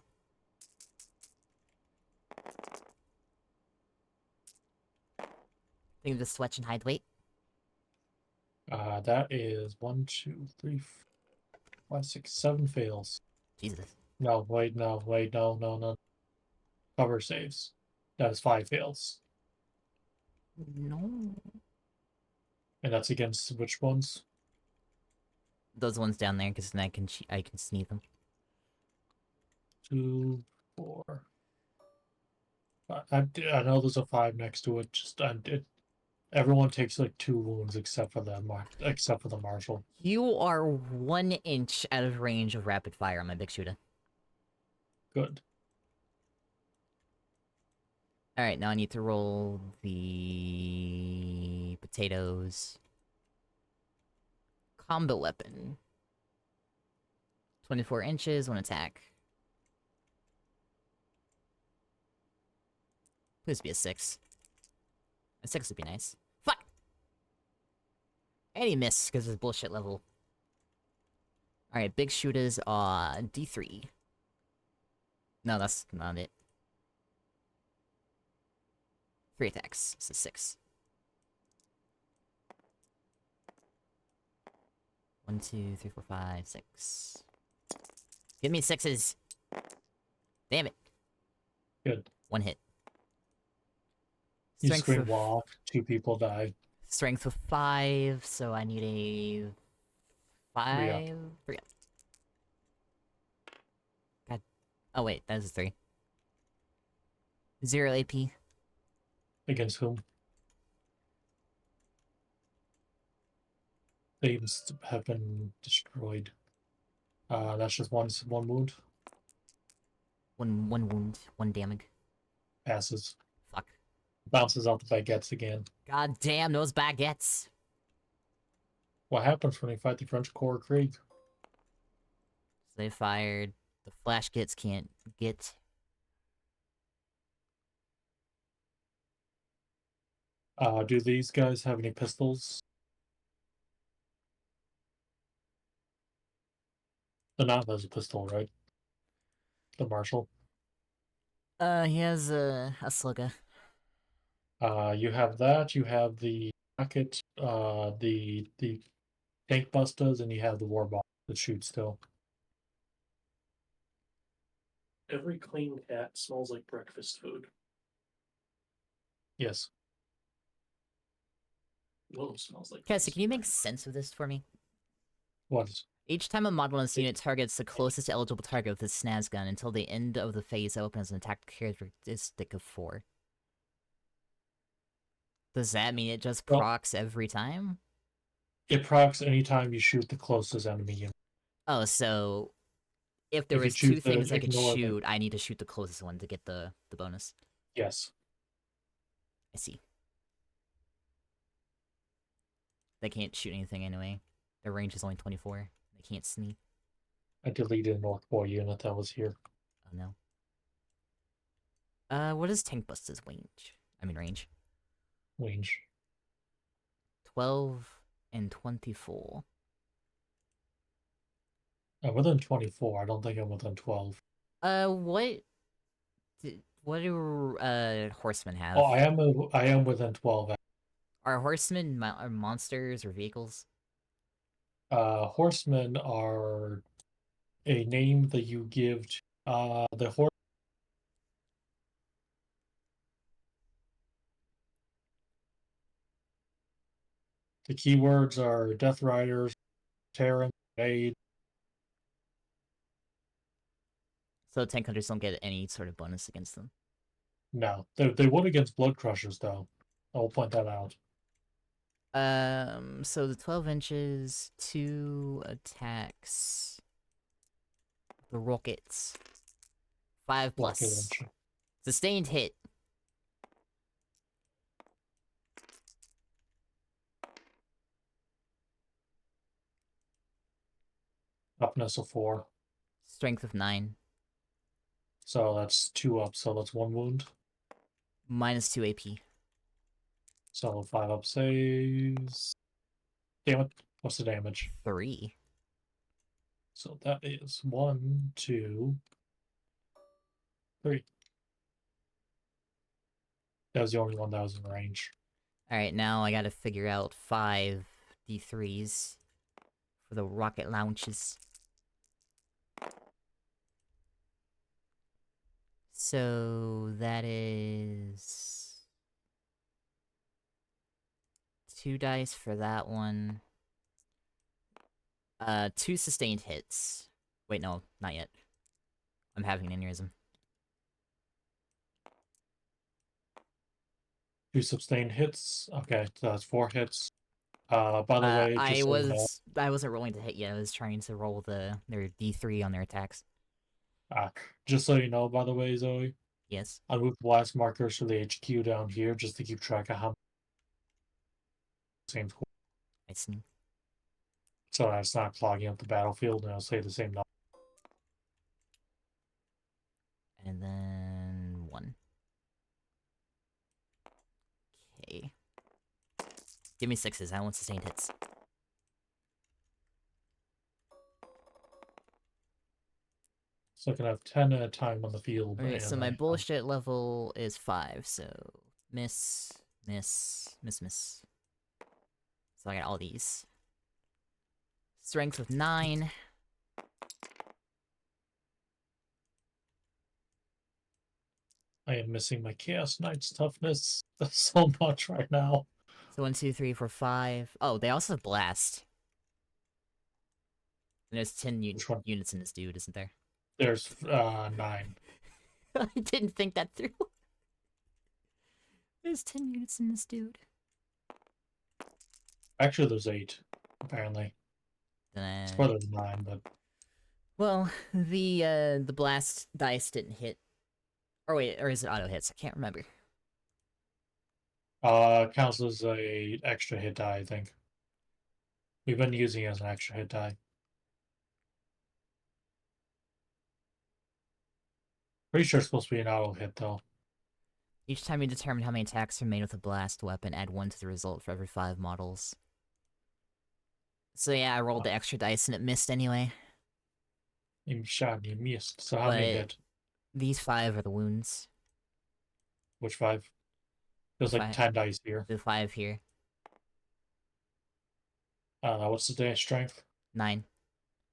Think of the switch and hide weight. That is 1, 2, 3, 4, 5, 6, 7 fails. Jesus. No, wait, no. Cover saves. That is 5 fails. No. And that's against which ones? Those ones down there, because then I can sneak them. 2, 4. I know there's a 5 next to it. Everyone takes like 2 wounds except for the marshal. You are 1 inch out of range of rapid fire on my big shooter. Good. Alright, now I need to roll the potatoes. Combo weapon. 24 inches, 1 attack. Please be a 6. A 6 would be nice. Fuck! And he missed because of his bullshit level. Alright, big shooters are D3. No, that's not it. 3 attacks, so 6. 1, 2, 3, 4, 5, 6. Give me 6s! Damn it! Good. 1 hit. You Strength scream of, walk, 2 people die. strength of 5, so I need a 5? 3 up. God. Oh wait, that is a 3. 0 AP. Against whom? They have been destroyed. That's just one wound. One wound, 1 damage. Passes. Fuck. Bounces out the baguettes again. God damn those baguettes! What happens when you fight the French Corps Krieg? They fired. The flash gets can't get. Do these guys have any pistols? The Knot has a pistol, right? The Marshal. He has a slugger. You have that. You have the rocket. The tank busters, and you have the war bomb that shoots still. Every clean cat smells like breakfast food. Yes. Whoa, smells like. Cassie, can you make sense of this for me? What? Each time a model in this unit targets the closest eligible target with a snaz gun until the end of the phase opens an attack characteristic of 4. Does that mean it just procs every time? It procs anytime you shoot the closest enemy unit. Oh, so if there If you was choose 2 to things I could ignore shoot, I need to shoot the closest one to get the bonus. Yes. I see. They can't shoot anything anyway. Their range is only 24. They can't sneak. I deleted an Orc Boy unit that was here. Oh no. What is Tank Buster's range? Range. Range. 12 and 24. I'm within 24. I don't think I'm within 12. What do horsemen have? Oh, I am within 12. Are horsemen are monsters or vehicles? Horsemen are a name that you give to the horse. The keywords are Death Riders, Terran, Aid. So tank hunters don't get any sort of bonus against them. No, they would against Blood Crushers though. I'll point that out. So the 12 inches, 2 attacks. The rockets. 5 Rocket plus. launcher. Sustained hit. Toughness of 4. Strength of 9. So that's 2 up. So that's 1 wound. Minus 2 AP. So 5 up saves. Damn it! What's the damage? 3. So that is 1, 2, 3. That was the only one that was in range. Alright, now I gotta figure out 5 D3s for the rocket launches. So that is 2 dice for that one. 2 sustained hits. Wait, no, not yet. I'm having an aneurysm. 2 sustained hits. Okay, so that's 4 hits. By the way, just so you know, I wasn't rolling to hit yet. I was trying to roll their D3 on their attacks. just so you know, by the way, Zoe, Yes. I moved blast markers for the HQ down here just to keep track of how same score, I see. so that's not clogging up the battlefield, and I'll say the same number. And then 1. Okay. Give me 6s. I want sustained hits. So I can have 10 at a time on the field. Okay, so my and bullshit level is 5, so miss, miss, miss, miss. So I got all these. Strength of 9. I am missing my Chaos Knight's toughness so much right now. So 1, 2, 3, 4, 5. Oh, they also have blast. And there's 10 Which one? units in this dude, isn't there? There's 9. I didn't think that through. There's 10 units in this dude. Actually, there's 8, apparently. It's more than 9, but... Well, the blast dice didn't hit. Or wait, or is it auto hits? I can't remember. Counts as a extra hit die, I think. We've been using it as an extra hit die. Pretty sure it's supposed to be an auto hit, though. Each time you determine how many attacks are made with a blast weapon, add 1 to the result for every 5 models. So yeah, I rolled the extra dice and it missed anyway. You shot and you missed. So how many But hit? these 5 are the wounds. Which 5? There's like 5. 10 dice here. The 5 here. What's the dash strength? 9.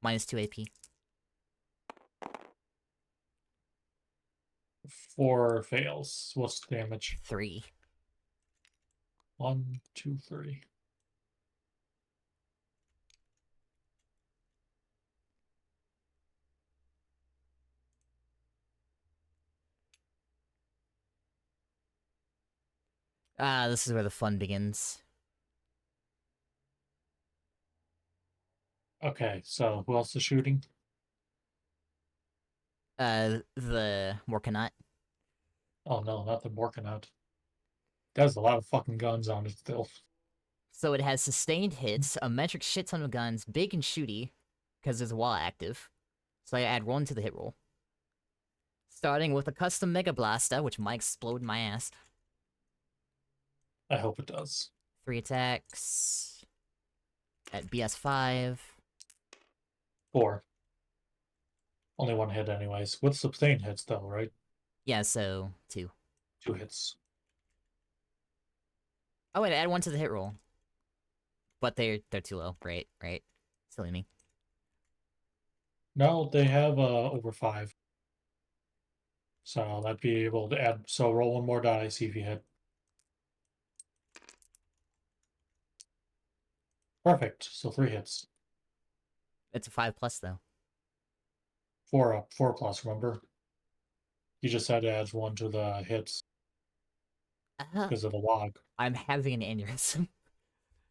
Minus 2 AP. 4 fails. What's the damage? 3. 1, 2, 3. Ah, this is where the fun begins. Okay, so who else is shooting? The Morkanot. Oh no, not the Morkanot. There's a lot of fucking guns on it still. So it has sustained hits, a metric shit ton of guns, big and shooty, because there's a wall active. So I add 1 to the hit roll. Starting with a custom Mega Blaster, which might explode my ass. I hope it does. 3 attacks. At BS5. 4. Only one hit, anyways. With sustained hits, though, right? Yeah, so 2. 2 hits. Oh wait, add 1 to the hit roll. But they're too low. Right, right. Silly me. No, they have over 5. So that'd be able to add. So roll one more die, see if you hit. Perfect. So 3 hits. It's a 5+ though. 4 up. 4 plus. Remember, you just had to add 1 to the hits because of the log. I'm having an aneurysm.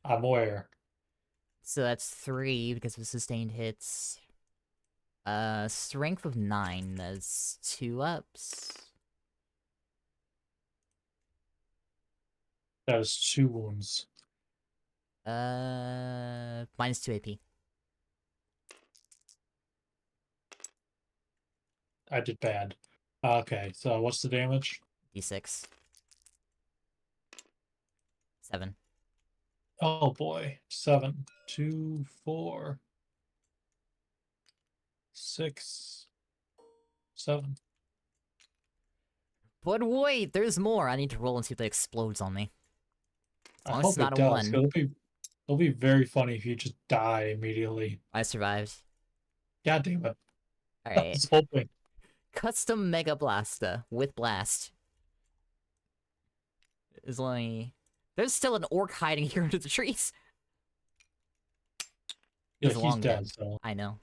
I'm aware. So that's 3 because of sustained hits. Strength of 9. That's 2 ups. That is 2 wounds. Minus 2 AP. I did bad. Okay, so what's the damage? D6. 7. Oh boy. 7, 2, 4, 6, 7. But wait, there's more. I need to roll and see if it explodes on me. As I long as it's hope not it a does. 1. It'll be very funny if you just die immediately. I survived. God damn it. I Alright. was hoping. Custom Mega Blaster with Blast. Is only... There's still an orc hiding here under the trees. Yeah, He's he's long dead, dead. so I know.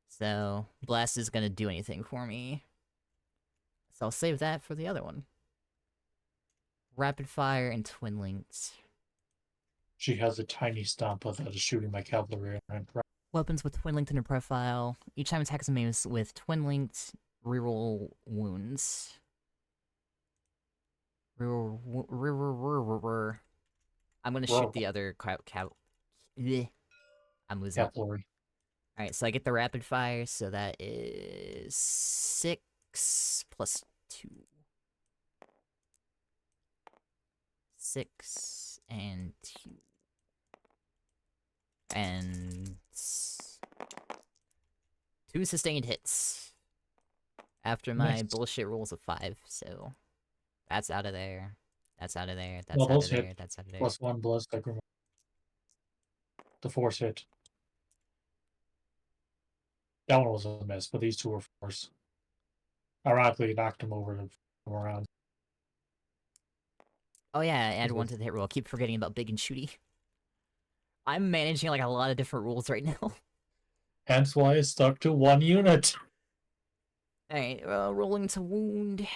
So, Blast is gonna do anything for me. So I'll save that for the other one. Rapid Fire and Twin Links. she has a tiny stomp that is shooting my cavalry. Weapons with Twin Linked in your profile. Each time attacks a mace with Twin Linked, reroll wounds. I'm gonna shoot the other I'm losing it. Cavalry. Alright, so I get the rapid fire, so that is 6 plus 2. 6 and 2. And 2 sustained hits. After my Nice. bullshit rolls of 5, so that's out of there. That's out of there. That's Well, out those of there. hit. That's out of there. +1 ballistic. The force hit. That one was a miss, but these 2 were force. Ironically, knocked him over to come around. Oh yeah, add 1 to the hit roll. I keep forgetting about big and shooty. I'm managing like a lot of different rules right now. Hence why I stuck to 1 unit. Alright, rolling to wound.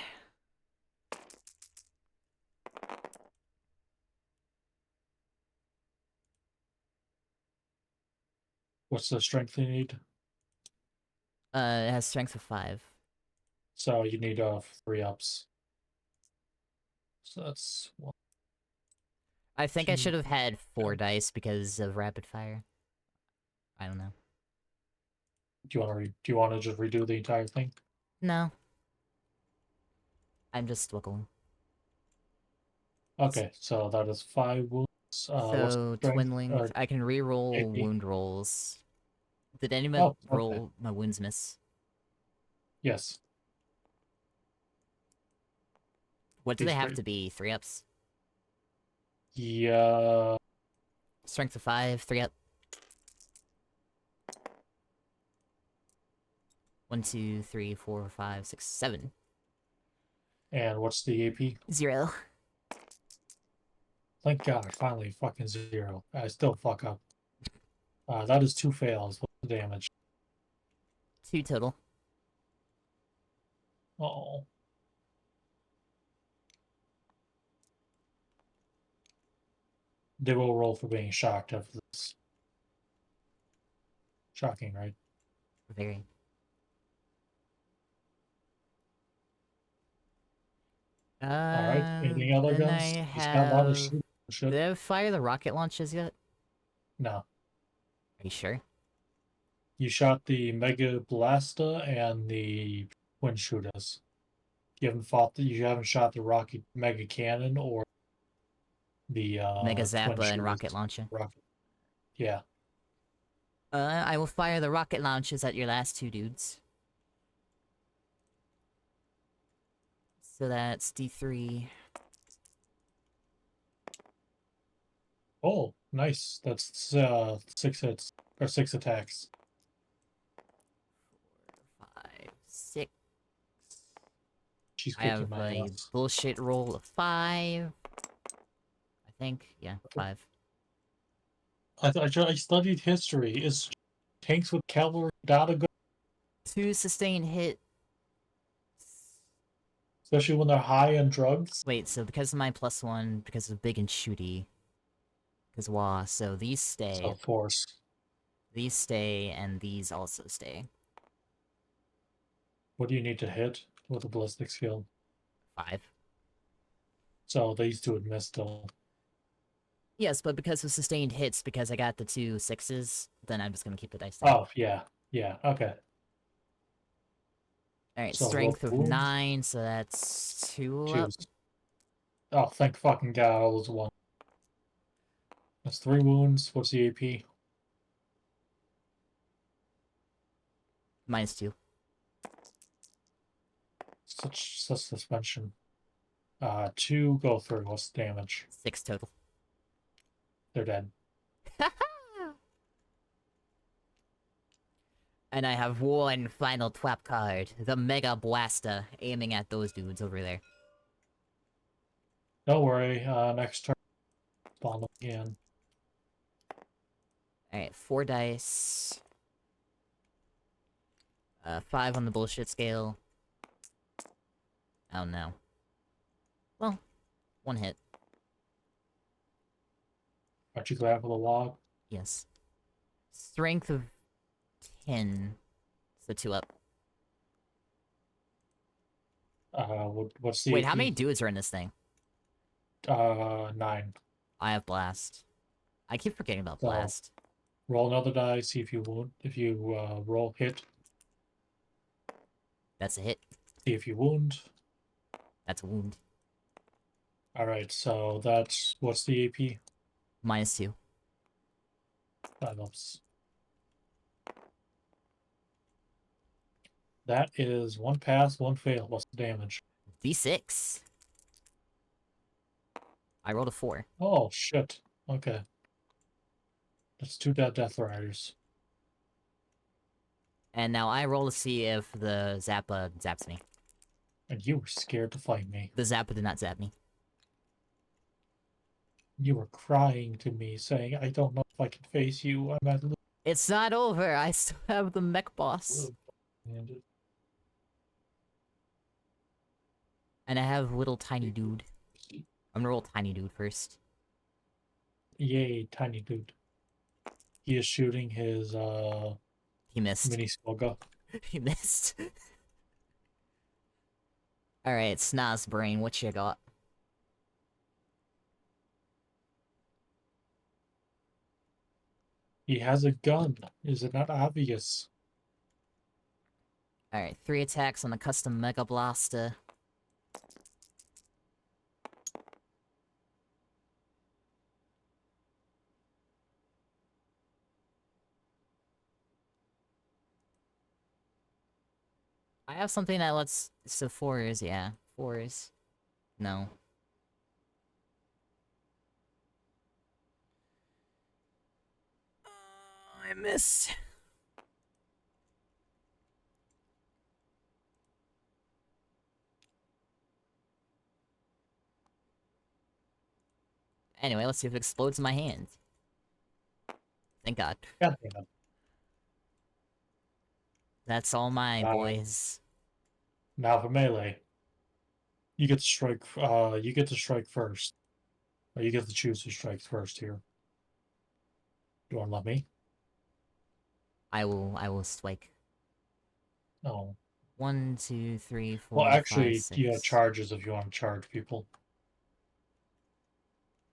What's the strength you need? It has strength of 5. So you need 3 ups. So that's 1. I think I 2. should have had 4 Yeah. dice because of rapid fire. I don't know. Do you want to just redo the entire thing? No. I'm just wiggling. Okay, so that is 5 wounds. What's So, strength? Twin Link, I can re-roll AP? wound rolls. Did anyone Oh, okay. roll my wounds miss? Yes. What do they have Three. to be? 3 ups? Yeah. Strength of 5, 3 up. 1, 2, 3, 4, 5, 6, 7. And what's the AP? 0. Thank God, finally fucking 0. I still fuck up. That is 2 fails. What's the damage? 2 total. Oh. They will roll for being shocked after this. Shocking, right? Very. Alright, anything other Then guns? I He's got a lot of have... shit. Did I fire the rocket launches yet? No. Are you sure? You shot the Mega Blasta and the Twin Shooters. You haven't shot the Rocket Mega Cannon or the Mega Twin Zappa and Shooters. rocket launcher. Rocket. Yeah. I will fire the rocket launches at your last two dudes. So that's D3. Oh, nice. That's 6 hits or 6 attacks. 5, 6. She's I have kicking my a ass. bullshit roll of 5. I think, yeah, 5. I studied history. Is tanks with cavalry not a good, 2 sustained hit. especially when they're high on drugs? Wait, so because of my +1, because of big and shooty, because wah, so these stay, So force. and these also stay. What do you need to hit with a ballistic skill? 5. So these two would miss still. Yes, but because of sustained hits, because I got the 2 6s, then I'm just gonna keep the dice down. Oh yeah, yeah, okay. Alright, So strength roll of wounds, 9, so that's 2 up. choose. Oh, thank fucking god, I was 1. That's 3 wounds. What's the AP? -2. Such suspension. 2 go through. What's the damage? 6 total. They're dead. And I have one final twap card, the Mega Blaster, aiming at those dudes over there. Don't worry. Next turn, spawn them again. Alright, 4 dice. 5 on the bullshit scale. Oh no. Well, 1 hit. Aren't you glad for the log? Yes. Strength of 10. So 2 up. What's the Wait, AP? how many dudes are in this thing? 9. I have Blast. I keep forgetting about So- Blast. Roll another die. See if you wound. If you roll hit, That's a hit. see if you wound. That's a wound. All right. So that's what's the AP? -2. 5 ups. That is 1 pass, 1 fail. What's the damage? D6. I rolled a 4. Oh shit. Okay. That's 2 Death Riders. And now I roll to see if the Zappa zaps me. And you were scared to fight me. The Zappa did not zap me. You were crying to me, saying, I don't know if I can face you. I'm at It's not over. I still have the mech boss. and And I have little tiny dude. I'm gonna roll tiny dude first. yay, tiny dude. He is shooting his He missed. mini slugger. He missed. Alright, Snaz Brain, what you got? He has a gun. Is it not obvious? Alright, 3 attacks on the custom Mega Blaster. I have something that lets... So 4s, yeah. 4s. No. I missed. Anyway, let's see if it explodes in my hand. Thank God. God damn it. That's all mine, Wow. boys. Now for melee. You get to strike first. Or you get to choose who strikes first here. You wanna let me? I will strike. No. 1, 2, 3, 4, Well 5, actually, 6. yeah, charges if you want to charge people.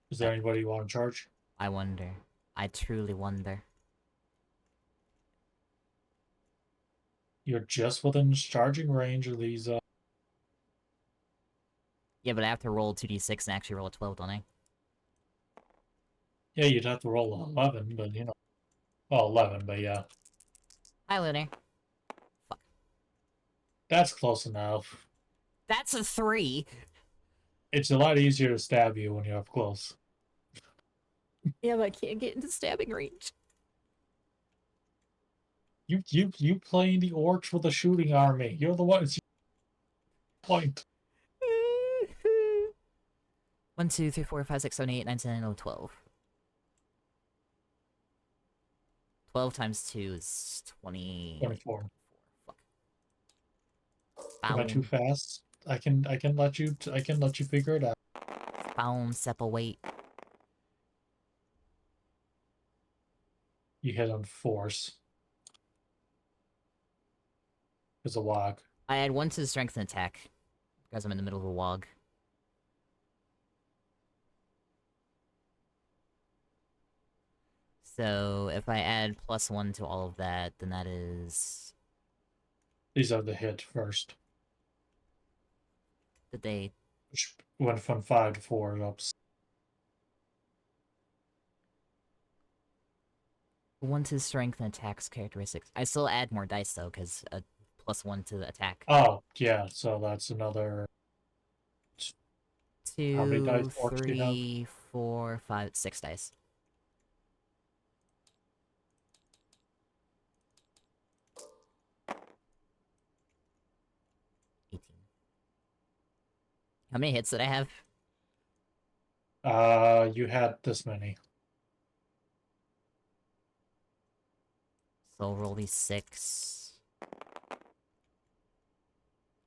Is there anybody you want to charge? I wonder. I truly wonder. You're just within charging range of these Yeah, but I have to roll 2d6 and actually roll a 12, don't I? yeah, you'd have to roll 11, but you know. Well, 11, but yeah. Hi, Lunar. That's close enough. That's a 3. It's a lot easier to stab you when you're up close. Yeah, but I can't get into stabbing range. You playing the orcs with a shooting army. You're the one. It's your point. 1, 2, 3, 4, 5, 6, 7, 8, 9, 10, 11, 12. 12 times 2 is 20. 24. Fuck. Am I too Boom. fast? I can let you figure it out. Boom. Seppa weight. You hit on force. There's a log. I add 1 to the strength and attack. Because I'm in the middle of a wog. So if I add +1 to all of that, then that is... These are the hit first. Did they... Which went from 5 to 4 ups. 1 to strength and attacks characteristics. I still add more dice though, because a +1 to the attack. Oh, yeah, so that's another... How many dice 2, orcs do you have? 3, 4, 5, 6 dice. How many hits did I have? You had this many. So I'll roll these 6.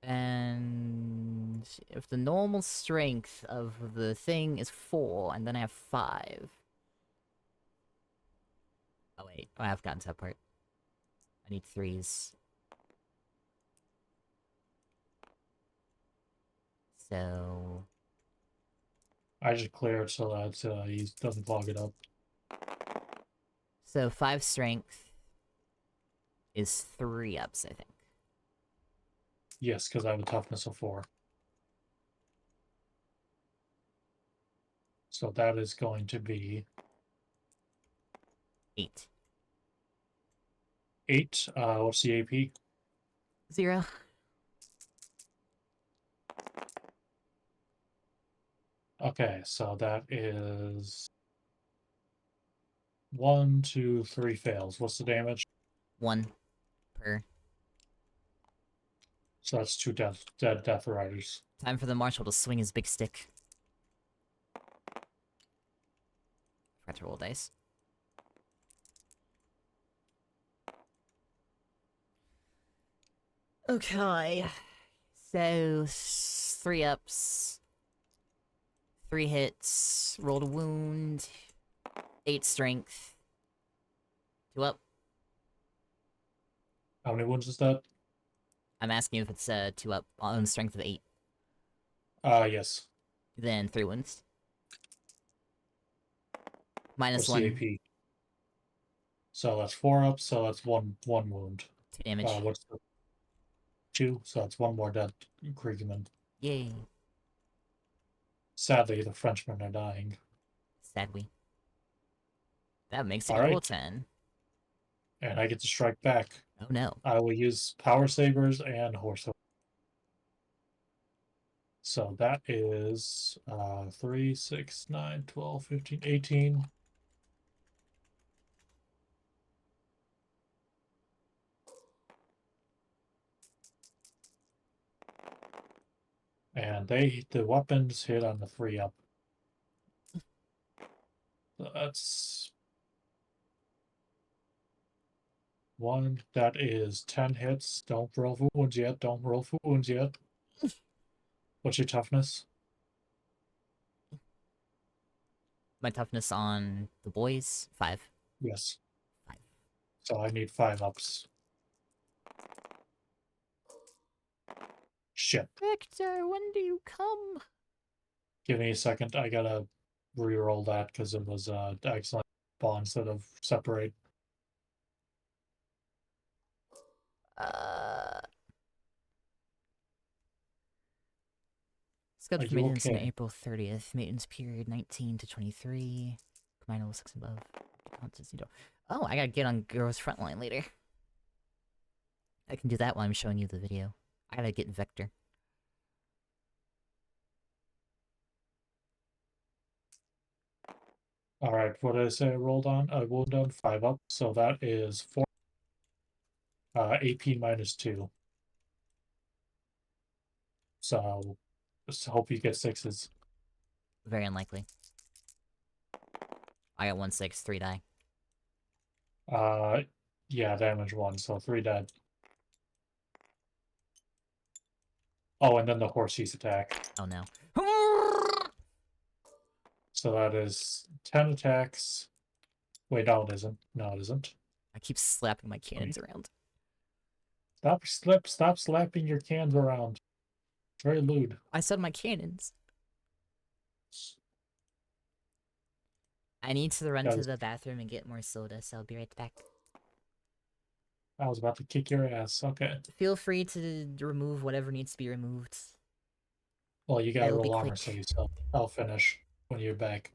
And if the normal strength of the thing is 4, and then I have 5. Oh wait, oh, I've gotten to that part. I need 3s. So... I just cleared so that he doesn't clog it up. So 5 strength is 3 ups, I think. Yes, because I have a toughness of 4. So that is going to be 8. 8. What's the AP? 0. Okay, so that is 1, 2, 3 fails. What's the damage? 1 per. So that's 2 death riders. Time for the marshal to swing his big stick. Forgot to roll dice. Okay. So 3 ups. 3 hits. Rolled a wound. 8 strength. 2 up. How many wounds is that? I'm asking if it's 2 up on strength of 8. Yes. Then 3 wounds. Minus What's 1. the AP? So that's 4 up, so that's one wound. 2 damage. What's the 2? So that's 1 more dead Kriegerman. Yay. Sadly, the Frenchmen are dying. Sadly. That makes it All a roll right. 10. And I get to strike back. Oh no. I will use Power Sabers and Horse. So that is 3, 6, 9, 12, 15, 18. And the weapons hit on the 3 up. So that's 1. That is 10 hits. Don't roll for wounds yet. Don't roll for wounds yet. What's your toughness? My toughness on the boys, 5. Yes. 5. So I need 5 ups. Shit. Victor, when do you come? Give me a second. I gotta re-roll that because it was excellent bond instead of separate. Scheduled Are for you maintenance on okay? April 30th. Maintenance period 19 to 23. Command level 6 and above. Constancy door. Oh, I gotta get on Girl's Frontline later. I can do that while I'm showing you the video. I gotta get Vector. Alright, what did I say I rolled on? I rolled on 5 up, so that is 4 AP -2. So just hope you get 6s. Very unlikely. I got 1/6, 3 die. Yeah, damage 1, so 3 dead. Oh, and then the horseshoes attack. Oh no. So that is 10 attacks. Wait, no, it isn't. No, it isn't. I keep slapping my cannons around. Stop slapping your cans around. It's very lewd. I said my cannons. I need to run to Guys. the bathroom and get more soda, so I'll be right back. I was about to kick your ass. Okay. Feel free to remove whatever needs to be removed. Well, you gotta It'll be roll armor quick. save, so I'll finish when you're back.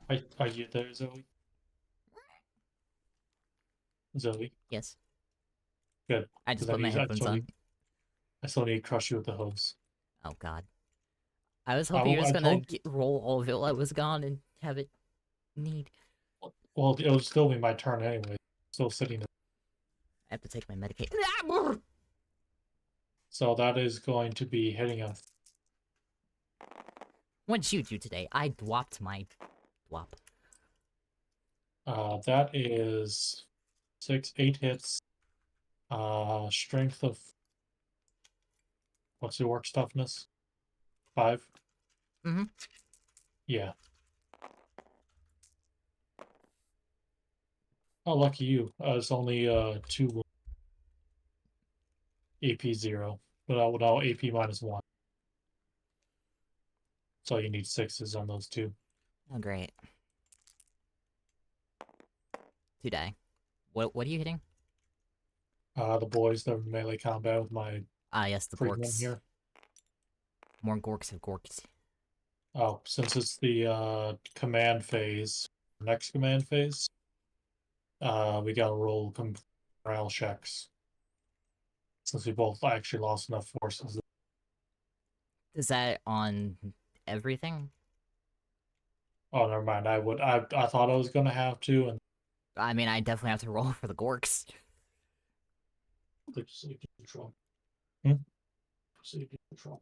Are you there, Zoe? Zoe, Yes. good. I just 'Cause put my headphones on. I still need to crush you with the hose. Oh god. I was I, hoping you were I just gonna told roll all of it while I was gone and have it need. Well, it'll still be my turn anyway. Still sitting there. I have to take my medication. So that is going to be hitting on. What'd you do today? I dwopped my dwop. That is 8 hits. Strength of. What's your work toughness? 5? Mm-hmm. Yeah. Oh, lucky you. It's only 2 AP 0. But now AP -1. So you need 6s on those 2. Oh great. 2 die. What are you hitting? The boys, the melee combat with my Ah yes, the freedman gorks. here. More gorks of gorks. Oh, since it's the command phase, next command phase, we gotta roll morale checks. Since we both actually lost enough forces. Is that on everything? Oh, never mind. I thought I was gonna have to, and I mean, I definitely have to roll for the gorks. Sleep control. Hmm? Sleep control.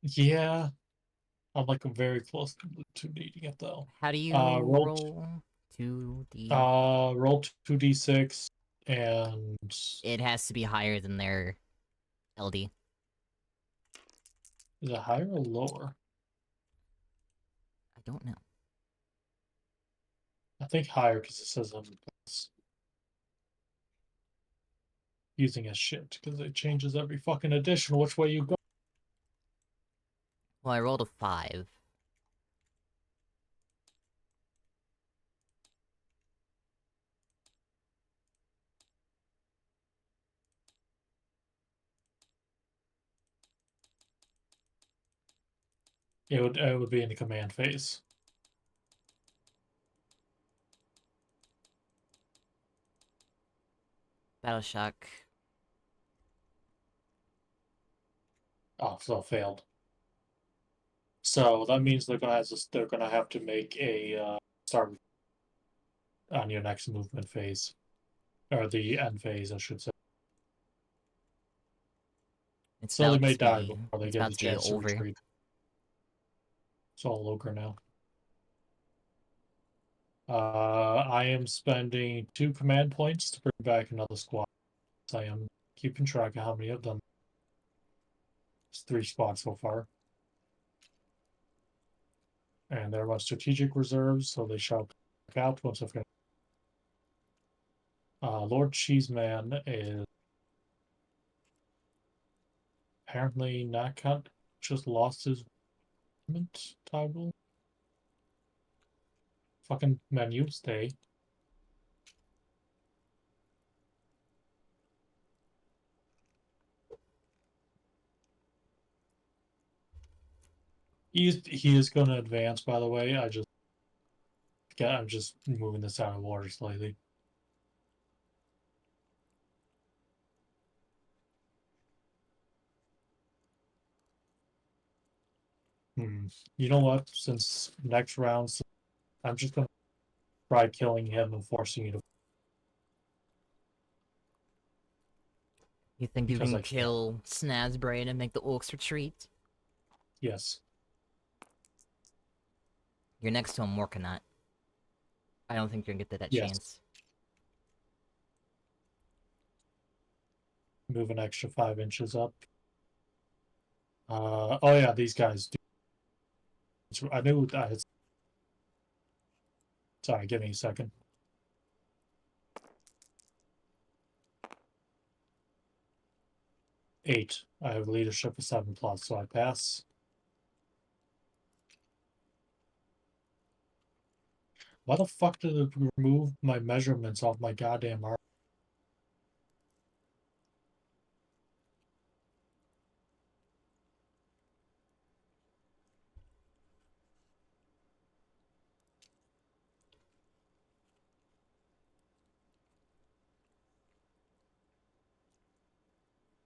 Yeah, I'm like very close to needing it though. How do you Roll roll 2d? roll 2d6, and It has to be higher than their LD. is it higher or lower? I don't know. I think higher because it says I'm using as shit because it changes every fucking edition which way you go. Well, I rolled a 5. It would be in the command phase. Battle shock. Oh, so failed. So that means they're gonna have to make a start on your next movement phase, or the end phase, I should say. It's So they about may to die be. before they It's get about the to be chance to over. retreat. It's all ogre now. I am spending 2 command points to bring back another squad. I am keeping track of how many of them. It's 3 squads so far. And they're on strategic reserves, so they shall back out once I've got. Lord Cheeseman is apparently not just lost his title. Fucking menu stay. He is going to advance. By the way, I'm just moving this out of water slightly. You know what? Since next round, I'm just going to try killing him and forcing you to. You think you Because can I can. kill Snazbrain and make the orcs retreat? Yes. You're next to a Morkanut. I don't think you're gonna get that Yes. chance. Move an extra 5 inches up. Oh yeah, these guys do. I knew that. Sorry, give me a second. 8. I have leadership of 7+, so I pass. Why the fuck did it remove my measurements off my goddamn arm?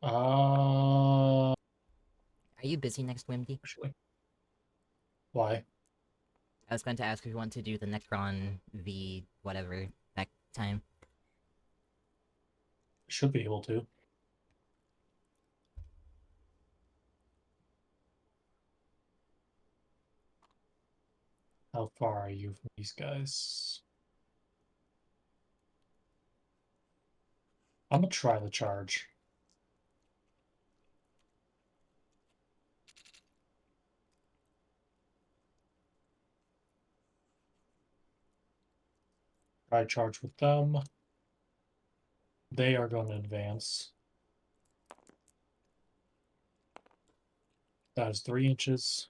Are you busy next Wimdy? Actually, why? I was going to ask if you want to do the Necron V whatever next time. Should be able to. How far are you from these guys? I'm gonna try the charge. Try charge with them. They are going to advance. That is 3 inches.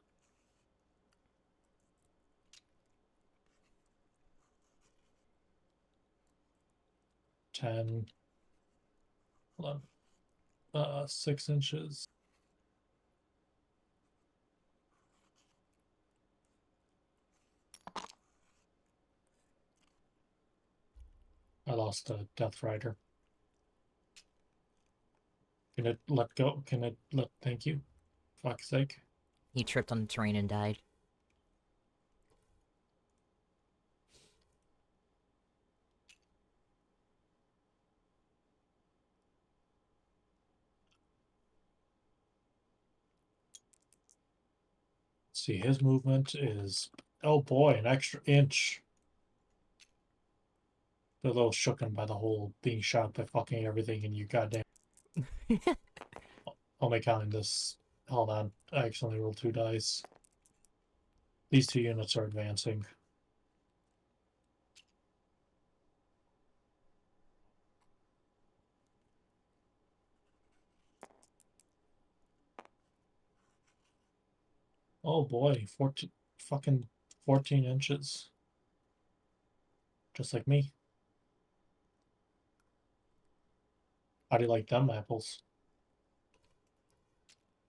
Ten. Hold on. 6 inches. I lost a Death Rider. Can it let go? Can it let? Thank you. Fuck's sake. He tripped on the terrain and died. See, his movement is, oh boy, an extra inch. They're a little shooken by the whole being shot by fucking everything, and you goddamn. Only counting this. Hold on, I accidentally rolled 2 dice. These 2 units are advancing. Oh boy, 14 inches. Just like me. How do you like them apples?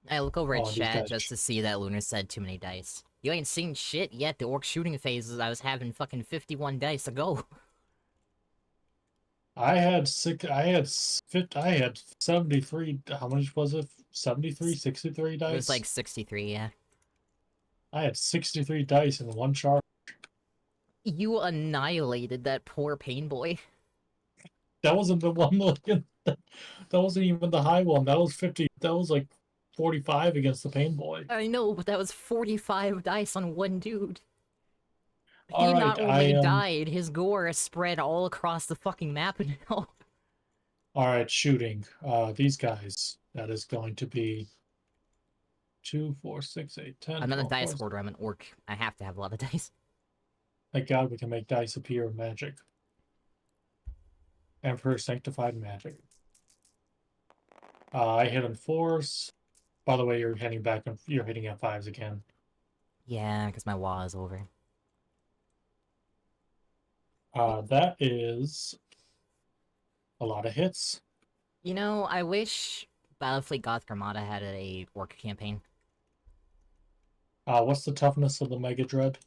I look over at Oh, these chat guys. just to see that Lunar said too many dice. You ain't seen shit yet. The orc shooting phases, I was having fucking 51 dice to go. I had 73. How much was it? 73, 63 dice? It was like 63, yeah. I had 63 dice in one charge. You annihilated that poor pain boy. That wasn't the 1 million. That wasn't even the high one. That was 50. That was like 45 against the pain boy. I know, but that was 45 dice on one dude. All He right, not only died, his gore spread all across the fucking map now. All right, shooting. These guys. That is going to be 2, 4, 6, 8, 10. I'm not a 12, dice 14. hoarder, I'm an orc. I have to have a lot of dice. Thank God we can make dice appear in magic. Emperor Sanctified Magic. I hit on 4s. By the way, you're heading back and you're hitting at 5s again. Yeah, because my wall is over. That is a lot of hits. You know, I wish Battlefleet Goth Armada had a orc campaign. What's the toughness of the Mega Dread?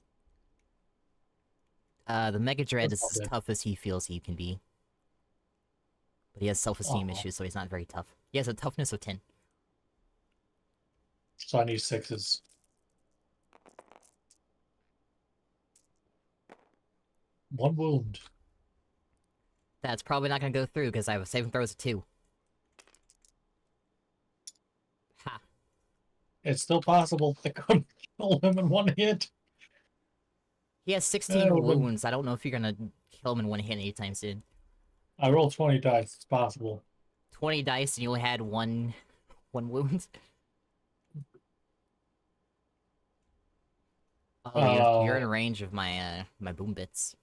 The Mega Dread is That's as not tough as he feels he can be. But he has self-esteem Oh. issues, so he's not very tough. He has a toughness of 10. So I need 6s. One wound. That's probably not gonna go through, because I have saving throws of 2. Ha. It's still possible. I couldn't kill him in one hit. He has 16 Oh, wounds. I don't know if you're gonna kill him in one hit anytime soon. I rolled 20 dice. It's possible. 20 dice and you only had one wound. Oh, you're in range of my my boom bits.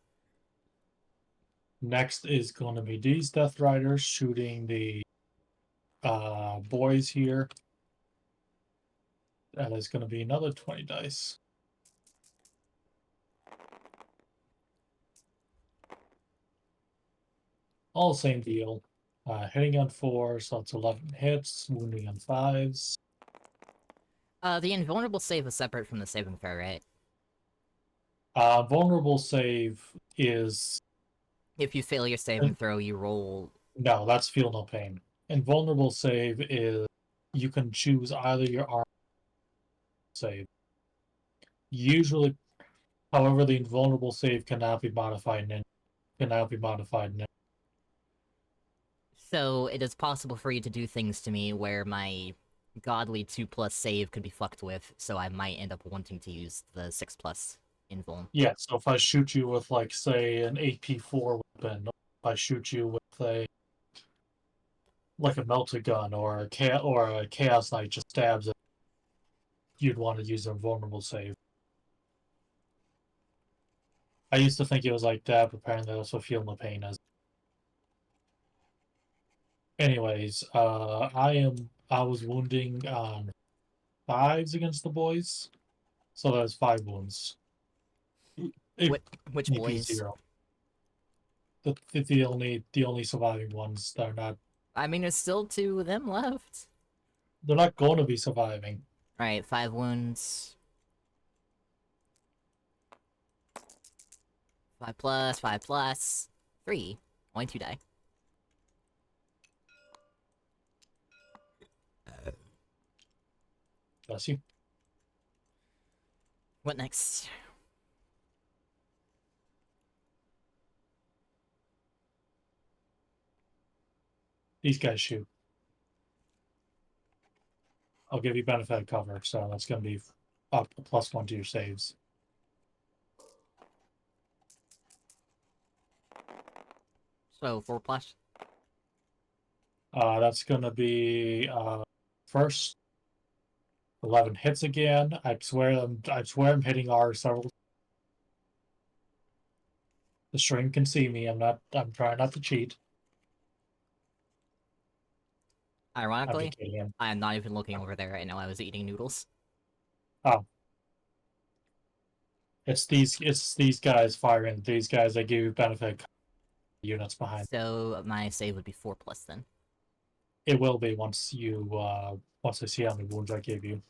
Next is going to be these Death Riders shooting the boys here. That is going to be another 20 dice. All same deal. Hitting on 4, so it's 11 hits. Wounding on 5s. The invulnerable save is separate from the saving throw, right? Vulnerable save is... If you fail your saving throw, you roll... No, that's Feel No Pain. Invulnerable save is you can choose either your arm save. Usually, however, the invulnerable save cannot be modified in. So it is possible for you to do things to me where my godly 2+ save could be fucked with, so I might end up wanting to use the 6+ invuln. Yeah, so if I shoot you with, like, say, an AP4 weapon, if I shoot you with a melted gun or a chaos knight just stabs it, you'd want to use a vulnerable save. I used to think it was like that, but apparently that's what feeling the pain is. Anyways, I was wounding on 5s against the boys, so that's 5 wounds. Which EP boys? 0. The only surviving ones that are not. I mean, there's still 2 of them left. They're not going to be surviving. Alright, 5 wounds. 5+, 5+. 3. Only 2 die. Bless you. What next? These guys shoot. I'll give you benefit of cover, so that's going to be up a +1 to your saves. So, 4+. That's going to be first 11 hits again. I swear I'm hitting R several. The string can see me. I'm trying not to cheat. Ironically, I'm just kidding him. I am not even looking over there right now. I was eating noodles. Oh. It's these guys firing. These guys that give you benefit units behind. So, my save would be 4+ then. It will be once I see how many wounds I give you.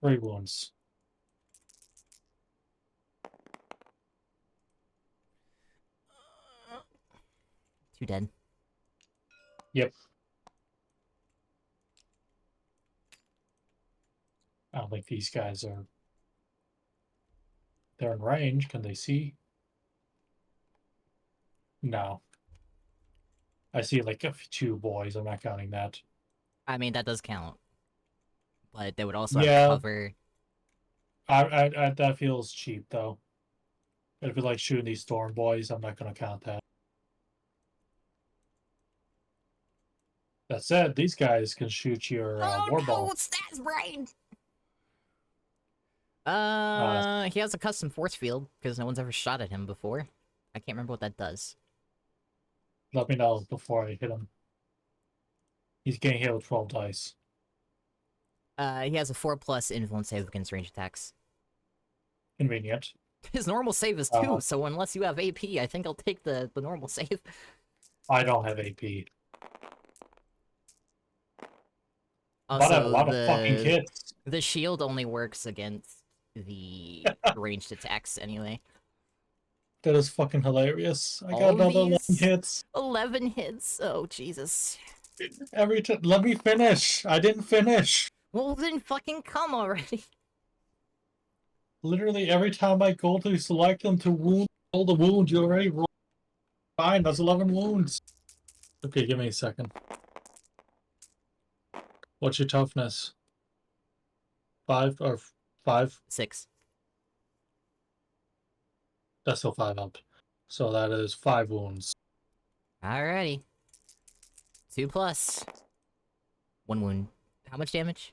3 wounds. 2 dead. Yep. I don't think these guys are. They're in range. Can they see? No. I see like 2 boys. I'm not counting that. I mean, that does count. But they would also Yeah. have cover. I that feels cheap though. If you like shooting these storm boys, I'm not gonna count that. That said, these guys can shoot your warball. Stats brain! He has a custom force field, because no one's ever shot at him before. I can't remember what that does. Let me know before I hit him. He's getting hit with 12 dice. He has a 4+ influence save against range attacks. Convenient. His normal save is 2, so unless you have AP, I think I'll take the normal save. I don't have AP. Also, but I have a lot of fucking hits. The shield only works against the ranged attacks anyway. That is fucking hilarious. I got another 11 hits. 11 hits? Oh, Jesus. Every time. Let me finish. I didn't finish. Well, then fucking come already. Literally every time I go to select them to roll the wound, you already roll. Fine, that's 11 wounds. Okay, give me a second. What's your toughness? 5 or 5? 6. That's still 5 up. So that is 5 wounds. Alrighty. 2+. 1 wound. How much damage?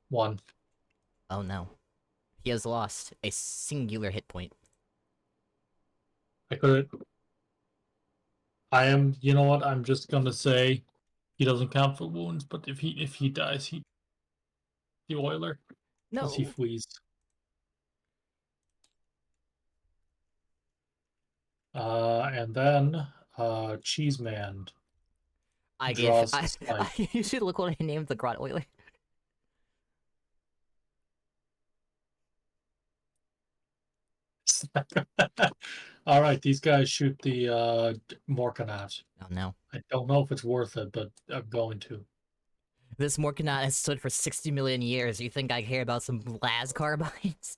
1. Oh no. He has lost a singular hit point. You know what? I'm just gonna say he doesn't count for wounds, but if he dies, the oiler. No. He flees. And then Cheeseman. I you should look what I named the Grot Oiler. All right, these guys shoot the Morkanat. Oh no. I don't know if it's worth it, but I'm going to. This Morkanot has stood for 60 million years. You think I care about some las carbines?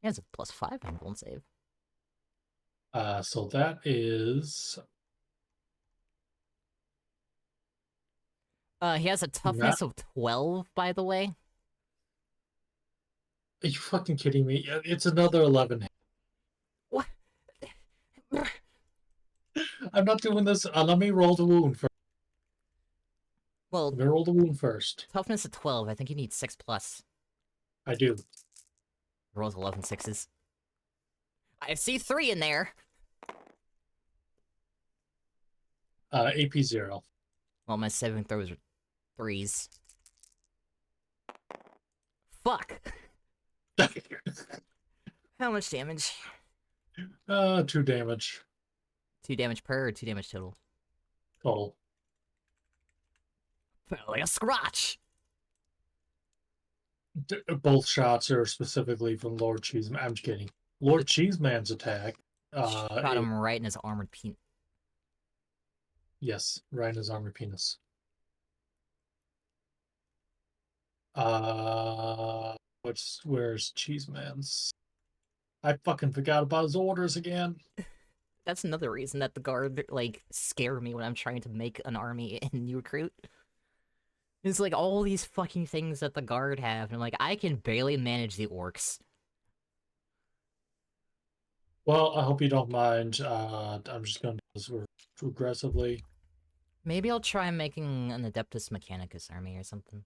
He has a +5 on bone save. So that is He has a toughness of 12, by the way. Are you fucking kidding me? It's another 11. What? I'm not doing this. Let me roll the wound first. Well, Let me roll the wound first. toughness of 12. I think you need 6+. I do. Rolls 11 6s. I see 3 in there. AP 0. Well, my saving throws are 3s. Fuck. How much damage? 2 damage 2 damage per or 2 damage total? total. Felt like a scratch. Both shots are specifically from Lord Cheeseman. I'm just kidding. Lord Cheeseman's attack. Shot him right in his armored penis. Yes, right in his armor penis. Where's Cheeseman's? I fucking forgot about his orders again. That's another reason that the guard, like, scare me when I'm trying to make an army in New Recruit. It's like all these fucking things that the guard have, and I'm like, I can barely manage the orcs. Well, I hope you don't mind. I'm just going to do this aggressively. Maybe I'll try making an Adeptus Mechanicus army or something.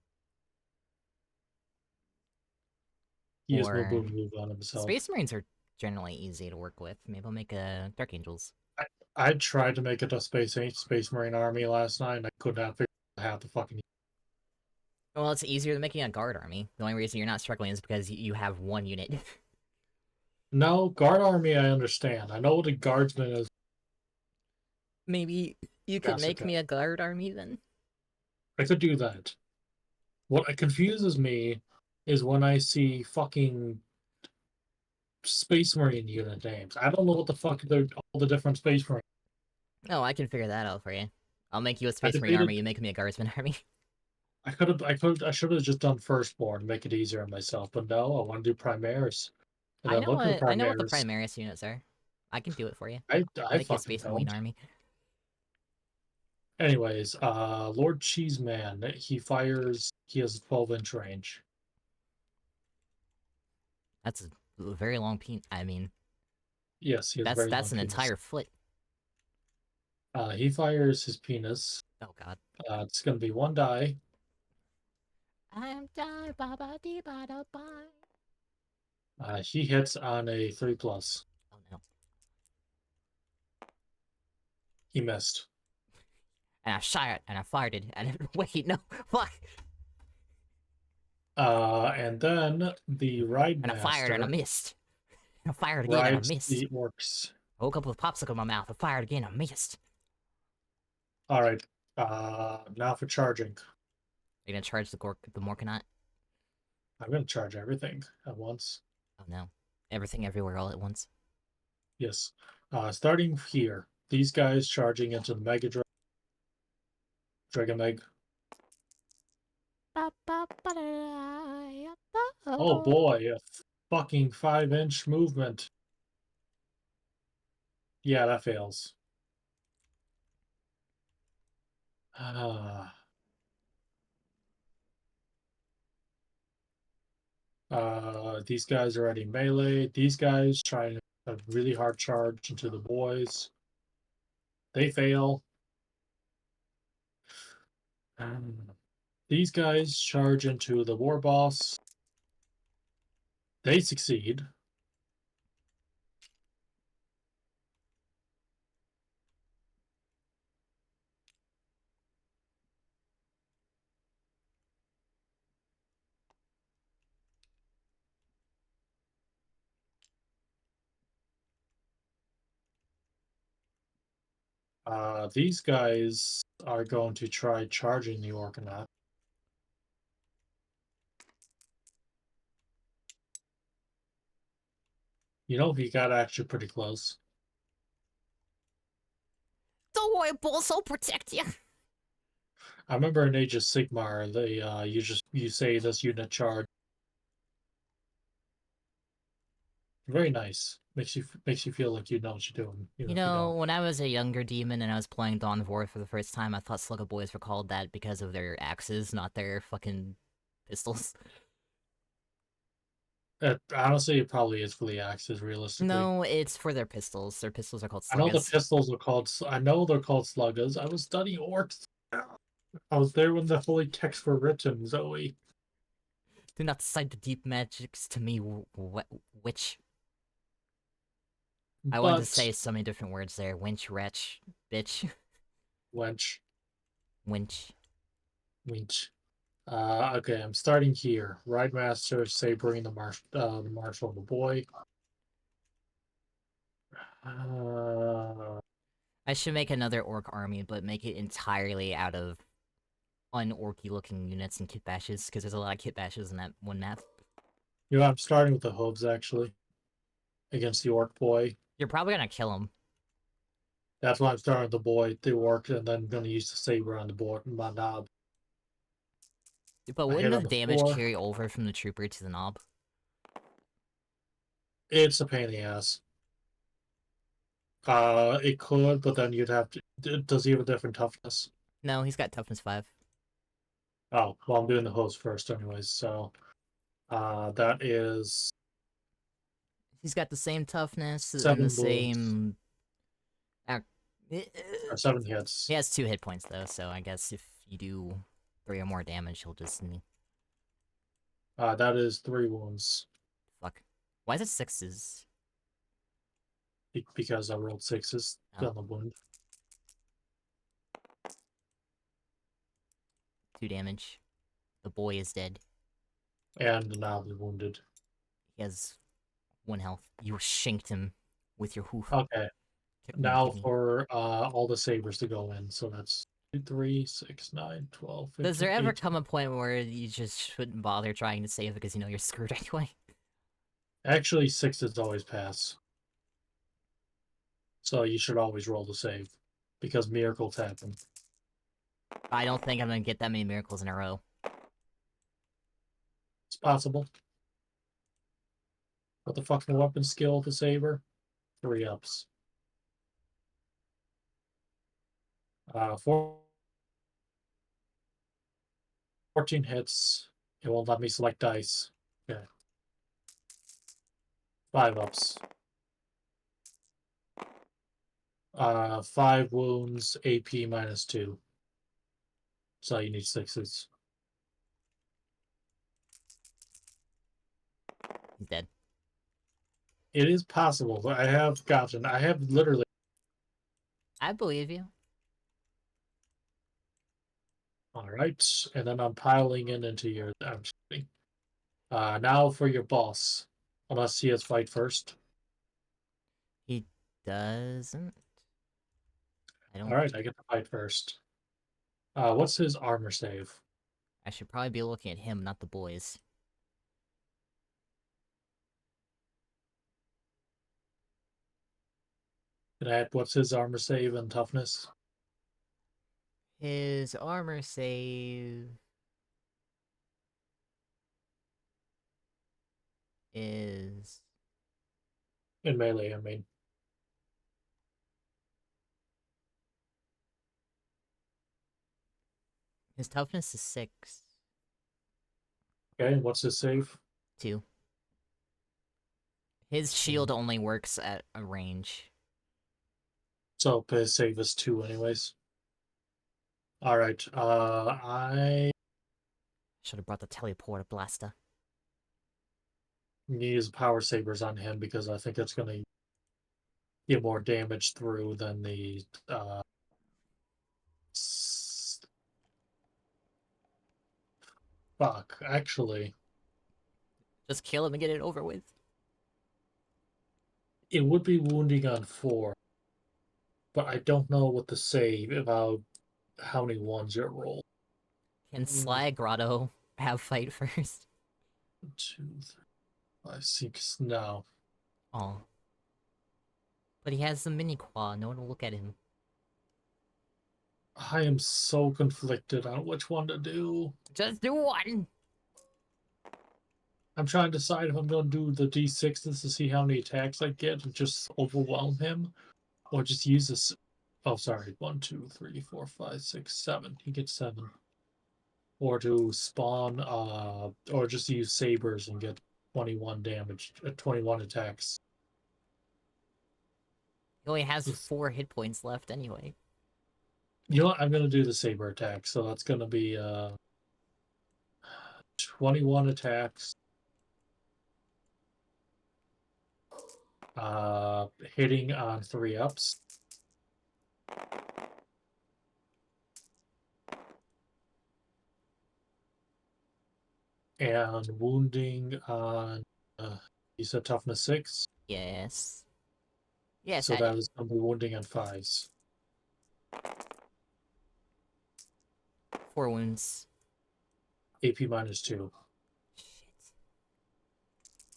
He has no Or- move on himself. Space Marines are generally easy to work with. Maybe I'll make a Dark Angels. I tried to make it a Space Marine army last night, and I could not figure out how to fucking. Well, it's easier than making a guard army. The only reason you're not struggling is because you have one unit. No, guard army, I understand. I know what a guardsman is. Maybe you could make Brassica. me a guard army then? I could do that. What confuses me is when I see fucking Space Marine unit names. I don't know what the fuck they're all the different Space Marine. Oh, I can figure that out for you. I'll make you a Space Marine debated- army, you make me a Guardsman army. I should have just done Firstborn to make it easier on myself, but no, I want to do Primaris. And I then know look at what I know what the Primaris. Primaris units are. I can do it for you. I I'll make you a fucking Space don't. Marine army. Anyways, Lord Cheeseman, he fires. He has a 12-inch range. That's a very long peen. I mean, Yes, he has that's very an long penis. entire foot. He fires his penis. Oh god. It's gonna be 1 die. I'm die ba ba dee ba da bye. He hits on a 3+. Oh no. He missed. And I shot it, and I fired it, and wait, no, fuck. And then the Ride And I fired and I Master missed. And I fired again and I rides missed. the orcs. I woke up with a popsicle in my mouth. I fired again. I missed. All right. Now for charging. Are you gonna charge the Morkanot? I'm gonna charge everything at once. Oh no. Everything everywhere all at once. Yes. Starting here, these guys charging into the Mega Dragon Egg. Oh boy, a fucking 5-inch movement. Yeah, that fails. These guys are already melee. These guys try a really hard charge into the boys. They fail. These guys charge into the war boss. They succeed. These guys are going to try charging the Orkanaut. You know, he got actually pretty close. Don't worry, Bulls, I'll protect you. I remember in Age of Sigmar, they you say this unit charge. Very nice. Makes you feel like you know what you're doing. You Even if you know, don't. when I was a younger demon and I was playing Dawn of War for the first time, I thought Slugger Boys were called that because of their axes, not their fucking pistols. Honestly, it probably is for the axes. Realistically, No, it's for their pistols. Their pistols are called I know the sluggers. pistols are called. I know they're called sluggers. I was studying orcs. I was there when the holy texts were written. Zoe. Do not cite the deep magics to me, witch. I wanted to But say so many different words there. Winch, wretch, bitch, wench, winch. winch. Okay, I'm starting here. Ride Master, Sabering the Marshal, the boy. Uh, I should make another orc army, but make it entirely out of un-orky looking units and kit bashes, because there's a lot of kit bashes in that one map. you know, I'm starting with the hooves actually against the orc boy. You're probably gonna kill him. That's why I'm starting with the boy, the orc, and then gonna use the saber on the board, my knob. But I hit wouldn't on the the damage 4. carry over from the trooper to the knob? It's a pain in the ass. It could, but then you'd have to. Does he have a different toughness? No, he's got toughness 5. Oh, well, I'm doing the hooves first, anyways. So, that is He's got the same toughness and the 7 wounds same. or 7 hits. He has 2 hit points though, so I guess if you do 3 or more damage, he'll just That is 3 wounds fuck. Why is it 6s? because I rolled 6s Oh, on the wound. 2 damage. The boy is dead. And now the wounded. He has 1 health. You shanked him with your hoof. Okay, Kick him in the now kidney. for all the sabers to go in. So that's 2, 3, 6, 9, 12, Does 15, there ever 18. come a point where you just shouldn't bother trying to save because you know you're screwed anyway? Actually, 6s always pass. So you should always roll the save because miracles happen. I don't think I'm gonna get that many miracles in a row. It's possible. What the fuck? The weapon skill of the saber? 3 ups. 14 hits. It won't let me select dice. Okay. 5 ups. 5 wounds, AP -2. So you need 6s. He's dead. It is possible. I have literally. I believe you. All right, and then I'm piling into your. I'm just kidding. Now for your boss. Unless he has fight first. He doesn't. I don't. All right, I get to fight first. What's his armor save? I should probably be looking at him, not the boys. Can I add what's his armor save and toughness? His armor save is In melee, I mean. his toughness is 6. Okay, what's his save? 2. His shield only works at a range. So his save is 2 anyways. Alright, I Should have brought the teleporter blaster. use power sabers on him because I think it's gonna get more damage through than the fuck, actually. Just kill him and get it over with. It would be wounding on 4, but I don't know what to save about how many ones you roll. Can Sly Grotto have fight first? 2, 3, 5, 6. No. Oh. But he has the mini claw, no one will look at him. I am so conflicted on which one to do. Just do one! I'm trying to decide if I'm going to do the D6s to see how many attacks I get and just overwhelm him, or just use this. Oh, sorry. 1, 2, 3, 4, 5, 6, 7. He gets 7. Or to spawn, or just use sabers and get 21 damage, 21 attacks. He only has 4 hit points left anyway. You know what? I'm going to do the saber attack, so that's going to be 21 attacks. Hitting on 3 ups. And wounding on, you said toughness 6? Yes. Yes, So that is going to be wounding on 5s. 4 wounds. AP minus 2. Shit.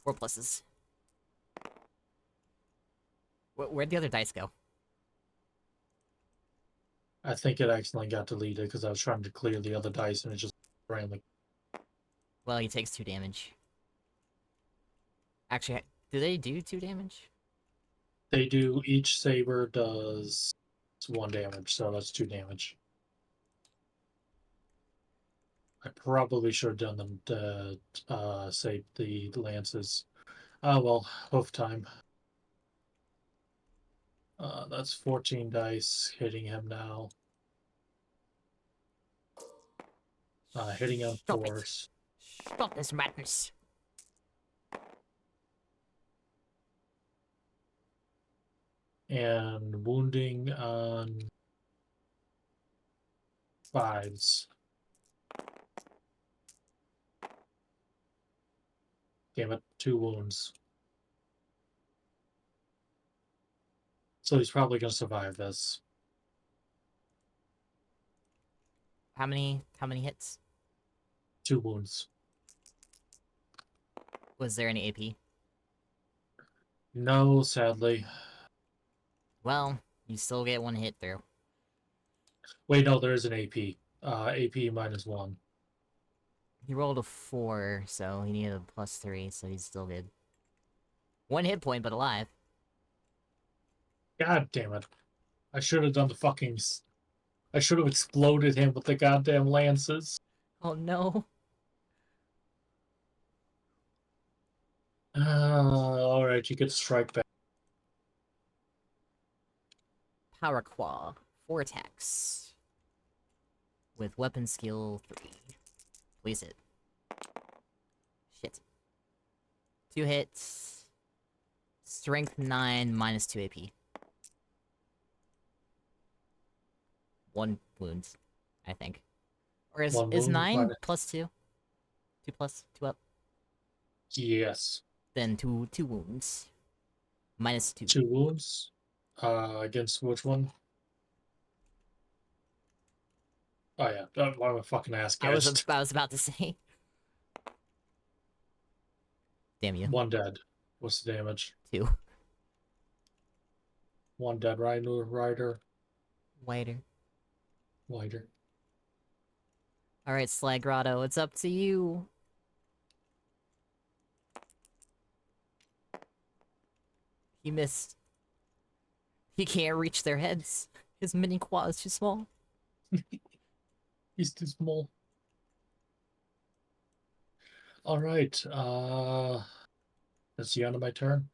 4 pluses. Where'd the other dice go? I think it accidentally got deleted because I was trying to clear the other dice and it just randomly. Well, he takes 2 damage. Actually, do they do 2 damage? They do, each saber does 1 damage, so that's 2 damage. I probably should have done them to save the lances. Oh well, hoof time. That's 14 dice hitting him now. Hitting on Stop 4s. Stop this madness. And wounding on 5s. Damn it, 2 wounds. So he's probably going to survive this. How many hits? 2 wounds. Was there any AP? No, sadly. Well, you still get 1 hit through. Wait, no, there is an AP. AP minus 1. He rolled a 4, so he needed a +3, so he's still good. 1 hit point, but alive. God damn it. I should have done the fucking... I should have exploded him with the goddamn lances. Oh no. Alright, you get to strike back. Power Claw. 4 attacks. With weapon skill 3. Please hit. Shit. 2 hits. Strength 9 minus 2 AP. 1 wound, I think. Or is 9 minus... plus 2? 2 plus, 2 up? Yes. Then 2 wounds. Minus 2. 2 wounds? Against which one? Oh yeah, why am I fucking asking? I was about to say. Damn you. 1 dead. What's the damage? 2. 1 dead rider. Wider. Wider. Alright, Slag Grotto, it's up to you. He missed. He can't reach their heads. His mini claw is too small. He's too small. Alright, that's the end of my turn.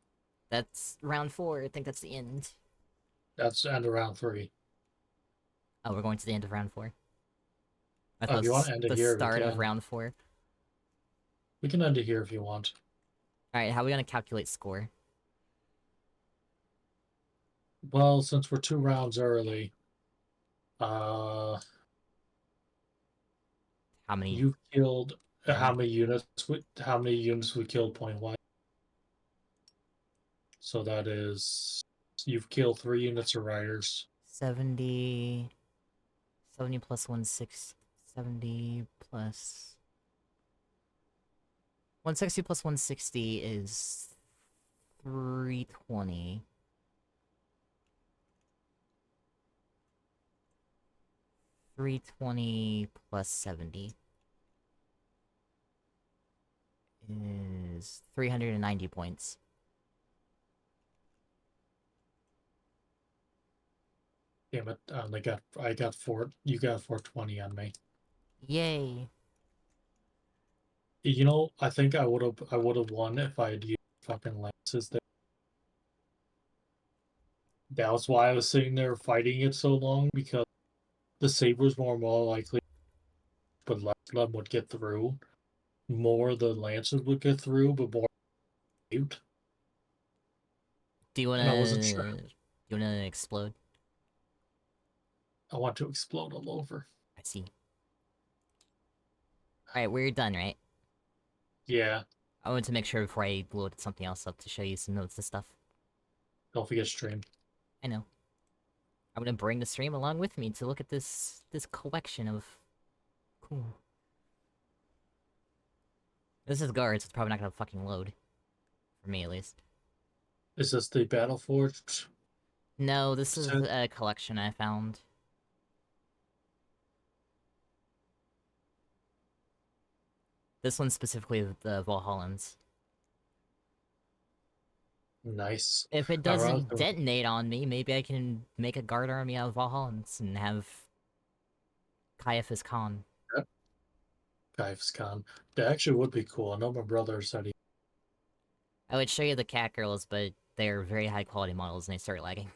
That's round 4. I think that's the end. That's the end of round 3. Oh, we're going to the end of round 4. I Oh, thought if you want to end it the here, start we of can. round 4. We can end it here if you want. Alright, how are we gonna calculate score? Well, since we're 2 rounds early, How many? you killed Yeah. how many units we killed point wise. So that is, you've killed 3 units of riders. 70 plus 160. 70 plus 160 plus 160 is 320. $320 plus 70 is 390 points. Damn it! I got you got 420 on me. Yay. You know, I think I would have won if I had used fucking lances there. That was why I was sitting there fighting it so long, because the sabers were more likely, but less of them would get through. More the lances would get through, but more mute. Do you And I wasn't sure. wanna explode? I want to explode all over. I see. Alright, we're done, right? Yeah, I wanted to make sure before I loaded something else up to show you some notes and stuff. don't forget stream. I know. I'm gonna bring the stream along with me to look at this collection of... Cool. This is guards, it's probably not gonna fucking load. For me, at least. Is this the Battleforged? No, this is set? a collection I found. This one specifically, the Valhallans. Nice. If it I rather doesn't detonate on me, maybe I can make a guard army out of Valhallans and have Caiaphas Khan. Kai's Khan. That actually would be cool. I know my brother said he. I would show you the cat girls, but they're very high quality models and they start lagging.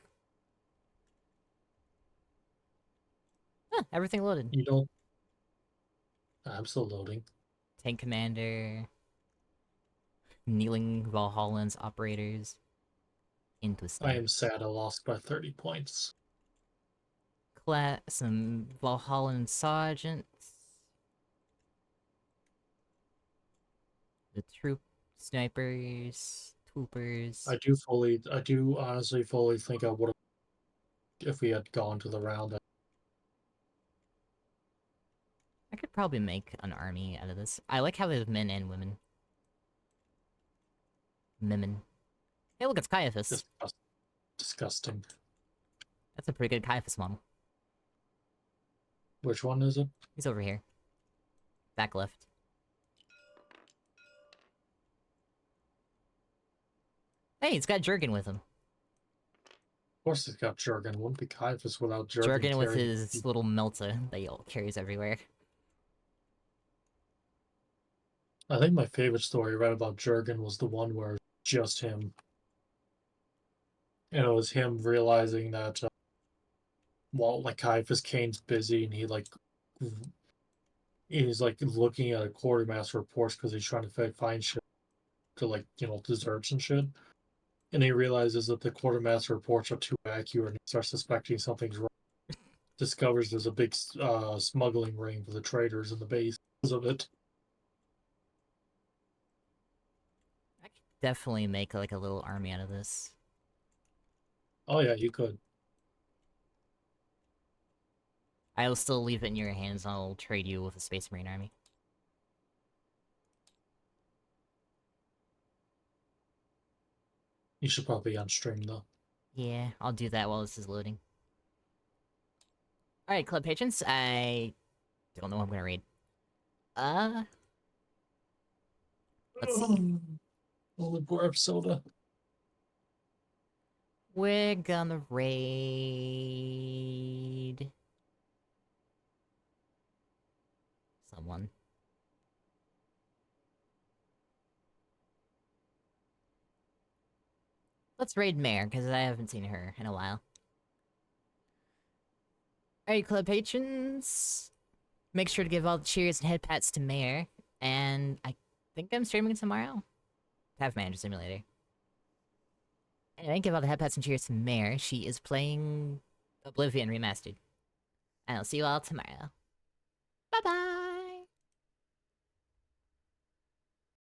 Huh, everything loaded. You don't. I'm still loading. Tank commander. Kneeling Valhallans operators. Interesting. I am sad I lost by 30 points. Some Valhallan sergeants. The troop snipers, troopers. I do honestly fully think I would have if we had gone to the round. I could probably make an army out of this. I like how there's men and women. Mimmin. Hey, look, it's Caiaphas. Disgusting. That's a pretty good Caiaphas model. Which one is it? He's over here. Back left. Hey, he's got Jurgen with him. Of course, it's got Jurgen. Wouldn't be Caiaphas without Jurgen. Jurgen with carrying- his little melta that he carries everywhere. I think my favorite story read about Jurgen was the one where just him. And it was him realizing that, well, like Caiaphas Kane's busy and he's like looking at a quartermaster reports because he's trying to find shit to, like, you know, desserts and shit. And he realizes that the quartermaster reports are too accurate and he starts suspecting something's wrong. Discovers there's a big smuggling ring for the traders in the base because of it. I could definitely make like a little army out of this. Oh yeah, you could. I'll still leave it in your hands and I'll trade you with a Space Marine army. You should probably on stream though. Yeah, I'll do that while this is loading. Alright, club patrons, I don't know what I'm gonna read. Let's see. Only pour soda. We're gonna raid... someone. Let's raid Mare, because I haven't seen her in a while. Alright, club patrons. Make sure to give all the cheers and head pats to Mare. And I think I'm streaming tomorrow. Have Manager Simulator. Anyway, give all the head pats and cheers to Mare. She is playing Oblivion Remastered. And I'll see you all tomorrow. Bye-bye!